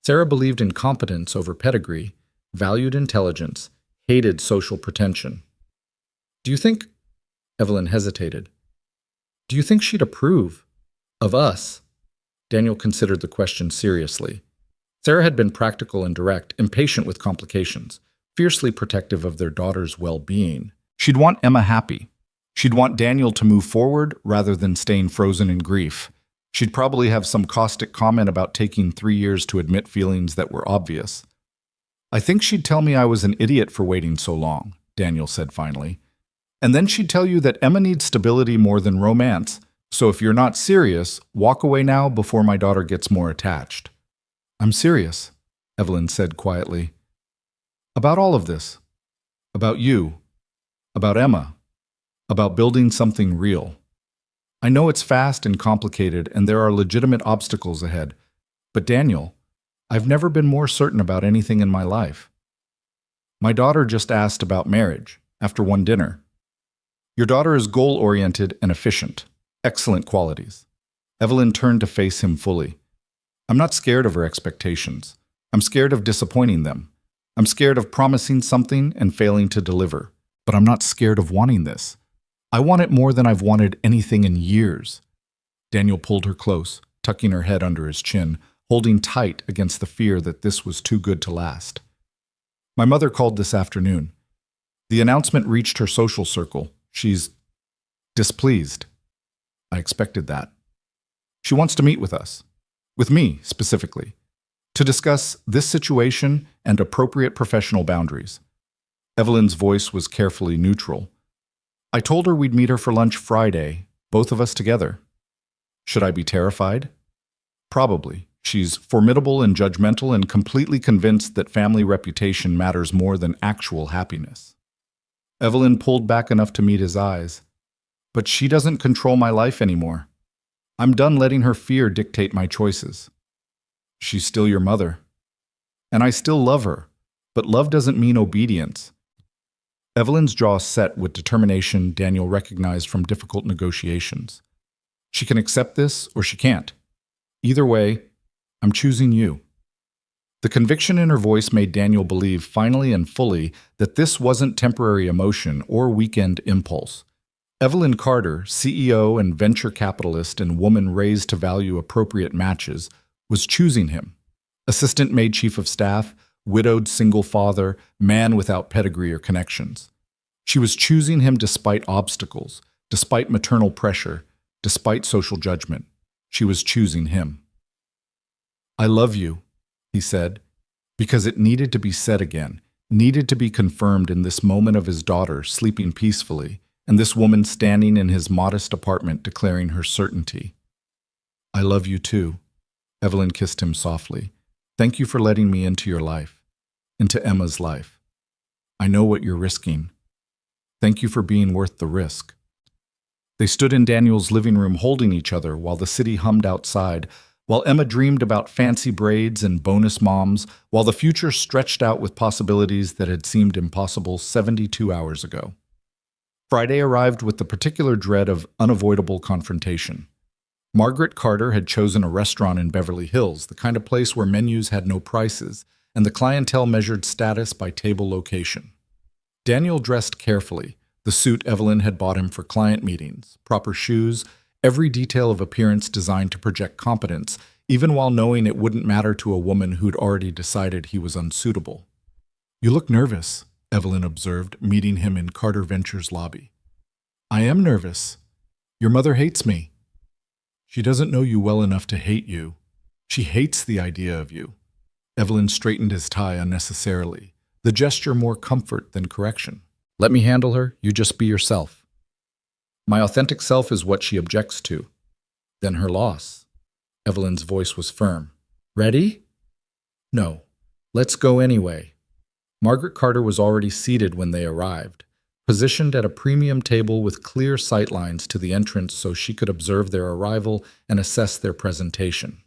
Sarah believed in competence over pedigree, valued intelligence, hated social pretension. Do you think... Evelyn hesitated. Do you think she'd approve of us? Daniel considered the question seriously. Sarah had been practical and direct, impatient with complications, fiercely protective of their daughter's well-being. She'd want Emma happy. She'd want Daniel to move forward rather than staying frozen in grief. She'd probably have some caustic comment about taking 3 years to admit feelings that were obvious. I think she'd tell me I was an idiot for waiting so long, Daniel said finally. And then she'd tell you that Emma needs stability more than romance, so if you're not serious, walk away now before my daughter gets more attached. I'm serious, Evelyn said quietly. About all of this. About you. About Emma. About building something real. I know it's fast and complicated and there are legitimate obstacles ahead, but Daniel, I've never been more certain about anything in my life. My daughter just asked about marriage after one dinner. Your daughter is goal-oriented and efficient. Excellent qualities. Evelyn turned to face him fully. I'm not scared of her expectations. I'm scared of disappointing them. I'm scared of promising something and failing to deliver. But I'm not scared of wanting this. I want it more than I've wanted anything in years. Daniel pulled her close, tucking her head under his chin, holding tight against the fear that this was too good to last. My mother called this afternoon. The announcement reached her social circle. She's displeased. I expected that. She wants to meet with us, with me specifically, to discuss this situation and appropriate professional boundaries. Evelyn's voice was carefully neutral. I told her we'd meet her for lunch Friday, both of us together. Should I be terrified? Probably. She's formidable and judgmental and completely convinced that family reputation matters more than actual happiness. Evelyn pulled back enough to meet his eyes. But she doesn't control my life anymore. I'm done letting her fear dictate my choices. She's still your mother. And I still love her, but love doesn't mean obedience. Evelyn's jaw set with determination Daniel recognized from difficult negotiations. She can accept this or she can't. Either way, I'm choosing you. The conviction in her voice made Daniel believe finally and fully that this wasn't temporary emotion or weekend impulse. Evelyn Carter, CEO and venture capitalist and woman raised to value appropriate matches, was choosing him. Assistant-made chief of staff, widowed single father, man without pedigree or connections. She was choosing him despite obstacles, despite maternal pressure, despite social judgment. She was choosing him. I love you, he said, because it needed to be said again, needed to be confirmed in this moment of his daughter sleeping peacefully, and this woman standing in his modest apartment declaring her certainty. "I love you too." Evelyn kissed him softly. "Thank you for letting me into your life, into Emma's life. I know what you're risking. Thank you for being worth the risk." They stood in Daniel's living room holding each other while the city hummed outside, while Emma dreamed about fancy braids and bonus moms, while the future stretched out with possibilities that had seemed impossible 72 hours ago. Friday arrived with the particular dread of unavoidable confrontation. Margaret Carter had chosen a restaurant in Beverly Hills, the kind of place where menus had no prices, and the clientele measured status by table location. Daniel dressed carefully, the suit Evelyn had bought him for client meetings, proper shoes, every detail of appearance designed to project competence, even while knowing it wouldn't matter to a woman who'd already decided he was unsuitable. "You look nervous," Evelyn observed, meeting him in Carter Ventures' lobby. "I am nervous. Your mother hates me." "She doesn't know you well enough to hate you. She hates the idea of you." Evelyn straightened his tie unnecessarily, the gesture more comfort than correction. "Let me handle her. You just be yourself." "My authentic self is what she objects to." "Then her loss." Evelyn's voice was firm. "Ready?" "No. Let's go anyway." Margaret Carter was already seated when they arrived, positioned at a premium table with clear sightlines to the entrance so she could observe their arrival and assess their presentation.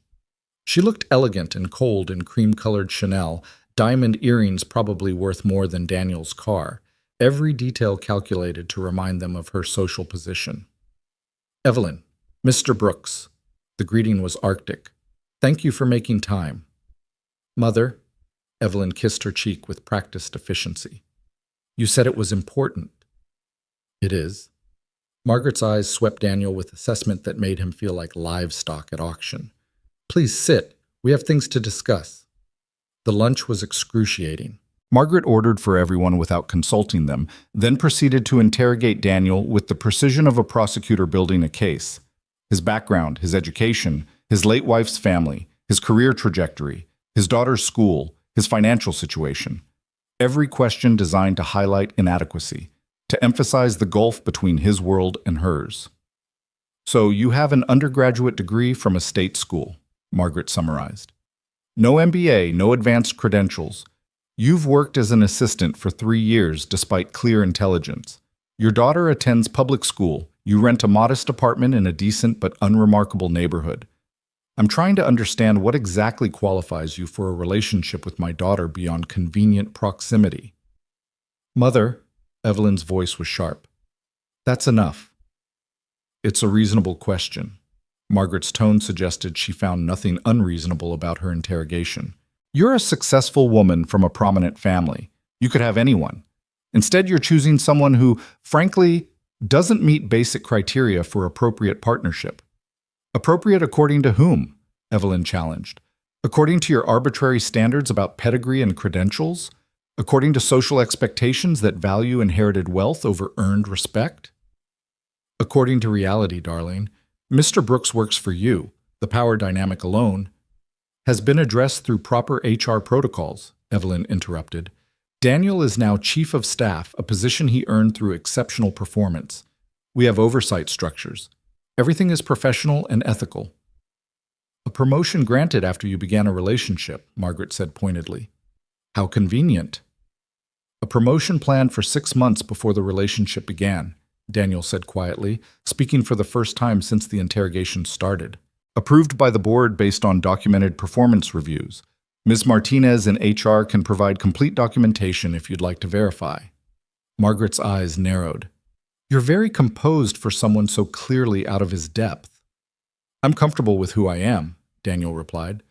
She looked elegant and cold in cream-colored Chanel, diamond earrings probably worth more than Daniel's car, every detail calculated to remind them of her social position. "Evelyn, Mr. Brooks." The greeting was arctic. "Thank you for making time." "Mother." Evelyn kissed her cheek with practiced efficiency. "You said it was important." "It is." Margaret's eyes swept Daniel with assessment that made him feel like livestock at auction. "Please sit. We have things to discuss." The lunch was excruciating. Margaret ordered for everyone without consulting them, then proceeded to interrogate Daniel with the precision of a prosecutor building a case. His background, his education, his late wife's family, his career trajectory, his daughter's school, his financial situation. Every question designed to highlight inadequacy, to emphasize the gulf between his world and hers. "So you have an undergraduate degree from a state school," Margaret summarized. "No MBA, no advanced credentials. You've worked as an assistant for 3 years despite clear intelligence. Your daughter attends public school. You rent a modest apartment in a decent but unremarkable neighborhood. I'm trying to understand what exactly qualifies you for a relationship with my daughter beyond convenient proximity." "Mother," Evelyn's voice was sharp. "That's enough." "It's a reasonable question." Margaret's tone suggested she found nothing unreasonable about her interrogation. "You're a successful woman from a prominent family. You could have anyone. Instead, you're choosing someone who, frankly, doesn't meet basic criteria for appropriate partnership." "Appropriate according to whom?" Evelyn challenged. "According to your arbitrary standards about pedigree and credentials? According to social expectations that value inherited wealth over earned respect?" "According to reality, darling. Mr. Brooks works for you. The power dynamic alone has been addressed through proper HR protocols," Evelyn interrupted. "Daniel is now Chief of Staff, a position he earned through exceptional performance. We have oversight structures. Everything is professional and ethical." "A promotion granted after you began a relationship," Margaret said pointedly. "How convenient." "A promotion planned for 6 months before the relationship began," Daniel said quietly, speaking for the first time since the interrogation started. "Approved by the board based on documented performance reviews. Ms. Martinez in HR can provide complete documentation if you'd like to verify." Margaret's eyes narrowed. "You're very composed for someone so clearly out of his depth." "I'm comfortable with who I am," Daniel replied.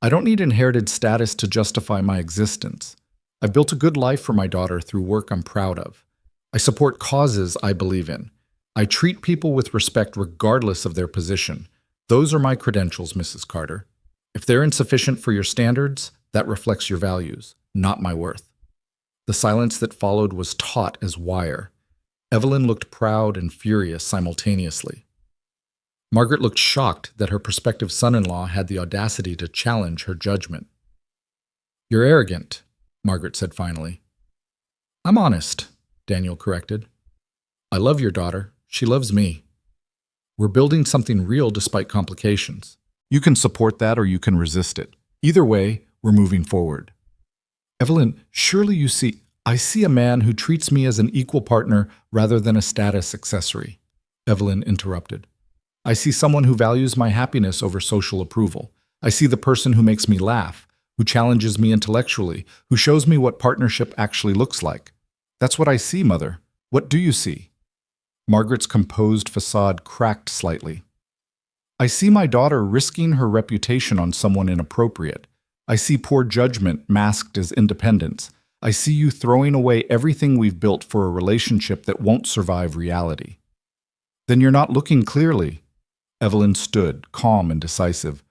"I don't need inherited status to justify my existence. I've built a good life for my daughter through work I'm proud of. I support causes I believe in. I treat people with respect regardless of their position. Those are my credentials, Mrs. Carter. If they're insufficient for your standards, that reflects your values, not my worth." The silence that followed was taut as wire. Evelyn looked proud and furious simultaneously. Margaret looked shocked that her prospective son-in-law had the audacity to challenge her judgment. "You're arrogant," Margaret said finally. I'm honest, Daniel corrected. I love your daughter. She loves me. We're building something real despite complications. You can support that or you can resist it. Either way, we're moving forward. Evelyn, surely you see, I see a man who treats me as an equal partner rather than a status accessory. Evelyn interrupted. I see someone who values my happiness over social approval. I see the person who makes me laugh, who challenges me intellectually, who shows me what partnership actually looks like. That's what I see, Mother. What do you see? Margaret's composed facade cracked slightly. I see my daughter risking her reputation on someone inappropriate. I see poor judgment masked as independence. I see you throwing away everything we've built for a relationship that won't survive reality. Then you're not looking clearly. Evelyn stood, calm and decisive.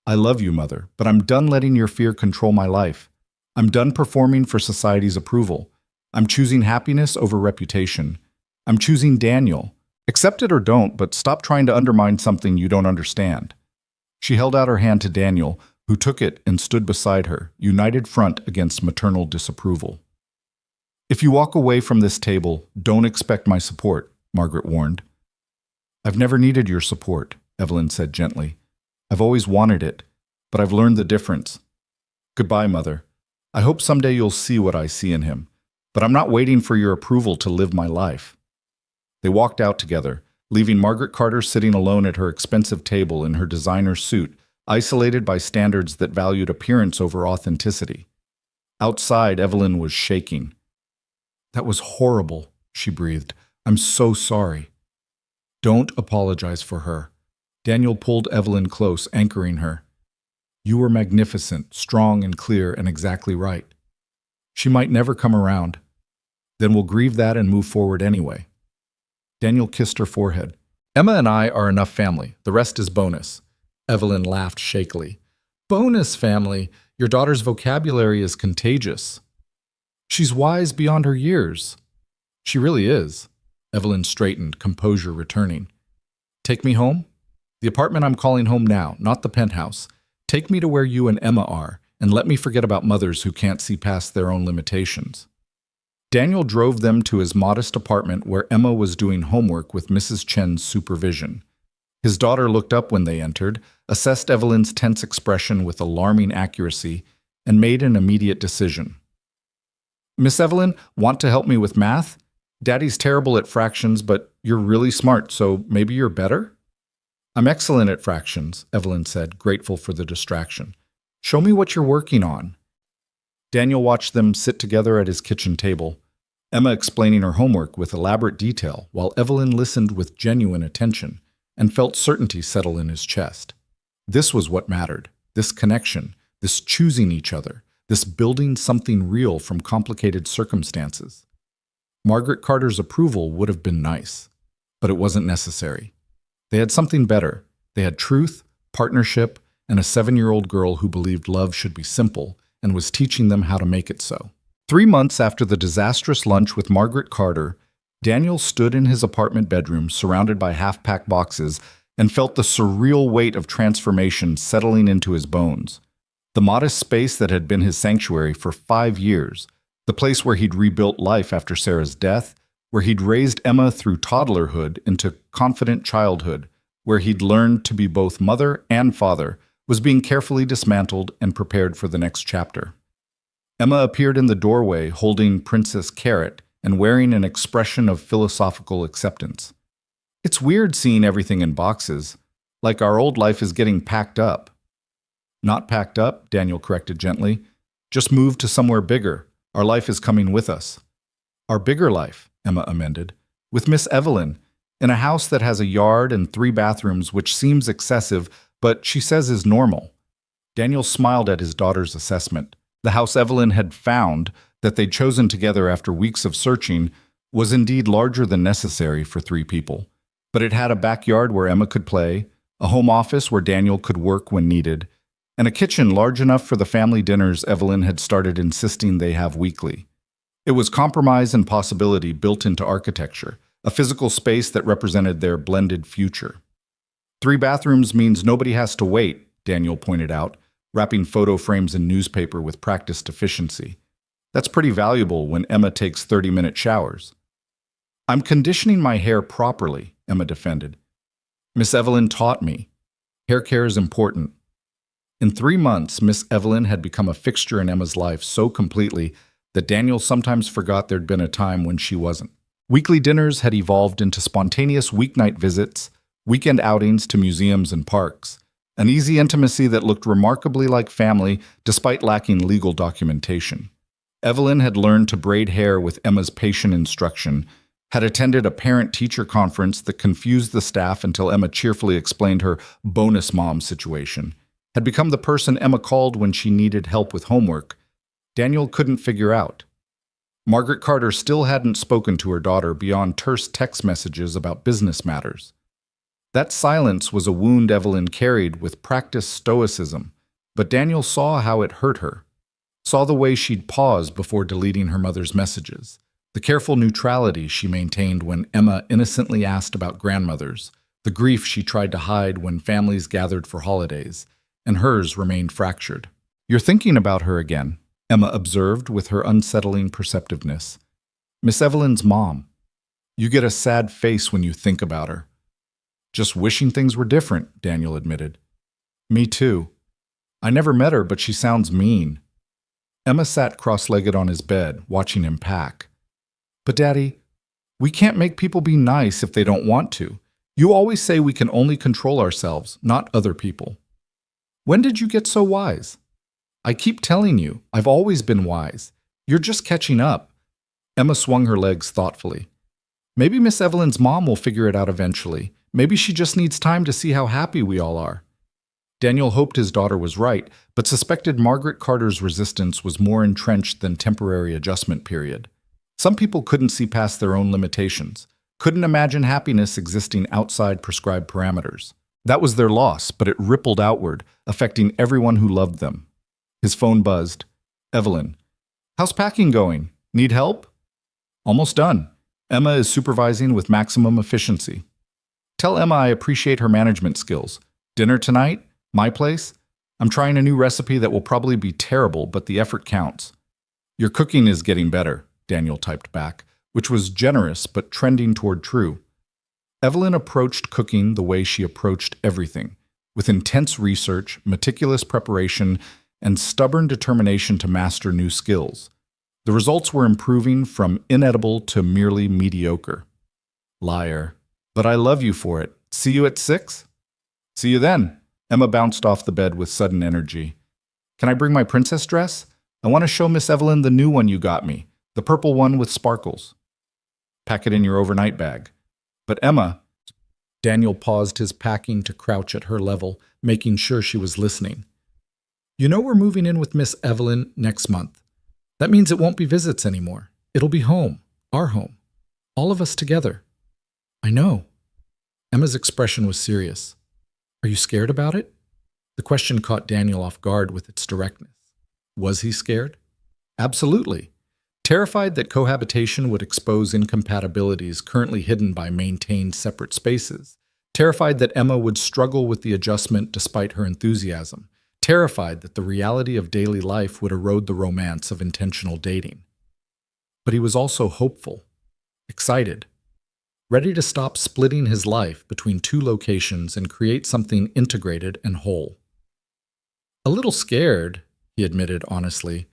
I love you, Mother, but I'm done letting your fear control my life. I'm done performing for society's approval. I'm choosing happiness over reputation. I'm choosing Daniel. Accept it or don't, but stop trying to undermine something you don't understand. She held out her hand to Daniel, who took it and stood beside her, united front against maternal disapproval. If you walk away from this table, don't expect my support, Margaret warned. I've never needed your support, Evelyn said gently. I've always wanted it, but I've learned the difference. Goodbye, Mother. I hope someday you'll see what I see in him, but I'm not waiting for your approval to live my life. They walked out together, leaving Margaret Carter sitting alone at her expensive table in her designer suit, isolated by standards that valued appearance over authenticity. Outside, Evelyn was shaking. That was horrible, she breathed. I'm so sorry. Don't apologize for her. Daniel pulled Evelyn close, anchoring her. You were magnificent, strong and clear, and exactly right. She might never come around. Then we'll grieve that and move forward anyway. Daniel kissed her forehead. Emma and I are enough family. The rest is bonus. Evelyn laughed shakily. Bonus family? Your daughter's vocabulary is contagious. She's wise beyond her years. She really is. Evelyn straightened, composure returning. Take me home? The apartment I'm calling home now, not the penthouse. Take me to where you and Emma are, and let me forget about mothers who can't see past their own limitations. Daniel drove them to his modest apartment where Emma was doing homework with Mrs. Chen's supervision. His daughter looked up when they entered, assessed Evelyn's tense expression with alarming accuracy, and made an immediate decision. Miss Evelyn, want to help me with math? Daddy's terrible at fractions, but you're really smart, so maybe you're better? I'm excellent at fractions, Evelyn said, grateful for the distraction. Show me what you're working on. Daniel watched them sit together at his kitchen table, Emma explaining her homework with elaborate detail, while Evelyn listened with genuine attention and felt certainty settle in his chest. This was what mattered, this connection, this choosing each other, this building something real from complicated circumstances. Margaret Carter's approval would have been nice, but it wasn't necessary. They had something better. They had truth, partnership, and a 7-year-old girl who believed love should be simple and was teaching them how to make it so. 3 months after the disastrous lunch with Margaret Carter, Daniel stood in his apartment bedroom surrounded by half-packed boxes and felt the surreal weight of transformation settling into his bones. The modest space that had been his sanctuary for 5 years, the place where he'd rebuilt life after Sarah's death, where he'd raised Emma through toddlerhood into confident childhood, where he'd learned to be both mother and father, was being carefully dismantled and prepared for the next chapter. Emma appeared in the doorway holding Princess Carrot and wearing an expression of philosophical acceptance. It's weird seeing everything in boxes, like our old life is getting packed up. Not packed up, Daniel corrected gently. Just moved to somewhere bigger. Our life is coming with us. Our bigger life, Emma amended, with Miss Evelyn, in a house that has a yard and 3 bathrooms, which seems excessive, but she says is normal. Daniel smiled at his daughter's assessment. The house Evelyn had found, that they'd chosen together after weeks of searching, was indeed larger than necessary for 3 people. But it had a backyard where Emma could play, a home office where Daniel could work when needed, and a kitchen large enough for the family dinners Evelyn had started insisting they have weekly. It was compromise and possibility built into architecture, a physical space that represented their blended future. 3 bathrooms means nobody has to wait, Daniel pointed out, wrapping photo frames in newspaper with practiced efficiency. That's pretty valuable when Emma takes 30-minute showers. I'm conditioning my hair properly, Emma defended. Miss Evelyn taught me. Hair care is important. In 3 months, Miss Evelyn had become a fixture in Emma's life so completely that Daniel sometimes forgot there'd been a time when she wasn't. Weekly dinners had evolved into spontaneous weeknight visits, weekend outings to museums and parks, an easy intimacy that looked remarkably like family despite lacking legal documentation. Evelyn had learned to braid hair with Emma's patient instruction, had attended a parent-teacher conference that confused the staff until Emma cheerfully explained her bonus mom situation, had become the person Emma called when she needed help with homework. Daniel couldn't figure out. Margaret Carter still hadn't spoken to her daughter beyond terse text messages about business matters. That silence was a wound Evelyn carried with practiced stoicism, but Daniel saw how it hurt her, saw the way she'd pause before deleting her mother's messages, the careful neutrality she maintained when Emma innocently asked about grandmothers, the grief she tried to hide when families gathered for holidays, and hers remained fractured. "You're thinking about her again," Emma observed with her unsettling perceptiveness. "Miss Evelyn's mom. You get a sad face when you think about her." "Just wishing things were different," Daniel admitted. "Me too. I never met her, but she sounds mean." Emma sat cross-legged on his bed, watching him pack. "But Daddy, we can't make people be nice if they don't want to. You always say we can only control ourselves, not other people." "When did you get so wise?" "I keep telling you, I've always been wise. You're just catching up." Emma swung her legs thoughtfully. "Maybe Miss Evelyn's mom will figure it out eventually. Maybe she just needs time to see how happy we all are." Daniel hoped his daughter was right, but suspected Margaret Carter's resistance was more entrenched than temporary adjustment period. Some people couldn't see past their own limitations, couldn't imagine happiness existing outside prescribed parameters. That was their loss, but it rippled outward, affecting everyone who loved them. His phone buzzed. "Evelyn. How's packing going? Need help?" "Almost done. Emma is supervising with maximum efficiency." "Tell Emma I appreciate her management skills. Dinner tonight? My place? I'm trying a new recipe that will probably be terrible, but the effort counts." "Your cooking is getting better," Daniel typed back, which was generous but trending toward true. Evelyn approached cooking the way she approached everything, with intense research, meticulous preparation, and stubborn determination to master new skills. The results were improving from inedible to merely mediocre. "Liar. But I love you for it. See you at 6? "See you then." Emma bounced off the bed with sudden energy. "Can I bring my princess dress? I want to show Miss Evelyn the new one you got me, the purple one with sparkles." "Pack it in your overnight bag." "But Emma—" Daniel paused his packing to crouch at her level, making sure she was listening. "You know we're moving in with Miss Evelyn next month. That means it won't be visits anymore. It'll be home, our home, all of us together." "I know." Emma's expression was serious. "Are you scared about it?" The question caught Daniel off guard with its directness. Was he scared? Absolutely. Terrified that cohabitation would expose incompatibilities currently hidden by maintained separate spaces. Terrified that Emma would struggle with the adjustment despite her enthusiasm. Terrified that the reality of daily life would erode the romance of intentional dating. But he was also hopeful, excited, ready to stop splitting his life between two locations and create something integrated and whole. "A little scared," he admitted honestly,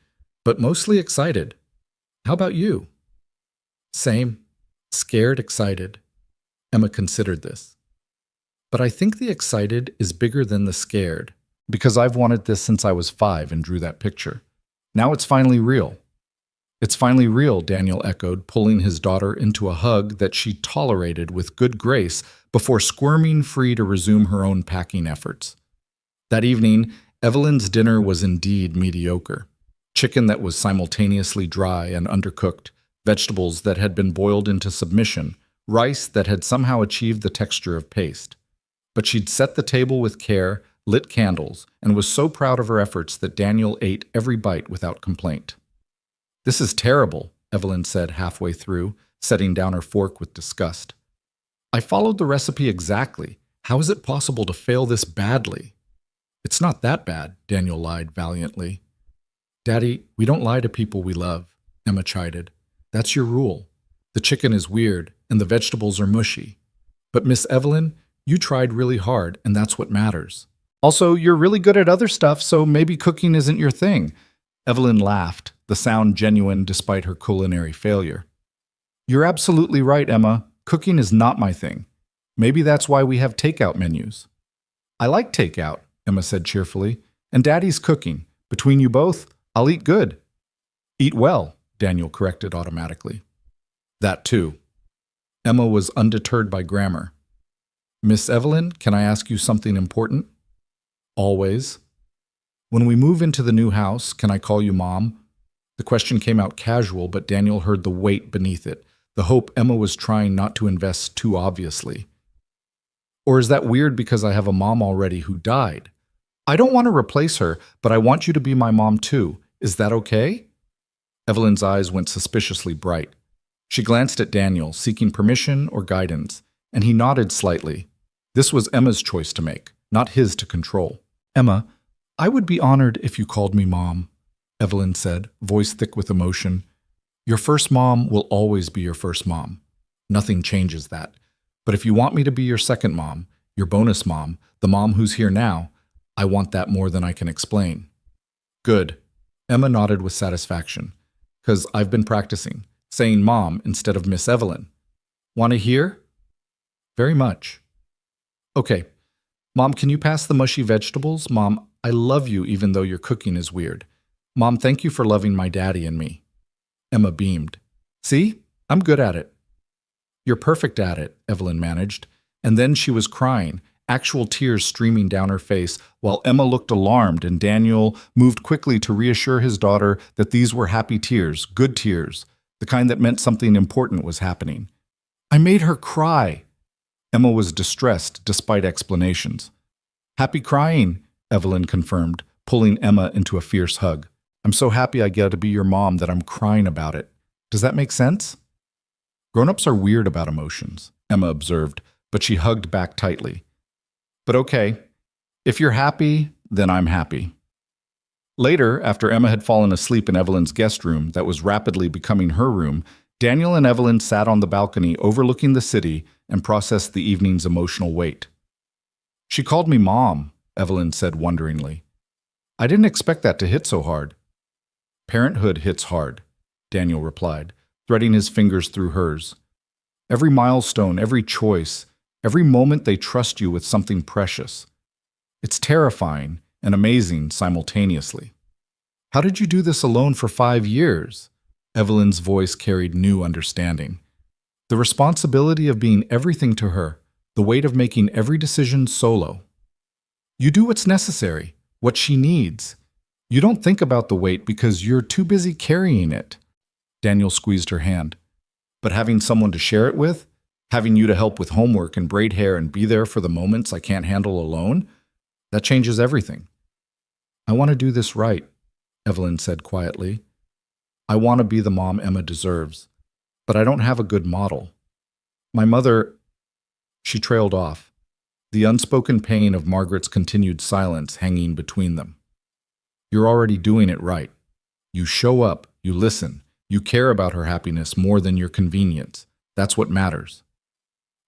"but mostly excited. How about you?" "Same. Scared, excited." Emma considered this. "But I think the excited is bigger than the scared, because I've wanted this since I was 5 and drew that picture. Now it's finally real." "It's finally real," Daniel echoed, pulling his daughter into a hug that she tolerated with good grace before squirming free to resume her own packing efforts. That evening, Evelyn's dinner was indeed mediocre. Chicken that was simultaneously dry and undercooked, vegetables that had been boiled into submission, rice that had somehow achieved the texture of paste. But she'd set the table with care, lit candles, and was so proud of her efforts that Daniel ate every bite without complaint. "This is terrible," Evelyn said halfway through, setting down her fork with disgust. "I followed the recipe exactly. How is it possible to fail this badly?" "It's not that bad," Daniel lied valiantly. Daddy, we don't lie to people we love, Emma chided. That's your rule. The chicken is weird and the vegetables are mushy. But Miss Evelyn, you tried really hard and that's what matters. Also, you're really good at other stuff, so maybe cooking isn't your thing. Evelyn laughed, the sound genuine despite her culinary failure. You're absolutely right, Emma. Cooking is not my thing. Maybe that's why we have takeout menus. I like takeout, Emma said cheerfully, and Daddy's cooking. Between you both, I'll eat good. Eat well, Daniel corrected automatically. That too. Emma was undeterred by grammar. Miss Evelyn, can I ask you something important? Always. When we move into the new house, can I call you Mom? The question came out casual, but Daniel heard the weight beneath it, the hope Emma was trying not to invest too obviously. Or is that weird because I have a mom already who died? I don't want to replace her, but I want you to be my mom too. Is that okay? Evelyn's eyes went suspiciously bright. She glanced at Daniel, seeking permission or guidance, and he nodded slightly. This was Emma's choice to make, not his to control. Emma, I would be honored if you called me Mom, Evelyn said, voice thick with emotion. Your first mom will always be your first mom. Nothing changes that. But if you want me to be your second mom, your bonus mom, the mom who's here now, I want that more than I can explain. Good. Emma nodded with satisfaction. 'Cause I've been practicing, saying Mom instead of Miss Evelyn. Want to hear? Very much. Okay. Mom, can you pass the mushy vegetables? Mom, I love you even though your cooking is weird. Mom, thank you for loving my daddy and me. Emma beamed. See? I'm good at it. You're perfect at it, Evelyn managed. And then she was crying, actual tears streaming down her face, while Emma looked alarmed and Daniel moved quickly to reassure his daughter that these were happy tears, good tears, the kind that meant something important was happening. I made her cry. Emma was distressed despite explanations. Happy crying, Evelyn confirmed, pulling Emma into a fierce hug. I'm so happy I get to be your mom that I'm crying about it. Does that make sense? Grown-ups are weird about emotions, Emma observed, but she hugged back tightly. But okay, if you're happy, then I'm happy. Later, after Emma had fallen asleep in Evelyn's guest room that was rapidly becoming her room, Daniel and Evelyn sat on the balcony overlooking the city and processed the evening's emotional weight. She called me Mom, Evelyn said wonderingly. I didn't expect that to hit so hard. Parenthood hits hard, Daniel replied, threading his fingers through hers. Every milestone, every choice, every moment they trust you with something precious. It's terrifying and amazing simultaneously. How did you do this alone for 5 years? Evelyn's voice carried new understanding. The responsibility of being everything to her, the weight of making every decision solo. You do what's necessary, what she needs. You don't think about the weight because you're too busy carrying it. Daniel squeezed her hand. But having someone to share it with, having you to help with homework and braid hair and be there for the moments I can't handle alone, that changes everything. I want to do this right, Evelyn said quietly. I want to be the mom Emma deserves, but I don't have a good model. My mother... She trailed off, the unspoken pain of Margaret's continued silence hanging between them. You're already doing it right. You show up, you listen, you care about her happiness more than your convenience. That's what matters.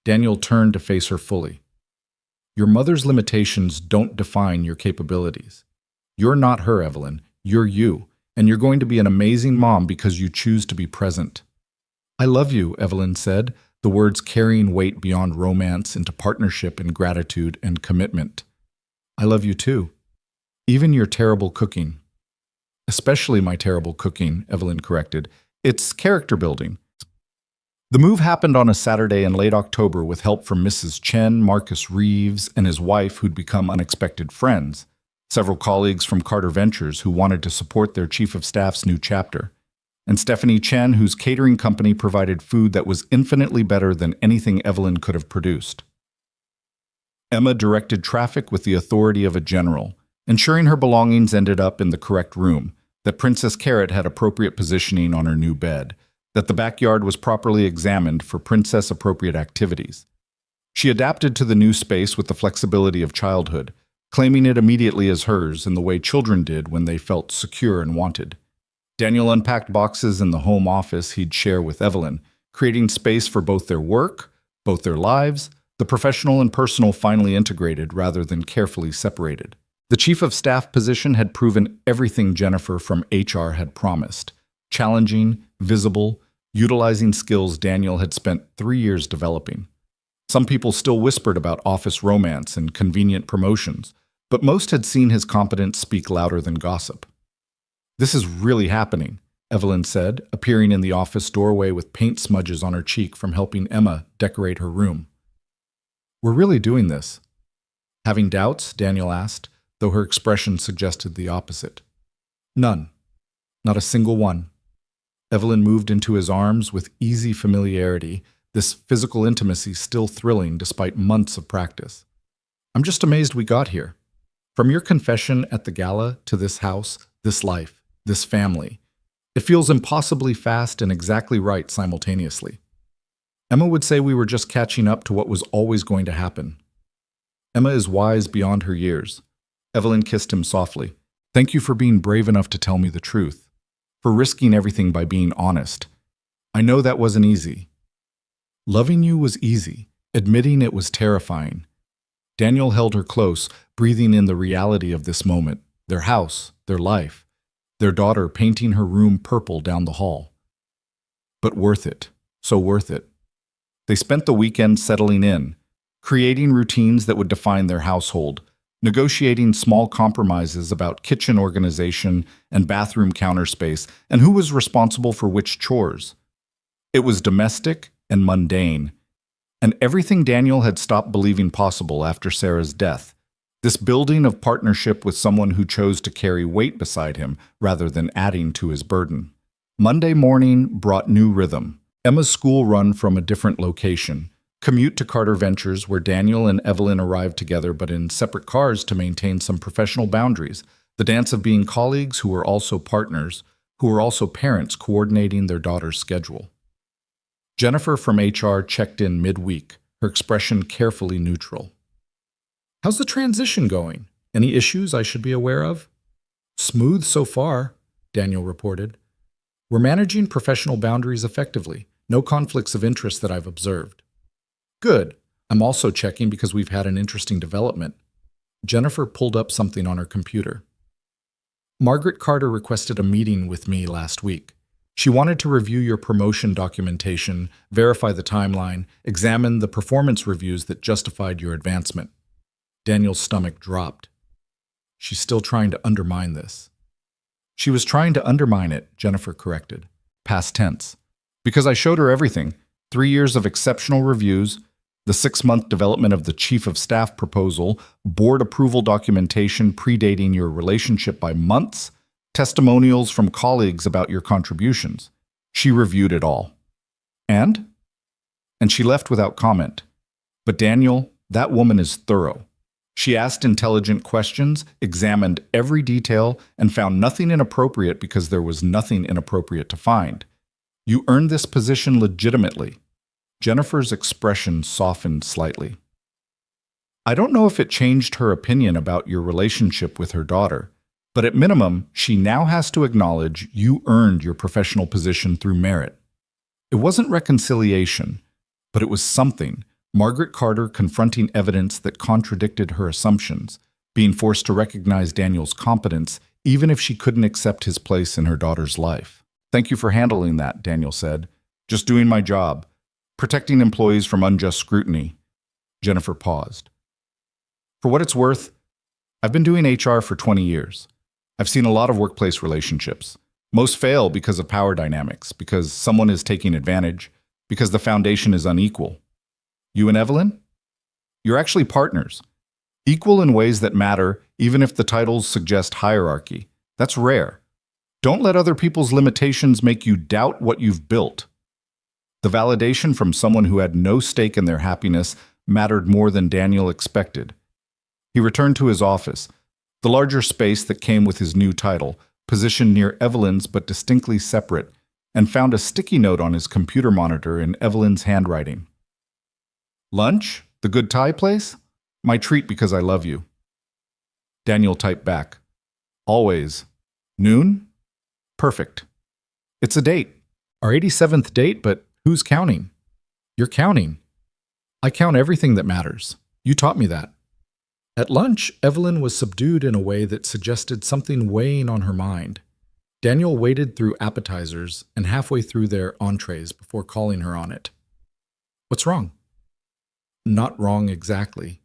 Daniel turned to face her fully. Your mother's limitations don't define your capabilities. You're not her, Evelyn. You're you, and you're going to be an amazing mom because you choose to be present. I love you, Evelyn said, the words carrying weight beyond romance into partnership and gratitude and commitment. I love you too. Even your terrible cooking. Especially my terrible cooking, Evelyn corrected. It's character building. The move happened on a Saturday in late October with help from Mrs. Chen, Marcus Reeves, and his wife who'd become unexpected friends, several colleagues from Carter Ventures who wanted to support their chief of staff's new chapter, and Stephanie Chen, whose catering company provided food that was infinitely better than anything Evelyn could have produced. Emma directed traffic with the authority of a general, ensuring her belongings ended up in the correct room, that Princess Carrot had appropriate positioning on her new bed, that the backyard was properly examined for princess-appropriate activities. She adapted to the new space with the flexibility of childhood, claiming it immediately as hers in the way children did when they felt secure and wanted. Daniel unpacked boxes in the home office he'd share with Evelyn, creating space for both their work, both their lives, the professional and personal finally integrated rather than carefully separated. The chief of staff position had proven everything Jennifer from HR had promised: challenging, visible, utilizing skills Daniel had spent 3 years developing. Some people still whispered about office romance and convenient promotions, but most had seen his competence speak louder than gossip. "This is really happening," Evelyn said, appearing in the office doorway with paint smudges on her cheek from helping Emma decorate her room. "We're really doing this." Having doubts, Daniel asked, though her expression suggested the opposite. "None. Not a single one." Evelyn moved into his arms with easy familiarity, this physical intimacy still thrilling despite months of practice. "I'm just amazed we got here. From your confession at the gala to this house, this life, this family, it feels impossibly fast and exactly right simultaneously. Emma would say we were just catching up to what was always going to happen." Emma is wise beyond her years. Evelyn kissed him softly. "Thank you for being brave enough to tell me the truth, for risking everything by being honest. I know that wasn't easy. Loving you was easy. Admitting it was terrifying." Daniel held her close, breathing in the reality of this moment, their house, their life, their daughter painting her room purple down the hall. But worth it, so worth it. They spent the weekend settling in, creating routines that would define their household, negotiating small compromises about kitchen organization and bathroom counter space, and who was responsible for which chores. It was domestic and mundane, and everything Daniel had stopped believing possible after Sarah's death. This building of partnership with someone who chose to carry weight beside him rather than adding to his burden. Monday morning brought new rhythm. Emma's school run from a different location. Commute to Carter Ventures, where Daniel and Evelyn arrived together but in separate cars to maintain some professional boundaries. The dance of being colleagues who were also partners, who were also parents coordinating their daughter's schedule. Jennifer from HR checked in midweek, her expression carefully neutral. "How's the transition going? Any issues I should be aware of?" "Smooth so far," Daniel reported. "We're managing professional boundaries effectively. No conflicts of interest that I've observed." "Good. I'm also checking because we've had an interesting development." Jennifer pulled up something on her computer. "Margaret Carter requested a meeting with me last week. She wanted to review your promotion documentation, verify the timeline, examine the performance reviews that justified your advancement." Daniel's stomach dropped. "She's still trying to undermine this." "She was trying to undermine it," Jennifer corrected. Past tense. "Because I showed her everything. 3 years of exceptional reviews, the 6-month development of the chief of staff proposal, board approval documentation predating your relationship by months, testimonials from colleagues about your contributions. She reviewed it all." And she left without comment. "But Daniel, that woman is thorough. She asked intelligent questions, examined every detail, and found nothing inappropriate because there was nothing inappropriate to find. You earned this position legitimately." Jennifer's expression softened slightly. "I don't know if it changed her opinion about your relationship with her daughter, but at minimum, she now has to acknowledge you earned your professional position through merit. It wasn't reconciliation, but it was something. Margaret Carter confronting evidence that contradicted her assumptions, being forced to recognize Daniel's competence even if she couldn't accept his place in her daughter's life." "Thank you for handling that," Daniel said. "Just doing my job. Protecting employees from unjust scrutiny." Jennifer paused. "For what it's worth, I've been doing HR for 20 years. I've seen a lot of workplace relationships. Most fail because of power dynamics, because someone is taking advantage, because the foundation is unequal. You and Evelyn? You're actually partners. Equal in ways that matter, even if the titles suggest hierarchy. That's rare. Don't let other people's limitations make you doubt what you've built." The validation from someone who had no stake in their happiness mattered more than Daniel expected. He returned to his office, the larger space that came with his new title, positioned near Evelyn's but distinctly separate, and found a sticky note on his computer monitor in Evelyn's handwriting. "Lunch? The good Thai place? My treat because I love you." Daniel typed back. Always. Noon? Perfect. It's a date. Our 87th date, but who's counting? You're counting. I count everything that matters. You taught me that. At lunch, Evelyn was subdued in a way that suggested something weighing on her mind. Daniel waded through appetizers and halfway through their entrees before calling her on it. What's wrong? Not wrong exactly.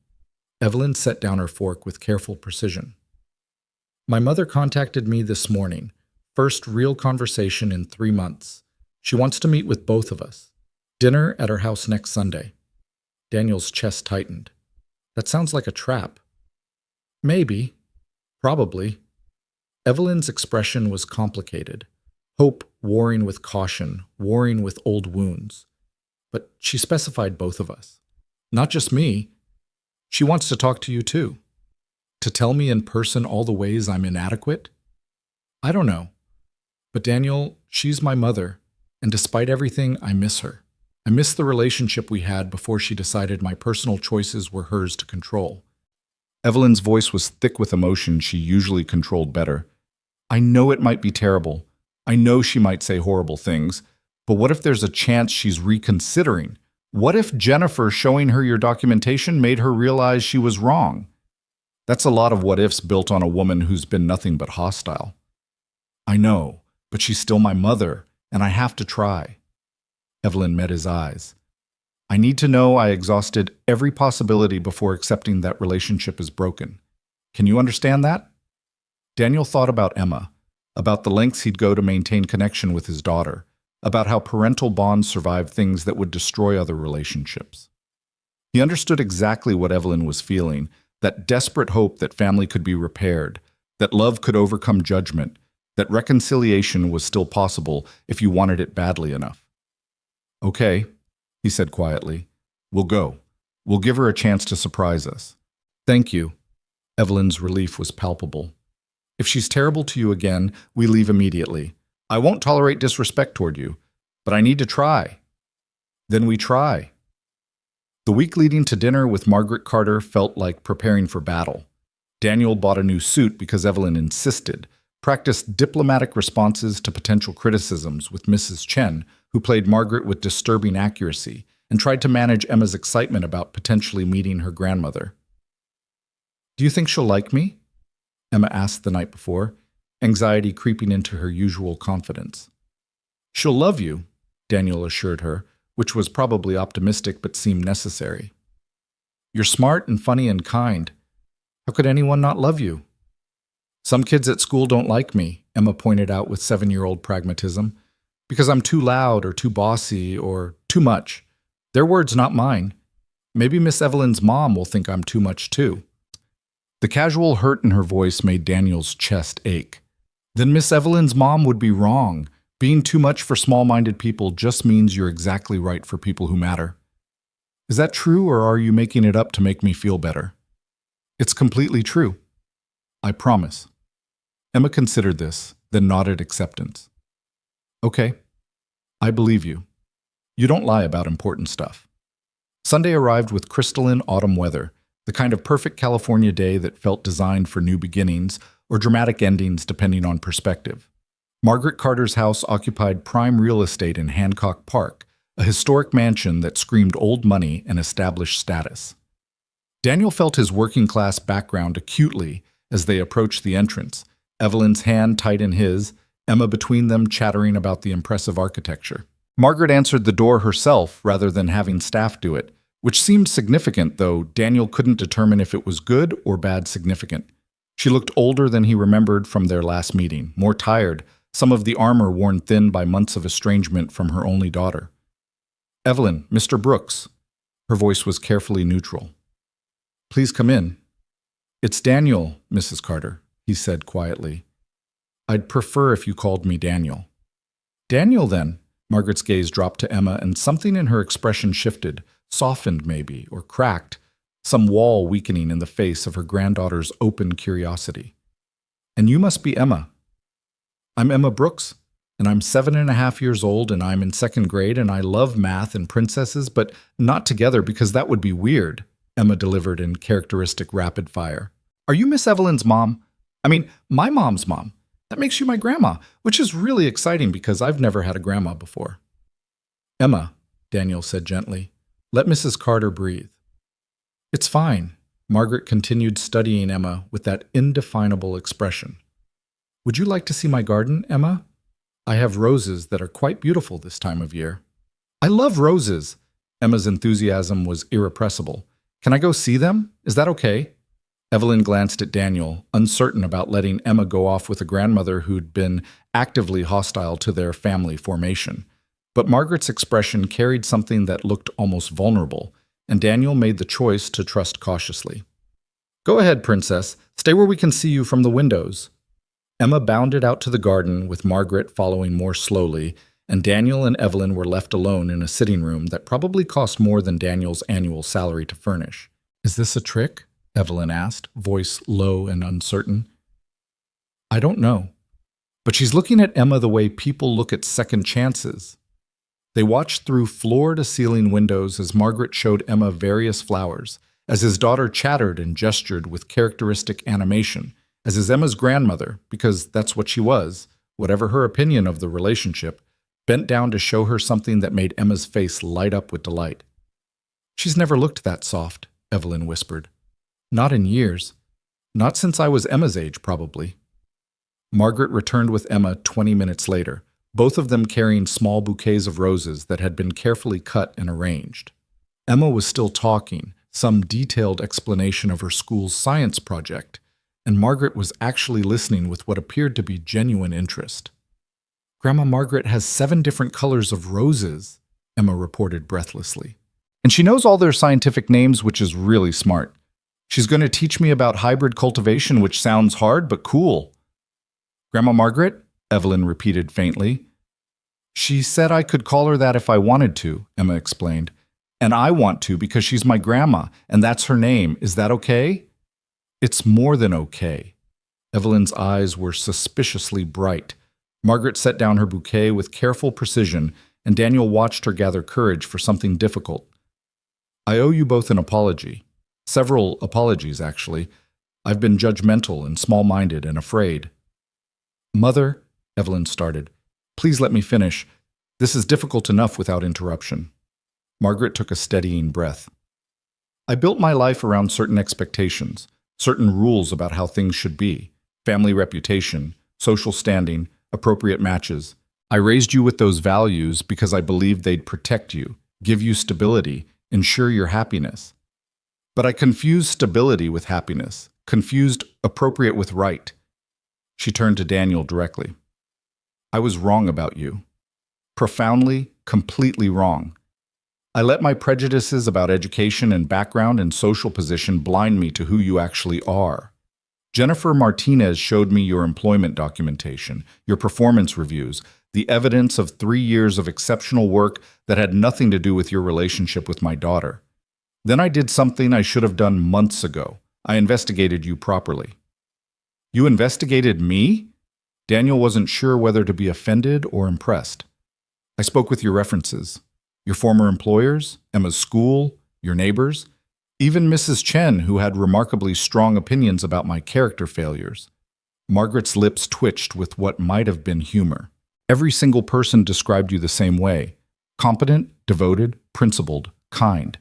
Evelyn set down her fork with careful precision. My mother contacted me this morning. First real conversation in 3 months. She wants to meet with both of us. Dinner at her house next Sunday. Daniel's chest tightened. That sounds like a trap. Maybe. Probably. Evelyn's expression was complicated. Hope warring with caution, warring with old wounds. But she specified both of us. Not just me. She wants to talk to you too. To tell me in person all the ways I'm inadequate? I don't know. But Daniel, she's my mother, and despite everything, I miss her. I miss the relationship we had before she decided my personal choices were hers to control. Evelyn's voice was thick with emotion she usually controlled better. I know it might be terrible. I know she might say horrible things. But what if there's a chance she's reconsidering? What if Jennifer showing her your documentation made her realize she was wrong? That's a lot of what-ifs built on a woman who's been nothing but hostile. I know, but she's still my mother, and I have to try. Evelyn met his eyes. I need to know I exhausted every possibility before accepting that relationship is broken. Can you understand that? Daniel thought about Emma, about the lengths he'd go to maintain connection with his daughter, about how parental bonds survive things that would destroy other relationships. He understood exactly what Evelyn was feeling, that desperate hope that family could be repaired, that love could overcome judgment, that reconciliation was still possible if you wanted it badly enough. Okay, he said quietly. We'll go. We'll give her a chance to surprise us. Thank you. Evelyn's relief was palpable. If she's terrible to you again, we leave immediately. I won't tolerate disrespect toward you, but I need to try. Then we try. The week leading to dinner with Margaret Carter felt like preparing for battle. Daniel bought a new suit because Evelyn insisted, practiced diplomatic responses to potential criticisms with Mrs. Chen, who played Margaret with disturbing accuracy, and tried to manage Emma's excitement about potentially meeting her grandmother. Do you think she'll like me? Emma asked the night before, anxiety creeping into her usual confidence. She'll love you, Daniel assured her, which was probably optimistic but seemed necessary. You're smart and funny and kind. How could anyone not love you? Some kids at school don't like me, Emma pointed out with 7-year-old pragmatism, because I'm too loud or too bossy or too much. Their words, not mine. Maybe Miss Evelyn's mom will think I'm too much too. The casual hurt in her voice made Daniel's chest ache. Then Miss Evelyn's mom would be wrong. Being too much for small-minded people just means you're exactly right for people who matter. Is that true, or are you making it up to make me feel better? It's completely true. I promise. Emma considered this, then nodded acceptance. Okay, I believe you. You don't lie about important stuff. Sunday arrived with crystalline autumn weather, the kind of perfect California day that felt designed for new beginnings or dramatic endings depending on perspective. Margaret Carter's house occupied prime real estate in Hancock Park, a historic mansion that screamed old money and established status. Daniel felt his working-class background acutely as they approached the entrance, Evelyn's hand tight in his, Emma between them chattering about the impressive architecture. Margaret answered the door herself rather than having staff do it, which seemed significant, though Daniel couldn't determine if it was good or bad significant. She looked older than he remembered from their last meeting, more tired, some of the armor worn thin by months of estrangement from her only daughter. Evelyn, Mr. Brooks. Her voice was carefully neutral. Please come in. It's Daniel, Mrs. Carter, he said quietly. I'd prefer if you called me Daniel. Daniel, then. Margaret's gaze dropped to Emma, and something in her expression shifted, softened maybe, or cracked, some wall weakening in the face of her granddaughter's open curiosity. And you must be Emma. I'm Emma Brooks, and I'm 7.5 years old, and I'm in 2nd grade, and I love math and princesses, but not together because that would be weird, Emma delivered in characteristic rapid fire. Are you Miss Evelyn's mom? I mean, my mom's mom. That makes you my grandma, which is really exciting because I've never had a grandma before. Emma, Daniel said gently, let Mrs. Carter breathe. It's fine. Margaret continued studying Emma with that indefinable expression. Would you like to see my garden, Emma? I have roses that are quite beautiful this time of year. I love roses. Emma's enthusiasm was irrepressible. Can I go see them? Is that okay? Evelyn glanced at Daniel, uncertain about letting Emma go off with a grandmother who'd been actively hostile to their family formation. But Margaret's expression carried something that looked almost vulnerable, and Daniel made the choice to trust cautiously. Go ahead, Princess. Stay where we can see you from the windows. Emma bounded out to the garden, with Margaret following more slowly, and Daniel and Evelyn were left alone in a sitting room that probably cost more than Daniel's annual salary to furnish. Is this a trick? Evelyn asked, voice low and uncertain. I don't know. But she's looking at Emma the way people look at second chances. They watched through floor-to-ceiling windows as Margaret showed Emma various flowers, as his daughter chattered and gestured with characteristic animation, as is Emma's grandmother, because that's what she was, whatever her opinion of the relationship, bent down to show her something that made Emma's face light up with delight. She's never looked that soft, Evelyn whispered. Not in years. Not since I was Emma's age, probably. Margaret returned with Emma 20 minutes later, both of them carrying small bouquets of roses that had been carefully cut and arranged. Emma was still talking, some detailed explanation of her school's science project, and Margaret was actually listening with what appeared to be genuine interest. Grandma Margaret has 7 different colors of roses, Emma reported breathlessly. And she knows all their scientific names, which is really smart. She's going to teach me about hybrid cultivation, which sounds hard but cool. Grandma Margaret? Evelyn repeated faintly. She said I could call her that if I wanted to, Emma explained. And I want to because she's my grandma, and that's her name. Is that okay? It's more than okay. Evelyn's eyes were suspiciously bright. Margaret set down her bouquet with careful precision, and Daniel watched her gather courage for something difficult. I owe you both an apology. Several apologies, actually. I've been judgmental and small-minded and afraid. Mother, Evelyn started, please let me finish. This is difficult enough without interruption. Margaret took a steadying breath. I built my life around certain expectations, certain rules about how things should be, family reputation, social standing, appropriate matches. I raised you with those values because I believed they'd protect you, give you stability, ensure your happiness. But I confused stability with happiness, confused appropriate with right. She turned to Daniel directly. I was wrong about you. Profoundly, completely wrong. I let my prejudices about education and background and social position blind me to who you actually are. Jennifer Martinez showed me your employment documentation, your performance reviews, the evidence of 3 years of exceptional work that had nothing to do with your relationship with my daughter. Then I did something I should have done months ago. I investigated you properly. You investigated me? Daniel wasn't sure whether to be offended or impressed. I spoke with your references. Your former employers, Emma's school, your neighbors, even Mrs. Chen, who had remarkably strong opinions about my character failures. Margaret's lips twitched with what might have been humor. Every single person described you the same way. Competent, devoted, principled, kind.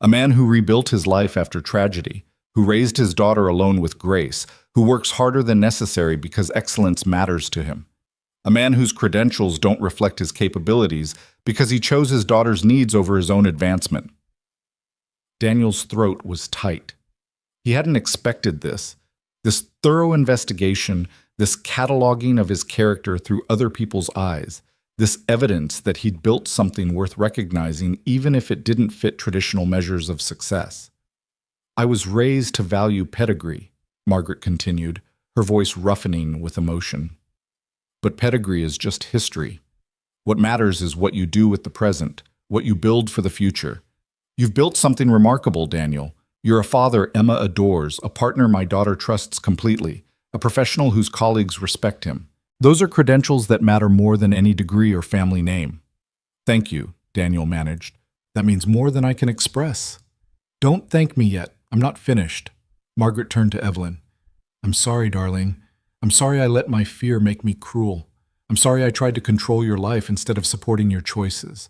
A man who rebuilt his life after tragedy, who raised his daughter alone with grace, who works harder than necessary because excellence matters to him. A man whose credentials don't reflect his capabilities because he chose his daughter's needs over his own advancement. Daniel's throat was tight. He hadn't expected this thorough investigation, this cataloging of his character through other people's eyes, this evidence that he'd built something worth recognizing even if it didn't fit traditional measures of success. I was raised to value pedigree, Margaret continued, her voice roughening with emotion. But pedigree is just history. What matters is what you do with the present, what you build for the future. You've built something remarkable, Daniel. You're a father Emma adores, a partner my daughter trusts completely, a professional whose colleagues respect him. Those are credentials that matter more than any degree or family name. Thank you, Daniel managed. That means more than I can express. Don't thank me yet. I'm not finished. Margaret turned to Evelyn. I'm sorry, darling. I'm sorry I let my fear make me cruel. I'm sorry I tried to control your life instead of supporting your choices.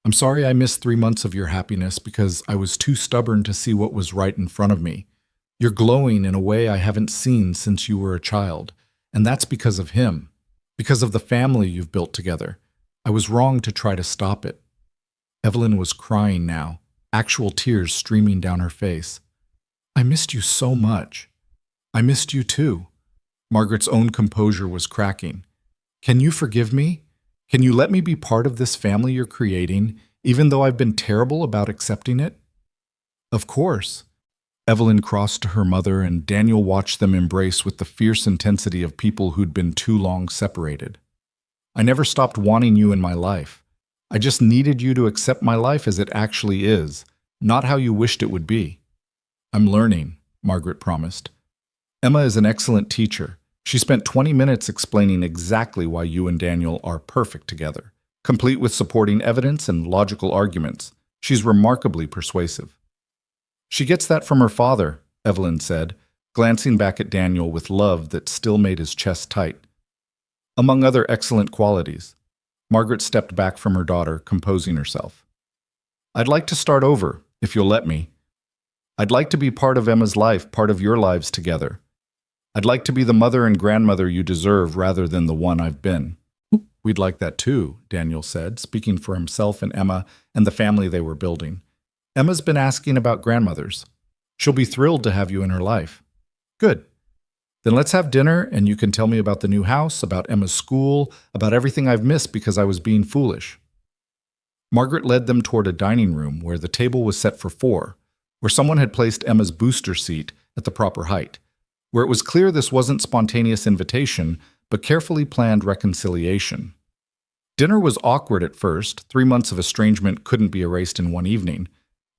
I'm sorry I missed 3 months of your happiness because I was too stubborn to see what was right in front of me. You're glowing in a way I haven't seen since you were a child, and that's because of him, because of the family you've built together. I was wrong to try to stop it. Evelyn was crying now, actual tears streaming down her face. I missed you so much. I missed you too. Margaret's own composure was cracking. Can you forgive me? Can you let me be part of this family you're creating, even though I've been terrible about accepting it? Of course. Evelyn crossed to her mother, and Daniel watched them embrace with the fierce intensity of people who'd been too long separated. I never stopped wanting you in my life. I just needed you to accept my life as it actually is, not how you wished it would be. I'm learning, Margaret promised. Emma is an excellent teacher. She spent 20 minutes explaining exactly why you and Daniel are perfect together, complete with supporting evidence and logical arguments. She's remarkably persuasive. She gets that from her father, Evelyn said, glancing back at Daniel with love that still made his chest tight. Among other excellent qualities, Margaret stepped back from her daughter, composing herself. I'd like to start over, if you'll let me. I'd like to be part of Emma's life, part of your lives together. I'd like to be the mother and grandmother you deserve rather than the one I've been. We'd like that too, Daniel said, speaking for himself and Emma and the family they were building. Emma's been asking about grandmothers. She'll be thrilled to have you in her life. Good. Then let's have dinner and you can tell me about the new house, about Emma's school, about everything I've missed because I was being foolish. Margaret led them toward a dining room where the table was set for 4, where someone had placed Emma's booster seat at the proper height, where it was clear this wasn't spontaneous invitation, but carefully planned reconciliation. Dinner was awkward at first. 3 months of estrangement couldn't be erased in one evening,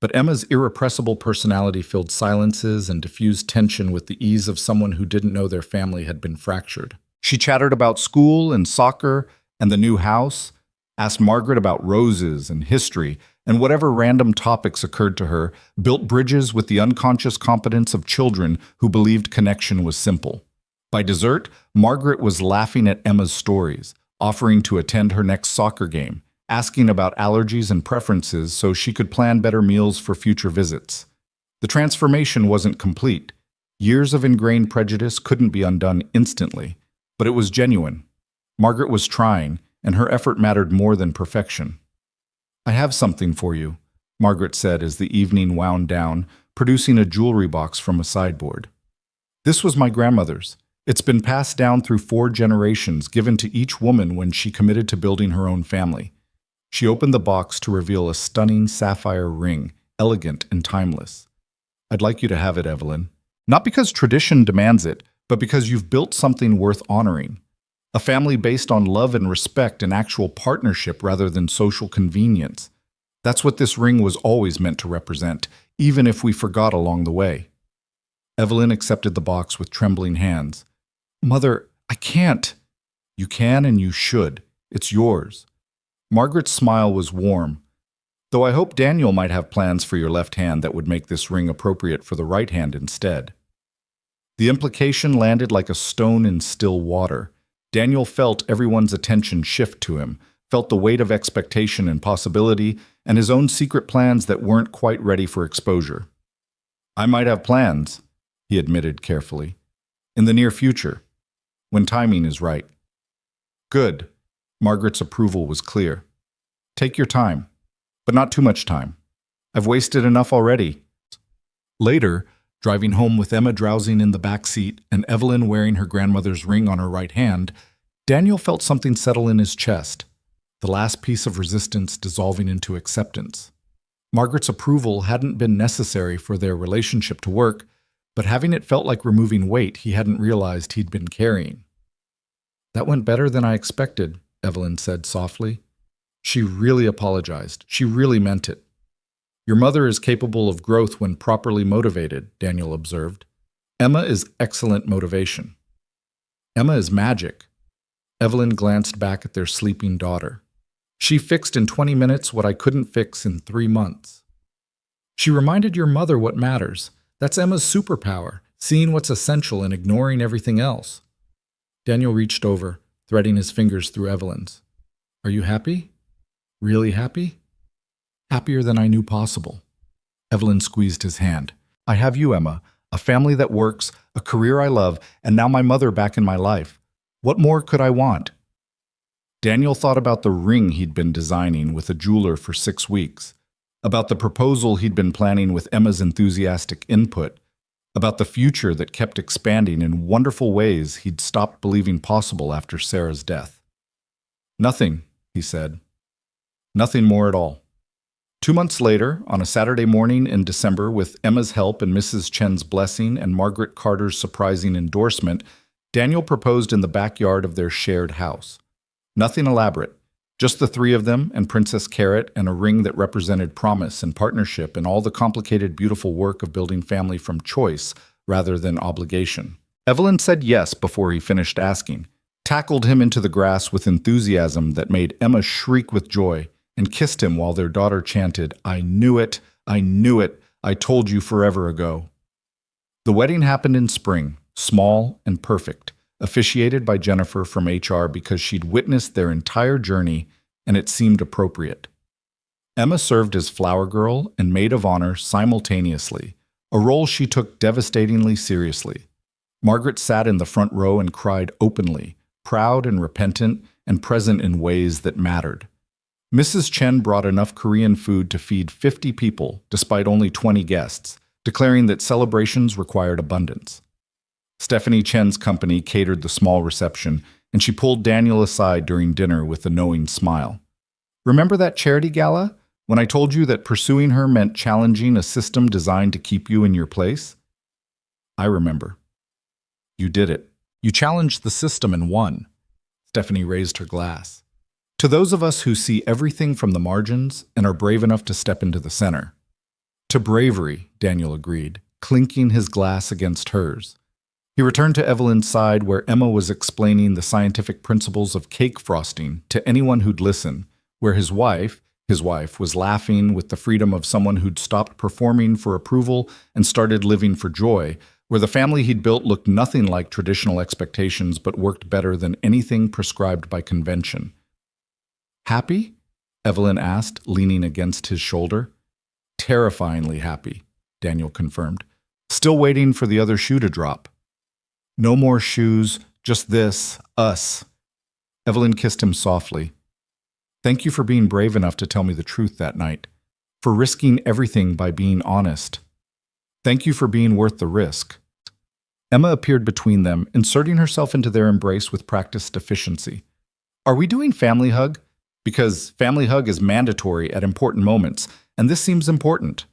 but Emma's irrepressible personality filled silences and diffused tension with the ease of someone who didn't know their family had been fractured. She chattered about school and soccer and the new house, asked Margaret about roses and history, and whatever random topics occurred to her, built bridges with the unconscious competence of children who believed connection was simple. By dessert, Margaret was laughing at Emma's stories, offering to attend her next soccer game, asking about allergies and preferences so she could plan better meals for future visits. The transformation wasn't complete. Years of ingrained prejudice couldn't be undone instantly, but it was genuine. Margaret was trying, and her effort mattered more than perfection. I have something for you, Margaret said as the evening wound down, producing a jewelry box from a sideboard. This was my grandmother's. It's been passed down through 4 generations, given to each woman when she committed to building her own family. She opened the box to reveal a stunning sapphire ring, elegant and timeless. I'd like you to have it, Evelyn. Not because tradition demands it, but because you've built something worth honoring. A family based on love and respect and actual partnership rather than social convenience. That's what this ring was always meant to represent, even if we forgot along the way. Evelyn accepted the box with trembling hands. Mother, I can't. You can and you should. It's yours. Margaret's smile was warm, though I hope Daniel might have plans for your left hand that would make this ring appropriate for the right hand instead. The implication landed like a stone in still water. Daniel felt everyone's attention shift to him, felt the weight of expectation and possibility, and his own secret plans that weren't quite ready for exposure. I might have plans, he admitted carefully, in the near future, when timing is right. Good. Margaret's approval was clear. Take your time, but not too much time. I've wasted enough already. Later, driving home with Emma drowsing in the back seat and Evelyn wearing her grandmother's ring on her right hand, Daniel felt something settle in his chest, the last piece of resistance dissolving into acceptance. Margaret's approval hadn't been necessary for their relationship to work, but having it felt like removing weight he hadn't realized he'd been carrying. That went better than I expected, Evelyn said softly. She really apologized. She really meant it. Your mother is capable of growth when properly motivated, Daniel observed. Emma is excellent motivation. Emma is magic. Evelyn glanced back at their sleeping daughter. She fixed in 20 minutes what I couldn't fix in 3 months. She reminded your mother what matters. That's Emma's superpower. seeing what's essential and ignoring everything else. Daniel reached over, threading his fingers through Evelyn's. Are you happy? Really happy? Happier than I knew possible. Evelyn squeezed his hand. I have you, Emma, a family that works, a career I love, and now my mother back in my life. What more could I want? Daniel thought about the ring he'd been designing with a jeweler for 6 weeks, about the proposal he'd been planning with Emma's enthusiastic input, about the future that kept expanding in wonderful ways he'd stopped believing possible after Sarah's death. Nothing, he said. Nothing more at all. 2 months later, on a Saturday morning in December, with Emma's help and Mrs. Chen's blessing and Margaret Carter's surprising endorsement, Daniel proposed in the backyard of their shared house. Nothing elaborate, just the 3 of them and Princess Carrot and a ring that represented promise and partnership and all the complicated, beautiful work of building family from choice rather than obligation. Evelyn said yes before he finished asking, tackled him into the grass with enthusiasm that made Emma shriek with joy, and kissed him while their daughter chanted, I knew it, I knew it, I told you forever ago. The wedding happened in spring, small and perfect, officiated by Jennifer from HR because she'd witnessed their entire journey and it seemed appropriate. Emma served as flower girl and maid of honor simultaneously, a role she took devastatingly seriously. Margaret sat in the front row and cried openly, proud and repentant and present in ways that mattered. Mrs. Chen brought enough Korean food to feed 50 people, despite only 20 guests, declaring that celebrations required abundance. Stephanie Chen's company catered the small reception, and she pulled Daniel aside during dinner with a knowing smile. Remember that charity gala, when I told you that pursuing her meant challenging a system designed to keep you in your place? I remember. You did it. You challenged the system and won. Stephanie raised her glass. To those of us who see everything from the margins and are brave enough to step into the center. To bravery, Daniel agreed, clinking his glass against hers. He returned to Evelyn's side where Emma was explaining the scientific principles of cake frosting to anyone who'd listen, where his wife was laughing with the freedom of someone who'd stopped performing for approval and started living for joy, where the family he'd built looked nothing like traditional expectations but worked better than anything prescribed by convention. Happy? Evelyn asked, leaning against his shoulder. Terrifyingly happy, Daniel confirmed. Still waiting for the other shoe to drop. No more shoes, just this, us. Evelyn kissed him softly. Thank you for being brave enough to tell me the truth that night, for risking everything by being honest. Thank you for being worth the risk. Emma appeared between them, inserting herself into their embrace with practiced efficiency. Are we doing family hug? Because family hug is mandatory at important moments, and this seems important.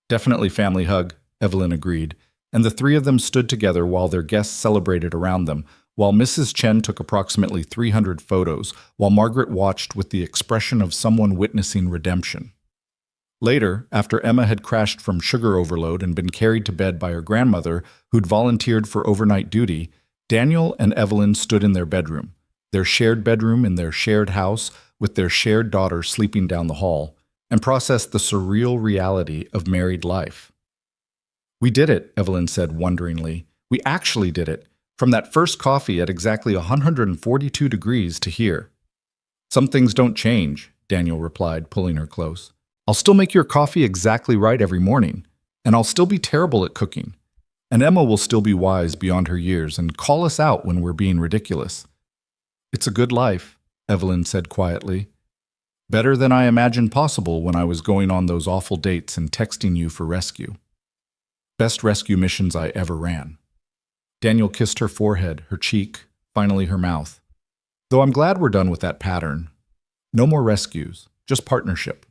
Definitely family hug, Evelyn agreed, and the 3 of them stood together while their guests celebrated around them, while Mrs. Chen took approximately 300 photos, while Margaret watched with the expression of someone witnessing redemption. Later, after Emma had crashed from sugar overload and been carried to bed by her grandmother, who'd volunteered for overnight duty, Daniel and Evelyn stood in their bedroom, their shared bedroom in their shared house, with their shared daughter sleeping down the hall, and processed the surreal reality of married life. We did it, Evelyn said wonderingly. We actually did it, from that first coffee at exactly 142 degrees to here. Some things don't change, Daniel replied, pulling her close. I'll still make your coffee exactly right every morning, and I'll still be terrible at cooking. And Emma will still be wise beyond her years and call us out when we're being ridiculous. It's a good life, Evelyn said quietly. Better than I imagined possible when I was going on those awful dates and texting you for rescue. Best rescue missions I ever ran. Daniel kissed her forehead, her cheek, finally her mouth. Though I'm glad we're done with that pattern. No more rescues, just partnership.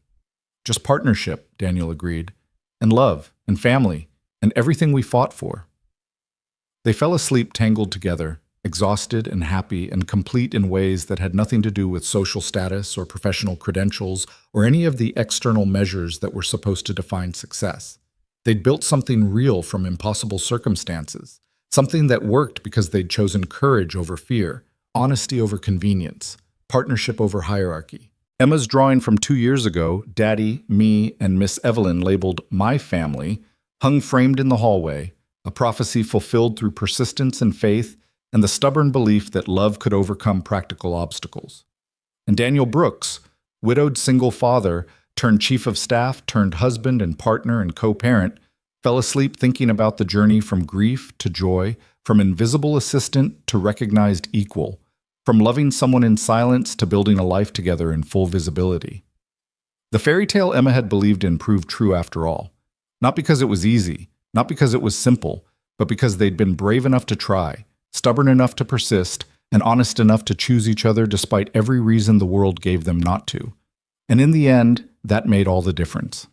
Just partnership, Daniel agreed. And love, and family, and everything we fought for. They fell asleep tangled together, exhausted and happy and complete in ways that had nothing to do with social status or professional credentials or any of the external measures that were supposed to define success. They'd built something real from impossible circumstances, something that worked because they'd chosen courage over fear, honesty over convenience, partnership over hierarchy. Emma's drawing from 2 years ago, Daddy, me, and Miss Evelyn labeled My Family, hung framed in the hallway, a prophecy fulfilled through persistence and faith and the stubborn belief that love could overcome practical obstacles. And Daniel Brooks, widowed single father, turned chief of staff, turned husband and partner and co-parent, fell asleep thinking about the journey from grief to joy, from invisible assistant to recognized equal, from loving someone in silence to building a life together in full visibility. The fairy tale Emma had believed in proved true after all. Not because it was easy, not because it was simple, but because they'd been brave enough to try, stubborn enough to persist, and honest enough to choose each other despite every reason the world gave them not to. And in the end, that made all the difference.